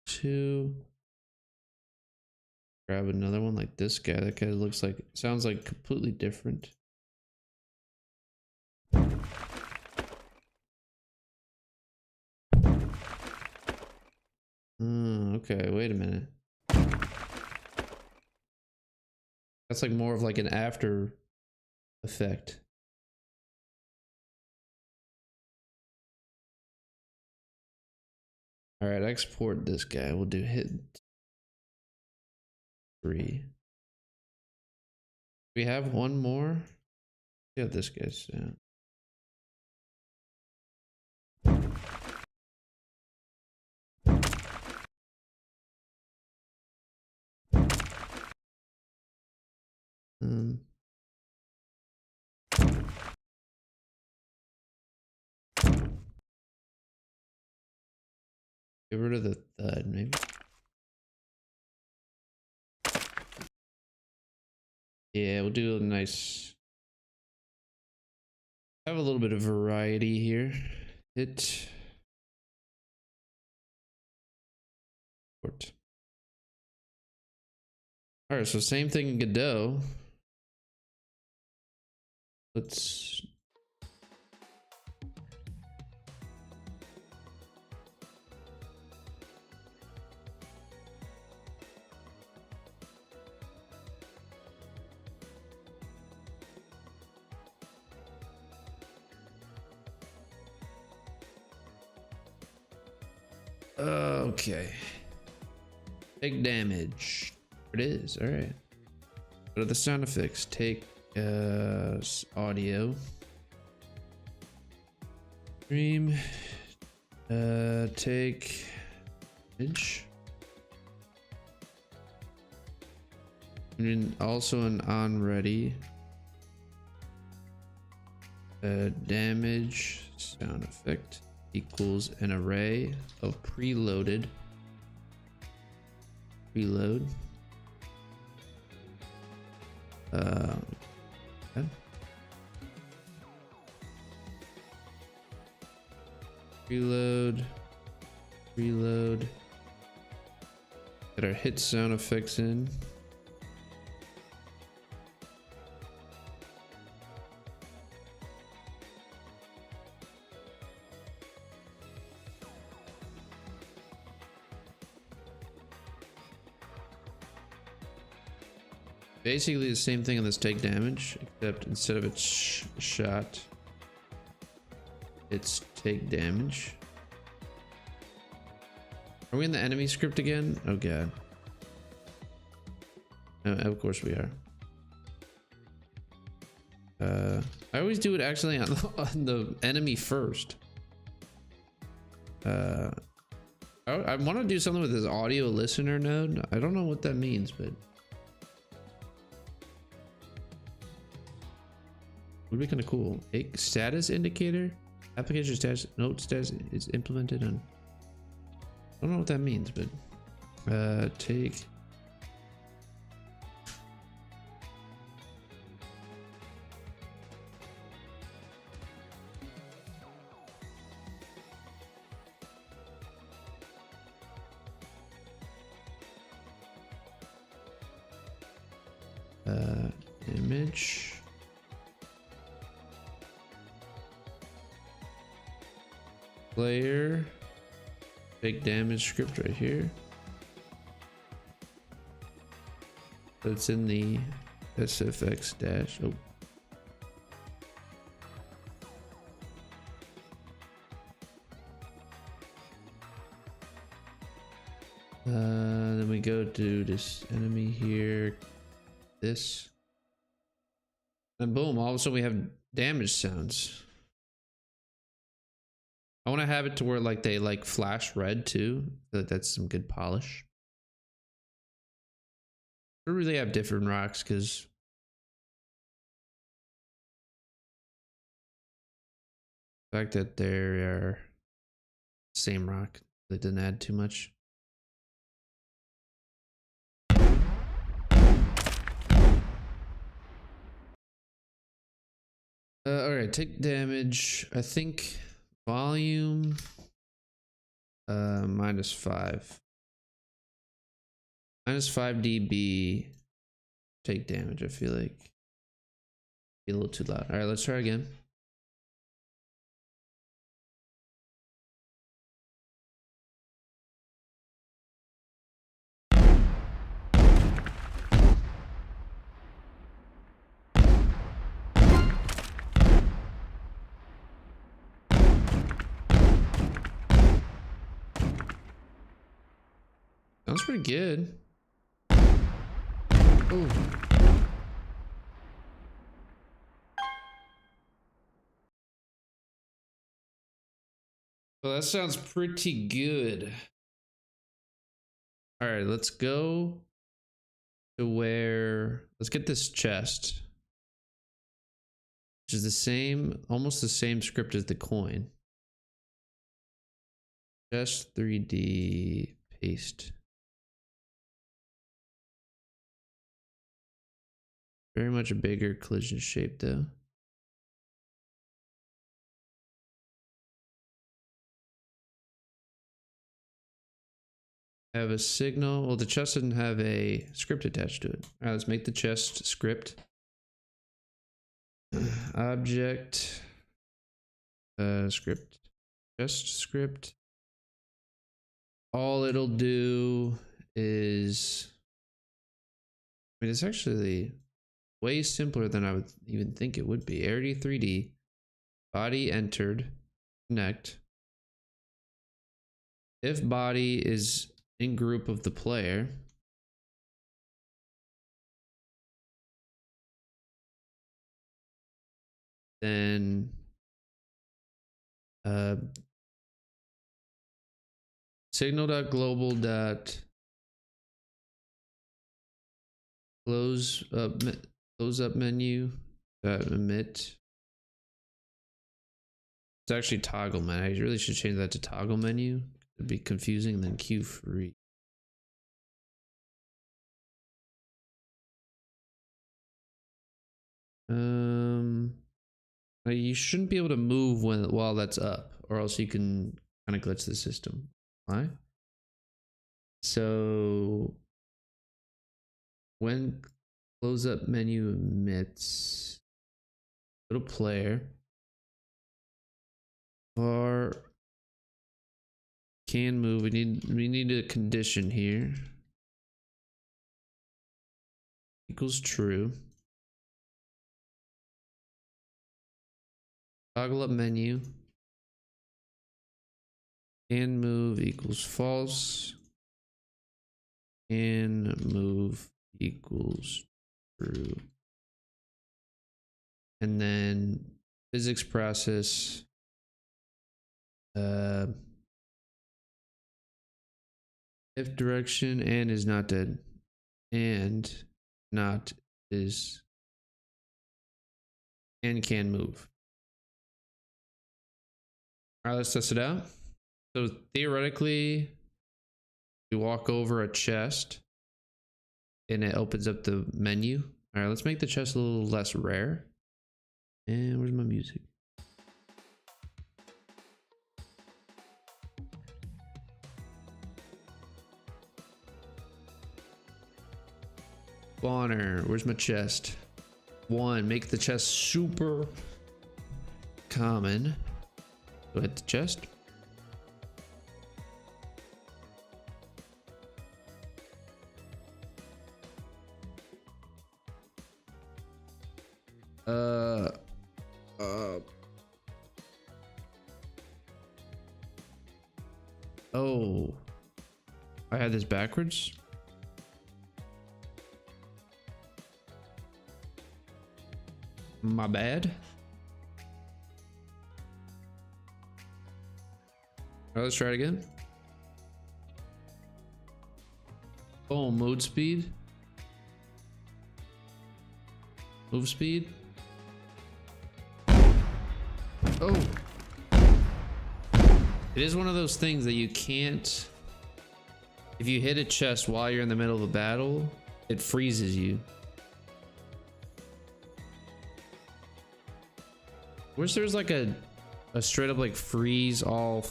2. Grab another one like this guy. That guy looks like, sounds like completely different. Okay, wait a minute. That's like more of like an after effect. All right, export this guy. We'll do hit 3. We have one more. See how this guy's sound. Get rid of the thud, maybe. Yeah, we'll do a nice. Have a little bit of variety here. Hit. All right, so same thing in Godot. Let's. Okay. Take damage. There it is. All right. Go to the sound effects. Take audio. Stream. Take image. And then also an on ready. Damage sound effect equals an array of preloaded. Preload. Okay. Reload. Get our hit sound effects in. Basically the same thing on this take damage, except instead of its shot, it's take damage. Are we in the enemy script again? Oh god. Of course we are. I always do it actually on the enemy first. I want to do something with this audio listener node. I don't know what that means, but would be kind of cool. A status indicator, application status, note status is implemented on. I don't know what that means, but take. Image. Player. Big damage script right here. That's in the SFX dash. Oh. Then we go to this enemy here. This. And boom, all of a sudden we have damage sounds. I want to have it to where like they like flash red too. That's some good polish. We really have different rocks because The fact that they're same rock, that didn't add too much. Alright, take damage. I think volume -5. -5 dB. Take damage, I feel like. Be a little too loud. Alright, let's try again. Sounds pretty good. Oh. Well, that sounds pretty good. All right, let's go to let's get this chest, which is the same, almost the same script as the coin. Chest 3D paste. Very much a bigger collision shape though. Have a signal. Well, the chest doesn't have a script attached to it. All right, let's make the chest script. Object. Script. Chest script. All it'll do is, I mean, it's actually way simpler than I would even think it would be. Arity 3D. Body entered. Connect. If body is in group of the player, then signal.global dot close up menu emit. It's actually toggle man. I really should change that to toggle menu. It'd be confusing than Q free. You shouldn't be able to move while that's up, or else you can kind of glitch the system. Why? So when close up menu emits, go to player, or can move. We need a condition here. Equals true. Toggle up menu. Can move equals false. Can move equals true. And then physics process. If direction and is not dead, and not is and can move. All right, let's test it out. So theoretically, we walk over a chest and it opens up the menu. All right, let's make the chest a little less rare. And where's my music? Spawner, where's my chest? 1, make the chest super common. Go hit the chest. Oh, I had this backwards. My bad. All right, let's try it again. Oh, mode speed. Move speed. Oh. It is one of those things that you can't, if you hit a chest while you're in the middle of a battle, it freezes you. Wish there's like a straight up like freeze all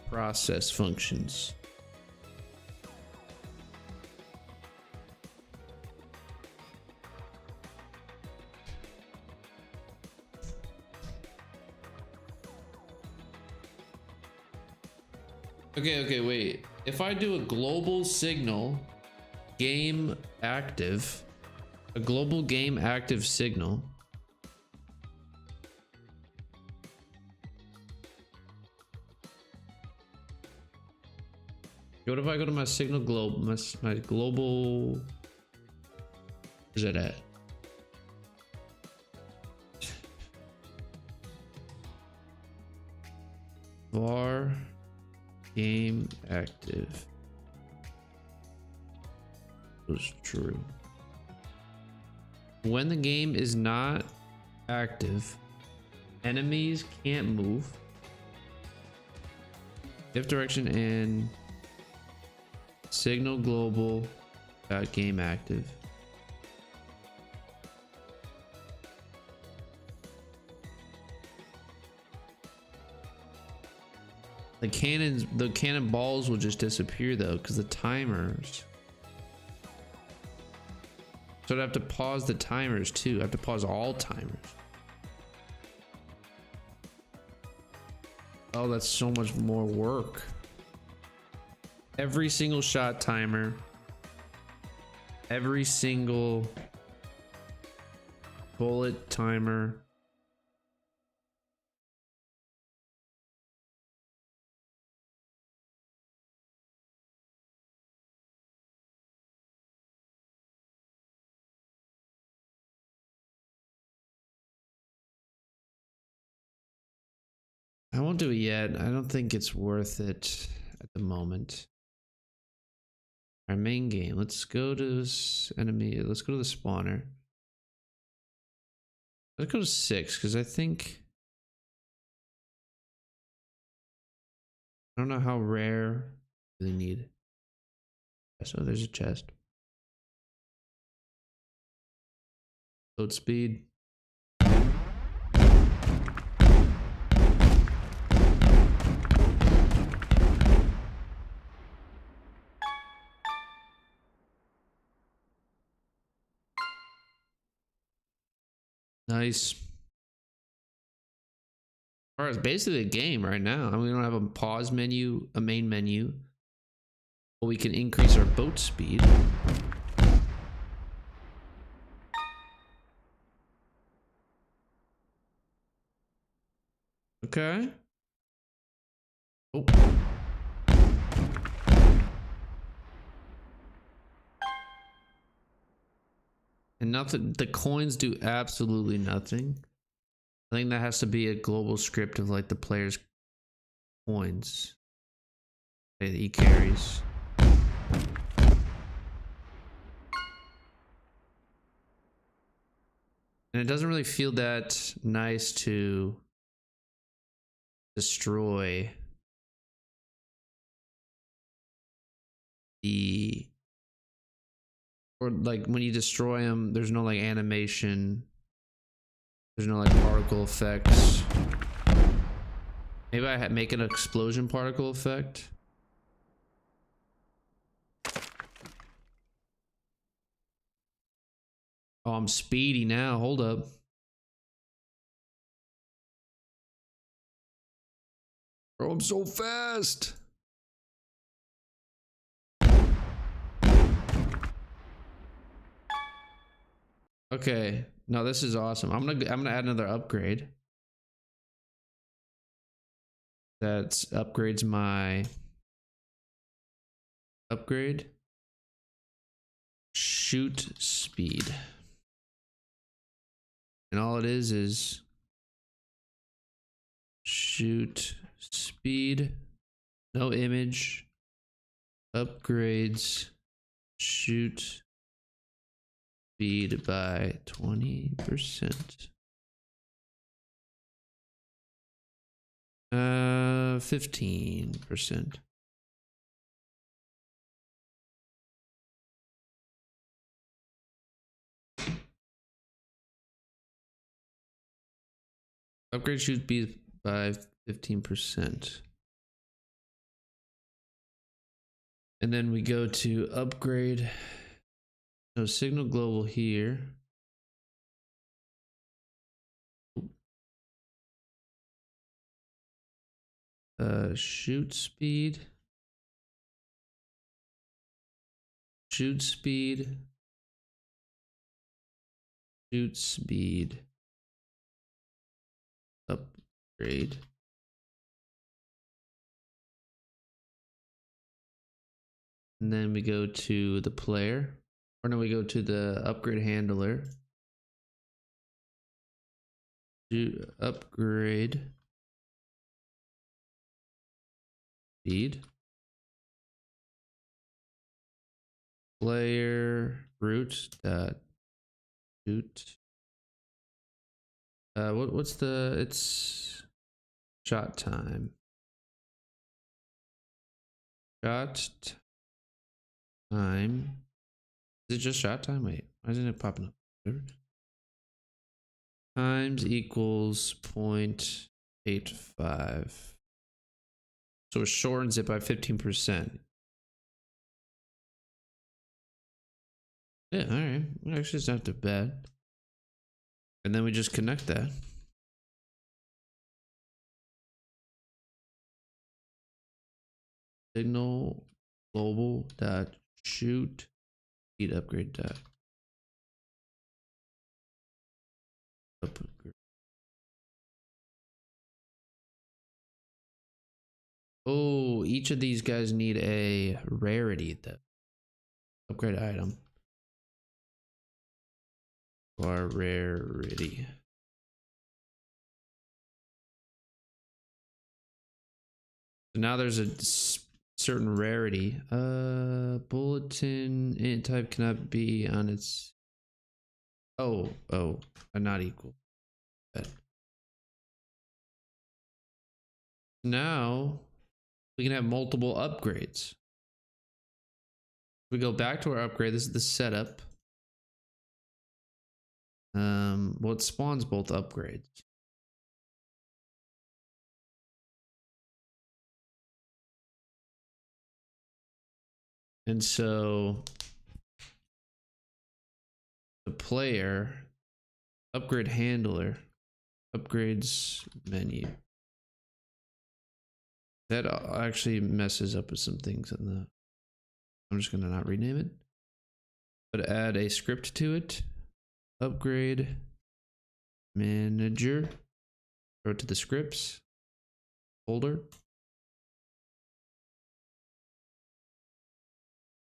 process functions. Okay, wait. If I do a global signal, game active, a global game active signal. What if I go to my signal globe, my global, where's it at? var game active was true. When the game is not active, enemies can't move. If direction and signal global game active. The cannon balls will just disappear though, because the timers. So I'd have to pause the timers too. I have to pause all timers. Oh, that's so much more work. Every single shot timer. Every single bullet timer. I won't do it yet. I don't think it's worth it at the moment. Our main game. Let's go to this enemy. Let's go to the spawner. Let's go to 6 because I think I don't know how rare we need. So there's a chest. Load speed. Nice. All right, it's basically a game right now. I mean, we don't have a pause menu, a main menu, but we can increase our boat speed. Okay. Oh. And nothing, the coins do absolutely nothing. I think that has to be a global script of like the player's coins that he carries. And it doesn't really feel that nice to destroy the, or like when you destroy them, there's no like animation. There's no like particle effects. Maybe I make an explosion particle effect. Oh, I'm speedy now. Hold up. Bro, I'm so fast. Okay. No, this is awesome. I'm gonna add another upgrade. That upgrades my upgrade. Shoot speed. And all it is shoot speed, no image, upgrades, shoot speed by 20%. 15%. Upgrade should be by 15%. And then we go to upgrade. No, signal global here. Shoot speed. Shoot speed. Shoot speed. Upgrade. And then we go to the player. Or no, we go to the upgrade handler. Do upgrade speed. Player root dot shoot. What's the, it's shot time. Shot time. Is it just shot time? Wait, why isn't it popping up? Times equals 0.85. So it shortens it by 15%. Yeah, alright. Actually, it's not that bad. And then we just connect that. Signal global dot shoot speed upgrade dot upgrade. Oh, each of these guys need a rarity though. Upgrade item. Or rarity. So now there's a certain rarity. Bulletin int type cannot be on its. Oh, not equal. But now we can have multiple upgrades. We go back to our upgrade. This is the setup. Well, it spawns both upgrades. And so the player upgrade handler upgrades menu. That actually messes up with some things in the. I'm just gonna not rename it, but add a script to it. Upgrade manager. Go to the scripts folder.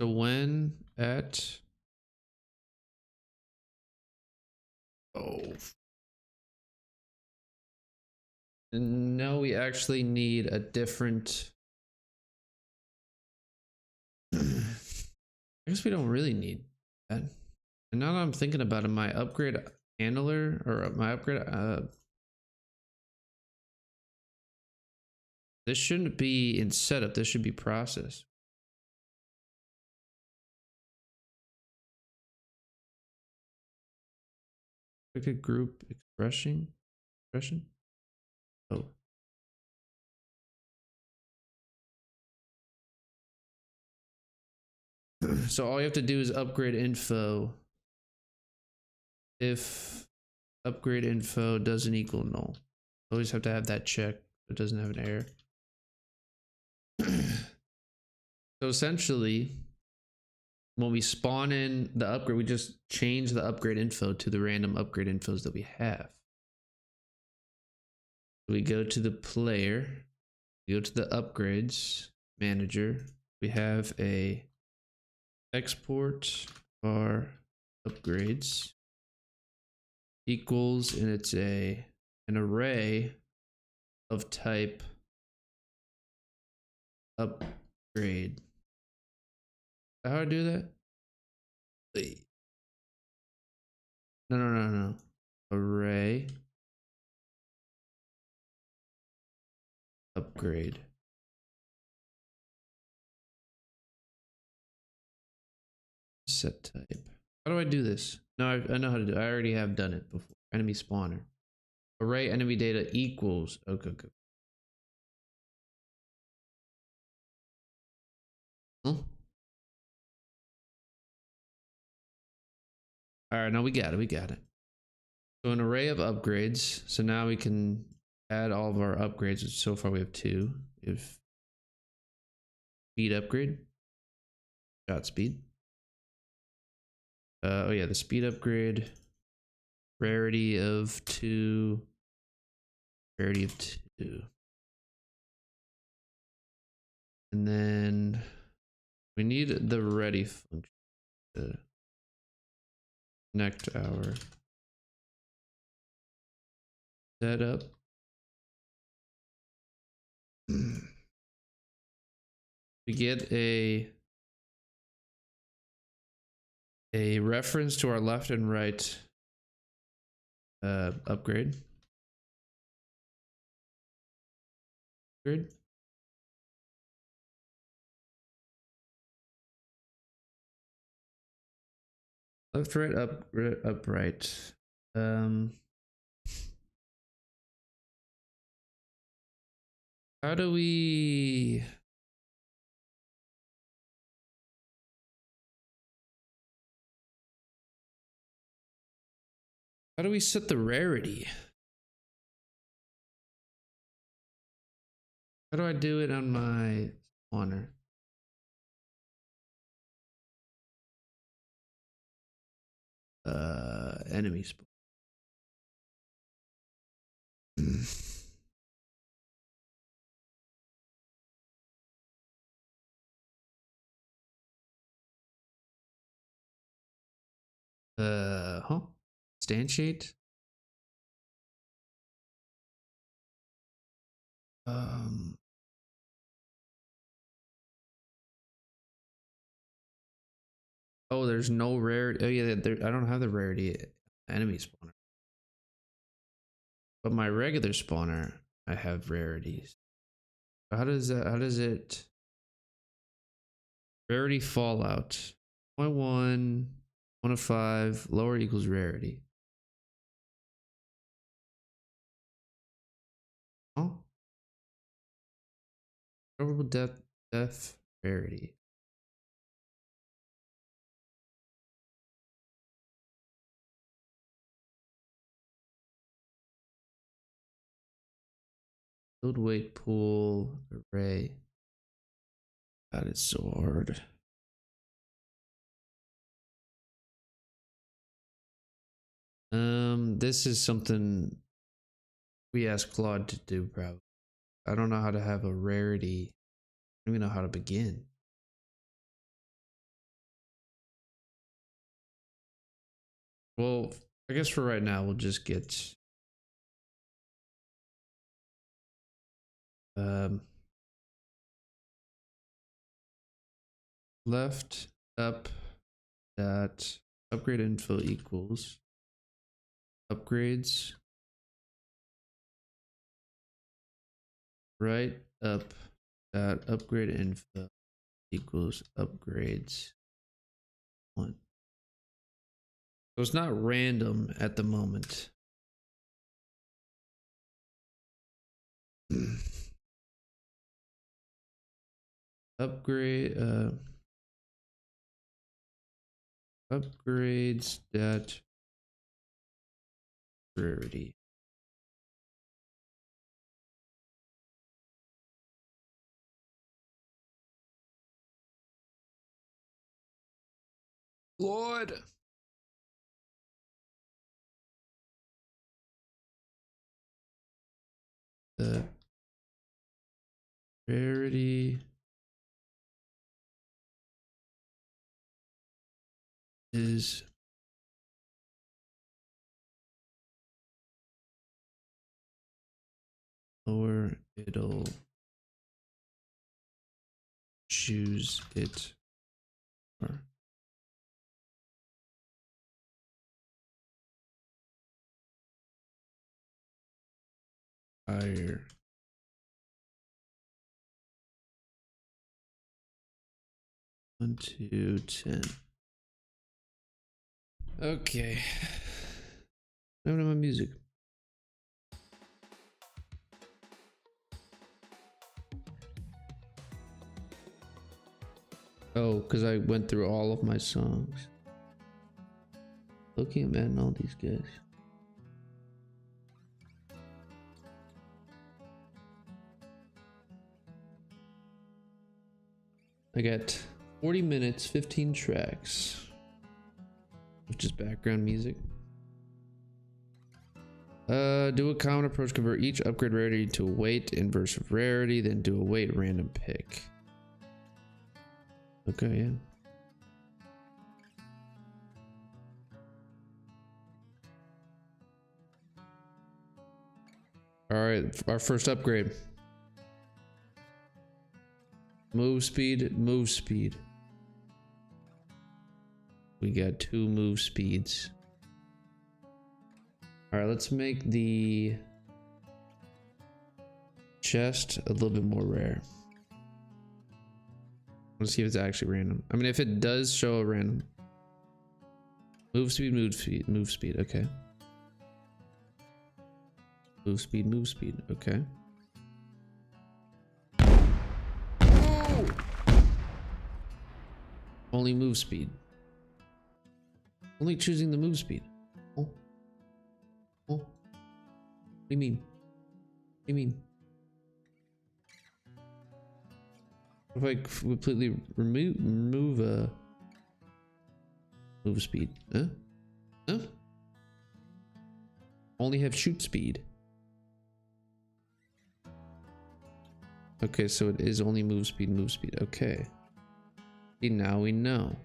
So when at no, we actually need a different. I guess we don't really need that. And now that I'm thinking about it, my upgrade handler or my upgrade this shouldn't be in setup, this should be process. Pick a group expression. Oh. So all you have to do is upgrade info. If upgrade info doesn't equal null, always have to have that checked. It doesn't have an error. So essentially, when we spawn in the upgrade, we just change the upgrade info to the random upgrade infos that we have. We go to the player, we go to the upgrades manager. We have a export our upgrades equals, and it's an array of type upgrade. How do I do that? Wait. No. Array upgrade. Set type. How do I do this? No, I know how to do it. I already have done it before. Enemy spawner. Array enemy data equals. Okay, okay. Huh? All right, now we got it. We got it. So an array of upgrades. So now we can add all of our upgrades. So far we have 2. We have speed upgrade, shot speed. Oh yeah, the speed upgrade. Rarity of 2. Rarity of 2. And then we need the ready function to connect our setup. We get a reference to our left and right upgrade. Left, right, up, right. How do we? How do we set the rarity? How do I do it on my spawner? Enemy spawn. Huh? Instantiate? Oh, there's no rarity. Oh yeah, I don't have the rarity enemy spawner. But my regular spawner, I have rarities. How does it? Rarity fallout. 0.1, 1 of 5, lower equals rarity. Oh. Probable death rarity. Build weight pool array. God, it's so hard. This is something we asked Claude to do, probably. I don't know how to have a rarity. I don't even know how to begin. Well, I guess for right now, we'll just get left up that upgrade info equals upgrades right up that upgrade info equals upgrades 1. So it's not random at the moment. Upgrade upgrades that rarity. Lord. The rarity is lower, it'll choose it or higher 1, 2, 10. Okay. I don't have my music. Oh, because I went through all of my songs. Looking at man, all these guys. I got 40 minutes, 15 tracks, which is background music. Do a common approach, convert each upgrade rarity to a weight inverse of rarity, then do a weight random pick. Okay, yeah. All right, our first upgrade. Move speed, move speed. We got 2 move speeds. All right, let's make the chest a little bit more rare. Let's see if it's actually random. I mean, if it does show a random. Move speed, move speed, move speed. Okay. Move speed, okay. Oh! Only move speed. Only choosing the move speed. Oh. Oh. What do you mean? What do you mean? If I completely remove move speed? Huh? Huh? Only have shoot speed. Okay, so it is only move speed, move speed. Okay. See, now we know.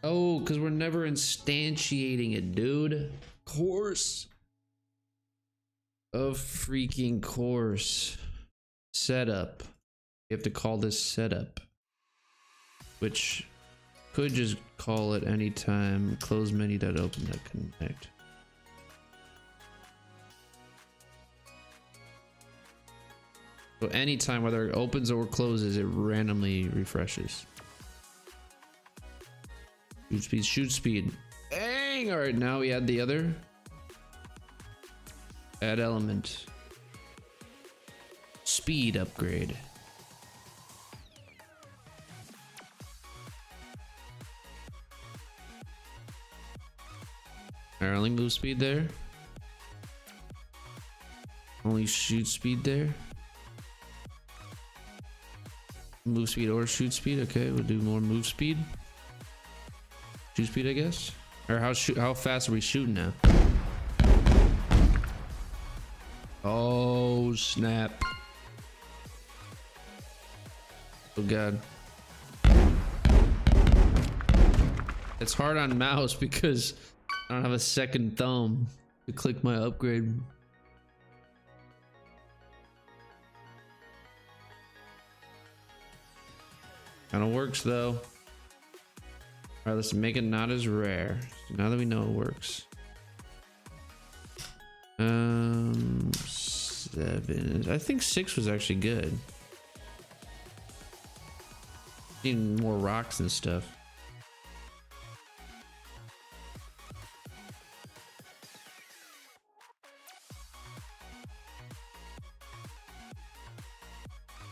Oh, because we're never instantiating it, dude. Course. Of freaking course. Setup. You have to call this setup. Which could just call it anytime. Close menu.open.connect. So anytime, whether it opens or closes, it randomly refreshes. Shoot speed, shoot speed. Dang! All right, now we add the other. Add element. Speed upgrade. All right, only move speed there. Only shoot speed there. Move speed or shoot speed. Okay, we'll do more move speed. Shoot speed, I guess. Or how fast are we shooting now? Oh snap! Oh god. It's hard on mouse because I don't have a second thumb to click my upgrade. Kind of works though. All right, let's make it not as rare. Now that we know it works. 7. I think 6 was actually good. Need more rocks and stuff.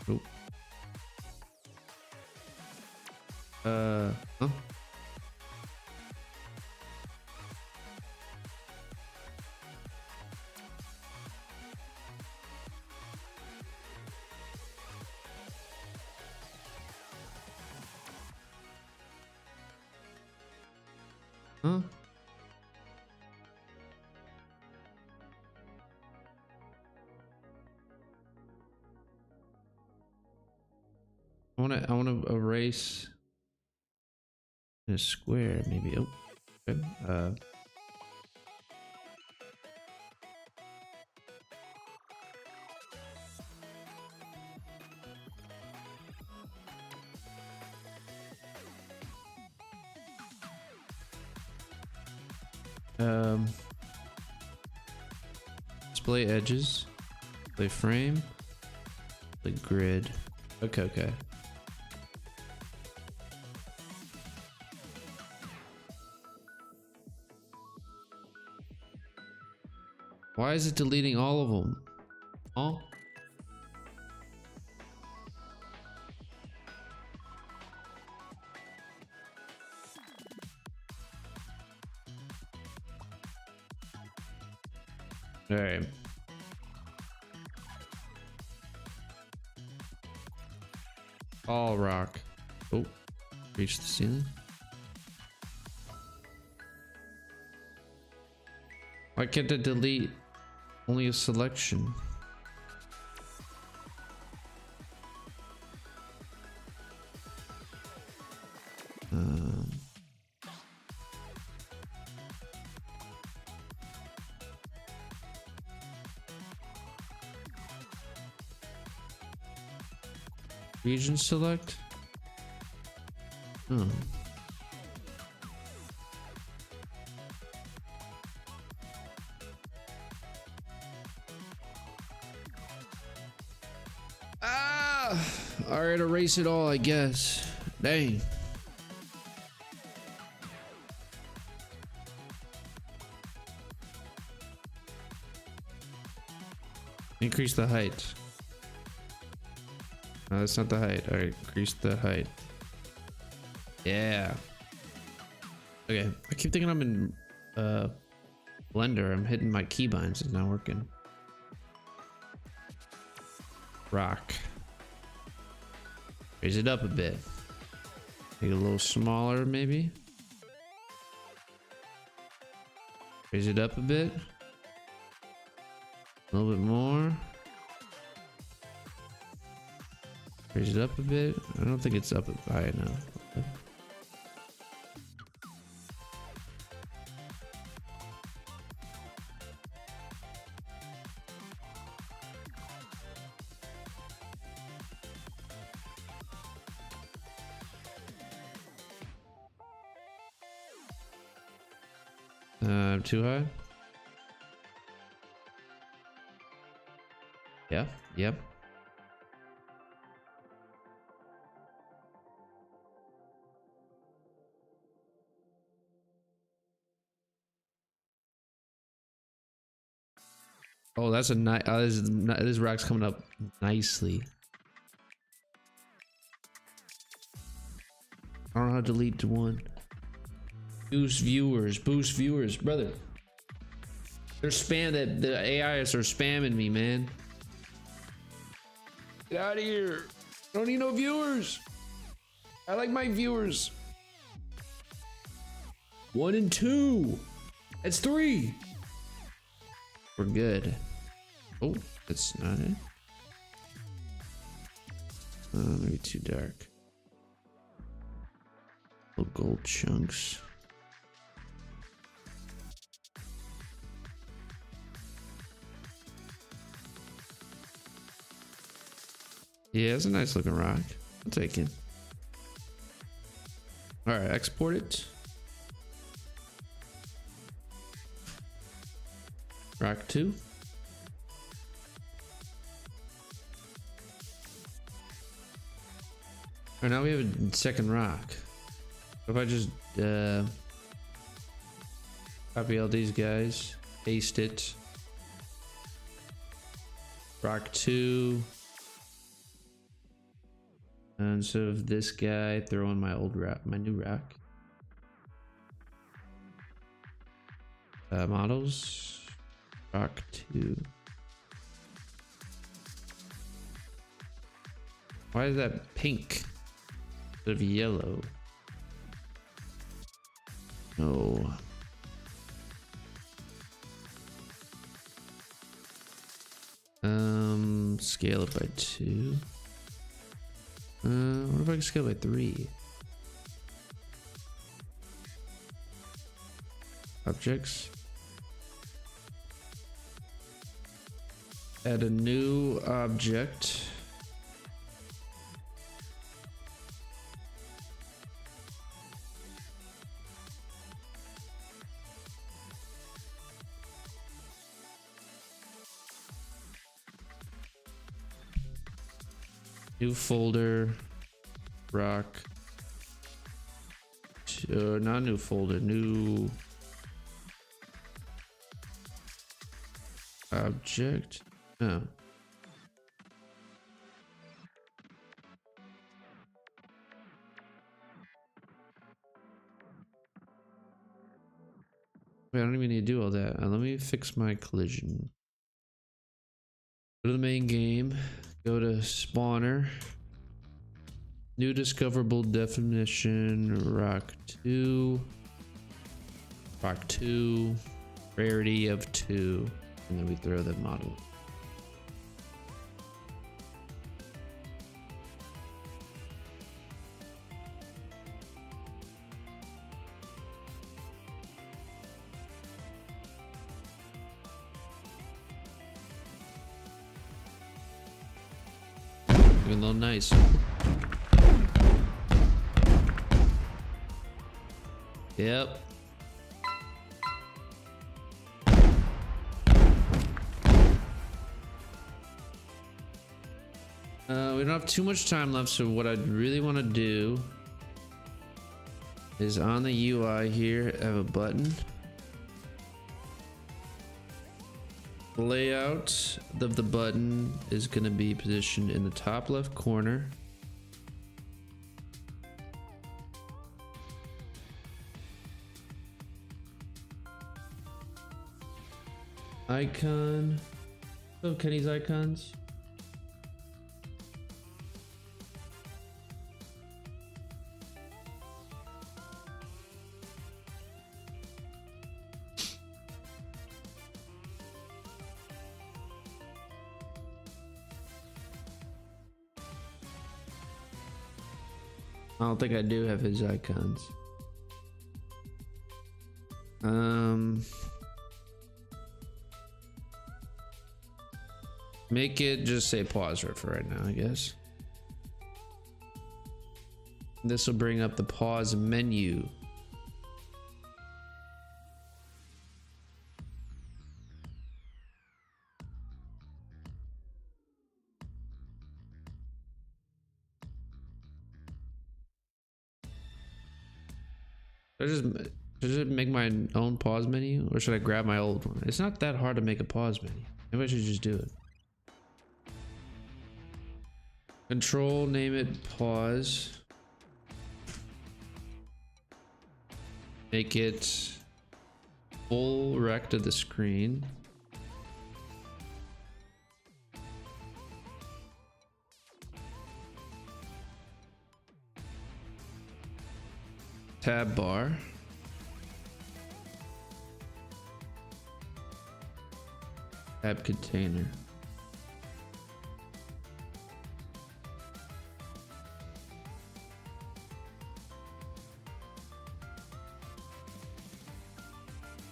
Oh. Huh? Huh? I wanna erase in a square maybe. Oh, okay. Display edges, display frame, the grid. Okay, okay. Why is it deleting all of them? Oh. All right. All rock. Oh, reach the ceiling. Why can't I delete only a selection? Region select? Oh. Ah! Alright, erase it all, I guess. Dang. Increase the height. No, that's not the height. All right, increase the height. Yeah. Okay, I keep thinking I'm in Blender. I'm hitting my keybinds. It's not working. Rock. Raise it up a bit. Make it a little smaller, maybe. Raise it up a bit. A little bit more. Raise it up a bit. I don't think it's up high enough. Too high? Yeah, yep. Oh, that's a nice. This rack's coming up nicely. I don't know how to delete to one. Boost viewers, brother. They're the AIs are spamming me, man. Get out of here. I don't need no viewers. I like my viewers. 1 and 2. That's 3. We're good. Oh, that's not it. Maybe too dark. Little gold chunks. Yeah, it's a nice looking rock. I'll take it. All right, export it. Rock 2. All right, now we have a second rock. If I just copy all these guys, paste it. Rock 2. And instead of this guy, throw in my old rack, my new rack. Models. Rock 2. Why is that pink instead of yellow? No. Scale it by 2. What if I can scale by 3? Objects. Add a new object. New folder. Rock. Not new folder. New object. Oh. Wait, I don't even need to do all that. Let me fix my collision. Go to the main game. Go to spawner. New discoverable definition. Rock 2. Rock 2. Rarity of 2. And then we throw the model. Looking a little nice. Yep. We don't have too much time left, so what I really want to do is on the UI here, I have a button. The layout of the button is going to be positioned in the top left corner. Icon. Oh, Kenny's icons. I don't think I do have his icons. Make it just say pause for right now, I guess. This will bring up the pause menu. Should I just make my own pause menu, or should I grab my old one? It's not that hard to make a pause menu. Maybe I should just do it. Control, name it pause. Make it full rect of the screen. Tab bar. Tab container.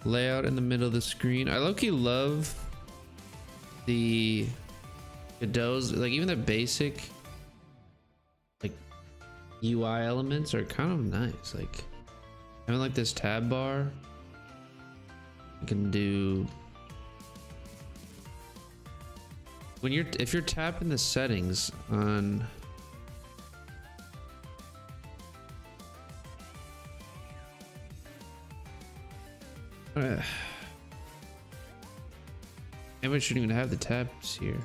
Layout in the middle of the screen. I low-key love the Godot's, like even the basic like UI elements are kind of nice. Like having like this tab bar. You can do if you're tapping the settings on maybe I shouldn't even have the tabs here.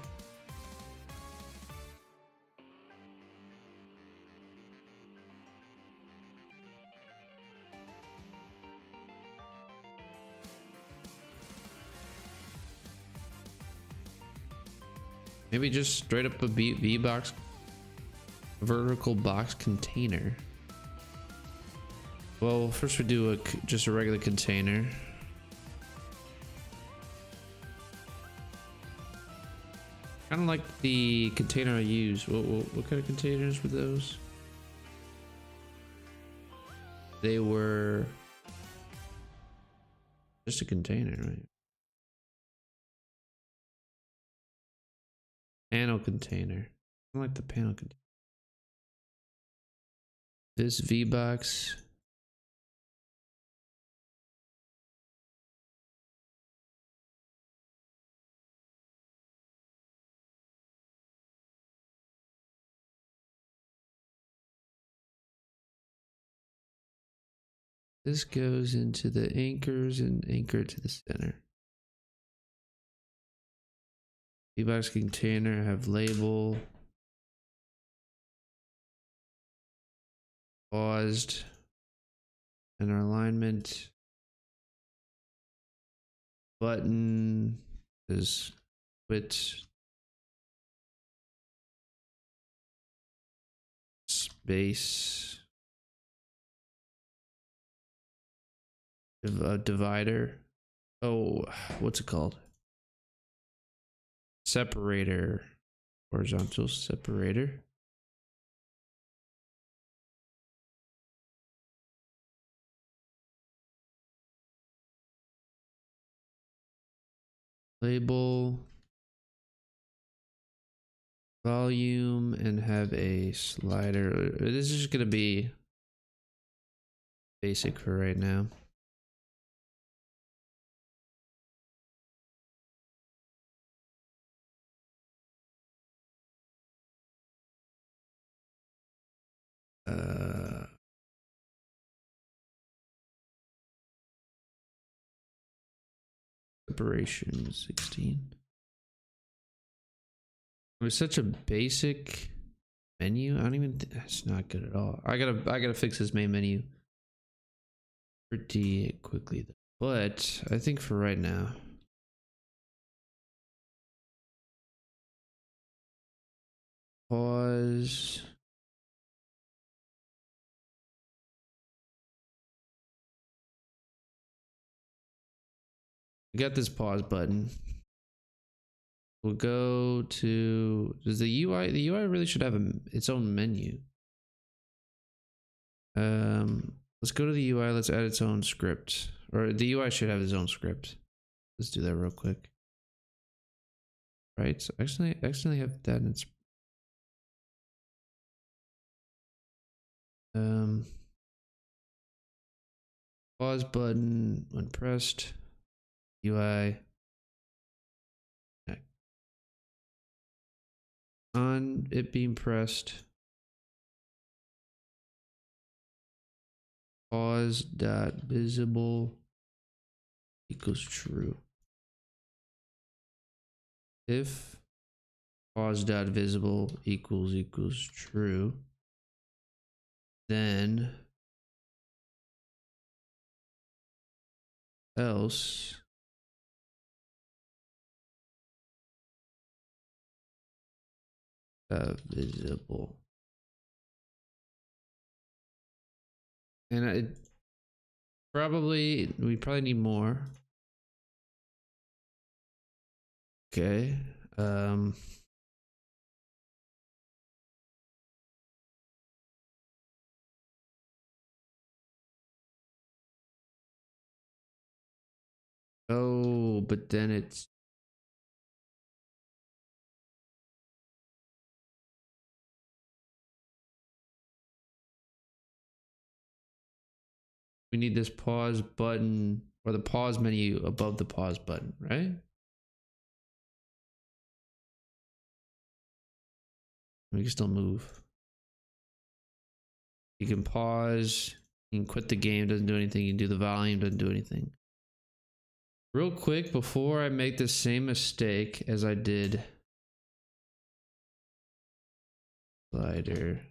Maybe just straight up a V box, vertical box container. Well, first we do just a regular container. Kind of like the container I use. What kind of containers were those? They were just a container, right? Panel container. I like the panel container. This VBox. This goes into the anchors and anchor to the center. D-box container have label. Paused. And our alignment. Button is quit. Space. Divider. Oh, what's it called? Separator. Horizontal separator. Label. Volume and have a slider. This is just gonna be basic for right now. Separation 16. It was such a basic menu. I don't even it's not good at all. I gotta fix this main menu pretty quickly though. But I think for right now, pause. We got this pause button. We'll go to, does the UI really should have its own menu. Let's go to the UI. Let's add its own script, or the UI should have its own script. Let's do that real quick. Right. So accidentally have that in its pause button when pressed. UI. On it being pressed. Pause dot visible equals true. If pause dot visible equals true, then else visible. And we probably need more. Okay. Oh, but then it's we need this pause button or the pause menu above the pause button, right? We can still move. You can pause, you can quit the game, doesn't do anything. You can do the volume, doesn't do anything. Real quick, before I make the same mistake as I did. Slider.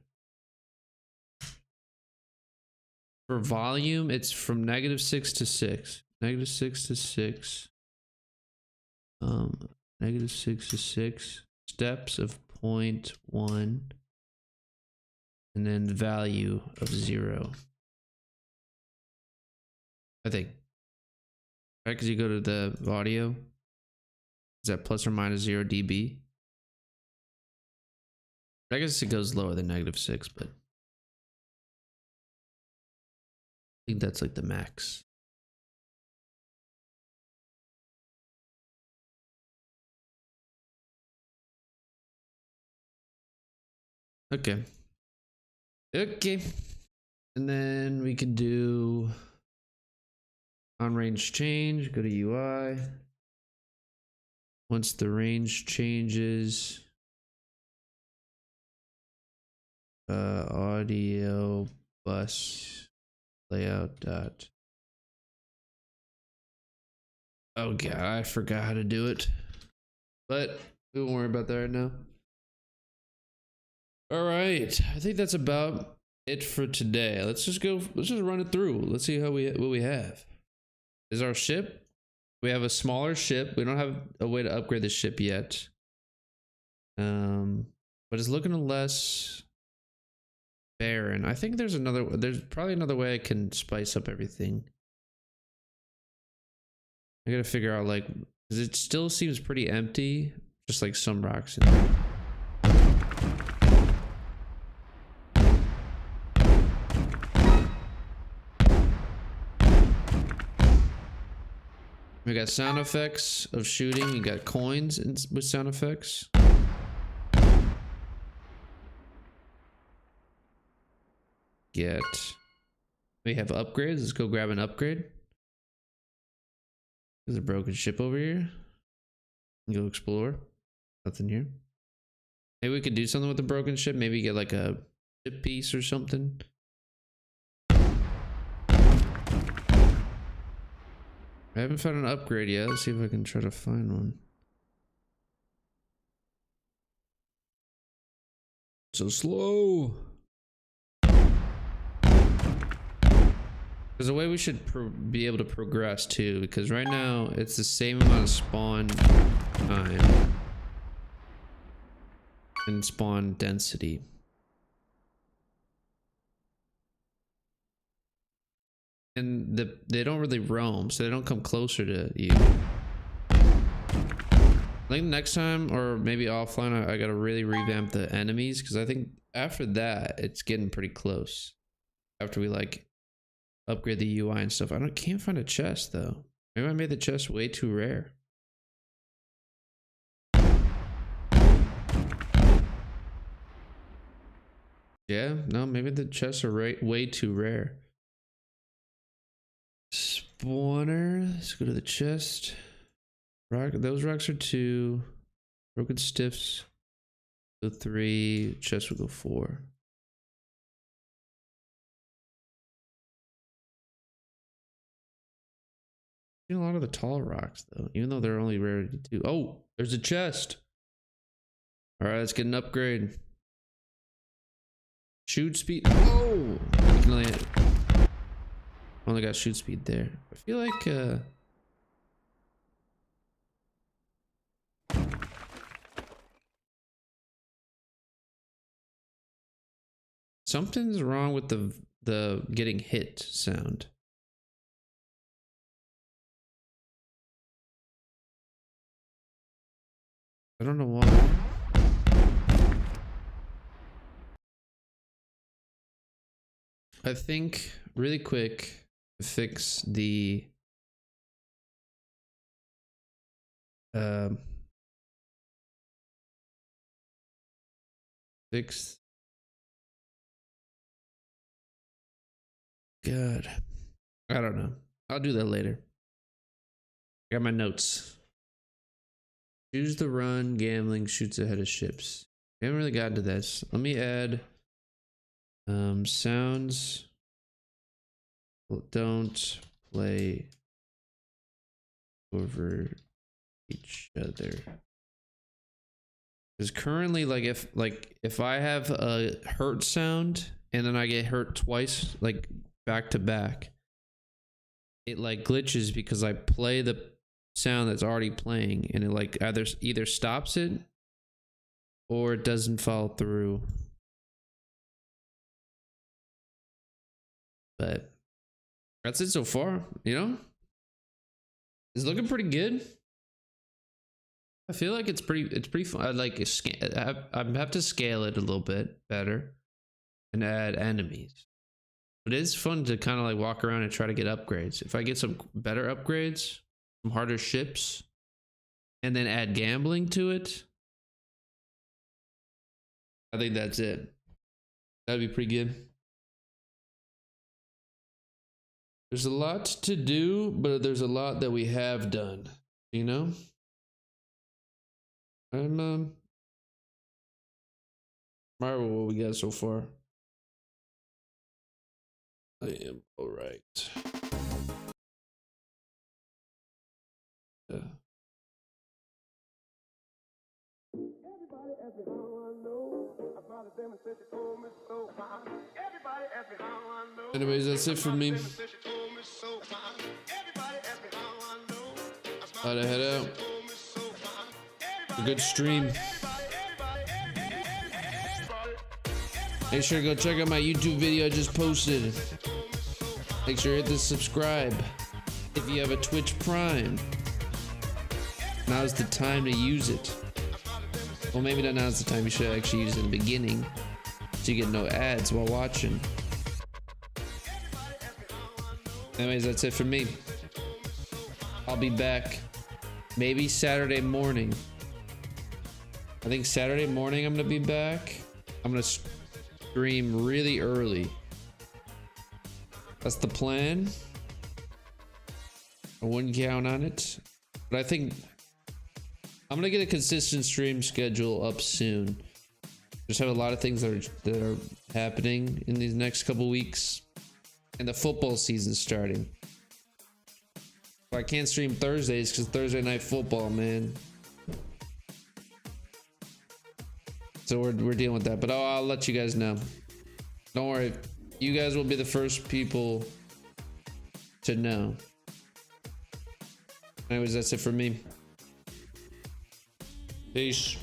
For volume, it's from -6 to 6. -6 to 6. -6 to 6. Steps of 0.1. And then the value of 0. I think. Right, because you go to the audio. Is that plus or minus 0 dB? I guess it goes lower than -6, but I think that's like the max. Okay. Okay. And then we could do on range change, go to UI. Once the range changes, audio bus layout dot. Oh god, I forgot how to do it. But we won't worry about that right now. All right, I think that's about it for today. Let's just run it through. Let's see what we have. Is our ship? We have a smaller ship. We don't have a way to upgrade the ship yet. But it's looking less barren. I think there's probably another way I can spice up everything. I gotta figure out, like, because it still seems pretty empty, just like some rocks in there. We got sound effects of shooting. We got coins with sound effects. We have upgrades. Let's go grab an upgrade. There's a broken ship over here. Go explore. Nothing here. Maybe we could do something with the broken ship. Maybe get like a ship piece or something. I haven't found an upgrade yet. Let's see if I can try to find one. So slow. There's a way we should be able to progress too, because right now it's the same amount of spawn time and spawn density. And they don't really roam, so they don't come closer to you. I think next time, or maybe offline, I gotta really revamp the enemies, because I think after that it's getting pretty close. After we like upgrade the UI and stuff. Can't find a chest though. Maybe I made the chest way too rare. Yeah, no, maybe the chests are way too rare. Spawner, let's go to the chest. Those rocks are 2. Broken stiffs go 3. Chest will go 4. A lot of the tall rocks though, even though they're only rarity 2. Oh, there's a chest. All right, let's get an upgrade. Shoot speed. Oh, only got shoot speed there. I feel like something's wrong with the getting hit sound. I don't know why. I think really quick to fix the God, I don't know. I'll do that later. I got my notes. Choose the run. Gambling shoots ahead of ships. We haven't really gotten to this. Let me add sounds. Don't play over each other. Because currently, like if I have a hurt sound and then I get hurt twice, like back to back, it like glitches because I play the sound that's already playing and it like either stops it or it doesn't follow through. But that's it so far, you know? It's looking pretty good. I feel like it's pretty fun. I'd like I have to scale it a little bit better and add enemies. But it is fun to kind of like walk around and try to get upgrades. If I get some better upgrades, some harder ships, and then add gambling to it, I think that's it. That'd be pretty good. There's a lot to do, but there's a lot that we have done, you know? I'm admire what we got so far. I am all right. Anyways, that's it for me. Gotta head out. A good stream. Make sure to go check out my YouTube video I just posted. Make sure to hit the subscribe. If you have a Twitch Prime, now's the time to use it. Well, maybe not now's the time. You should actually use it in the beginning, so you get no ads while watching. Anyways, that's it for me. I'll be back maybe Saturday morning. I think Saturday morning I'm gonna be back. I'm gonna stream really early. That's the plan. I wouldn't count on it, but I think I'm gonna get a consistent stream schedule up soon. Just have a lot of things that are happening in these next couple weeks, and the football season's starting. I can't stream Thursdays because Thursday night football, man. So we're dealing with that, but I'll let you guys know. Don't worry, you guys will be the first people to know. Anyways, that's it for me. Peace.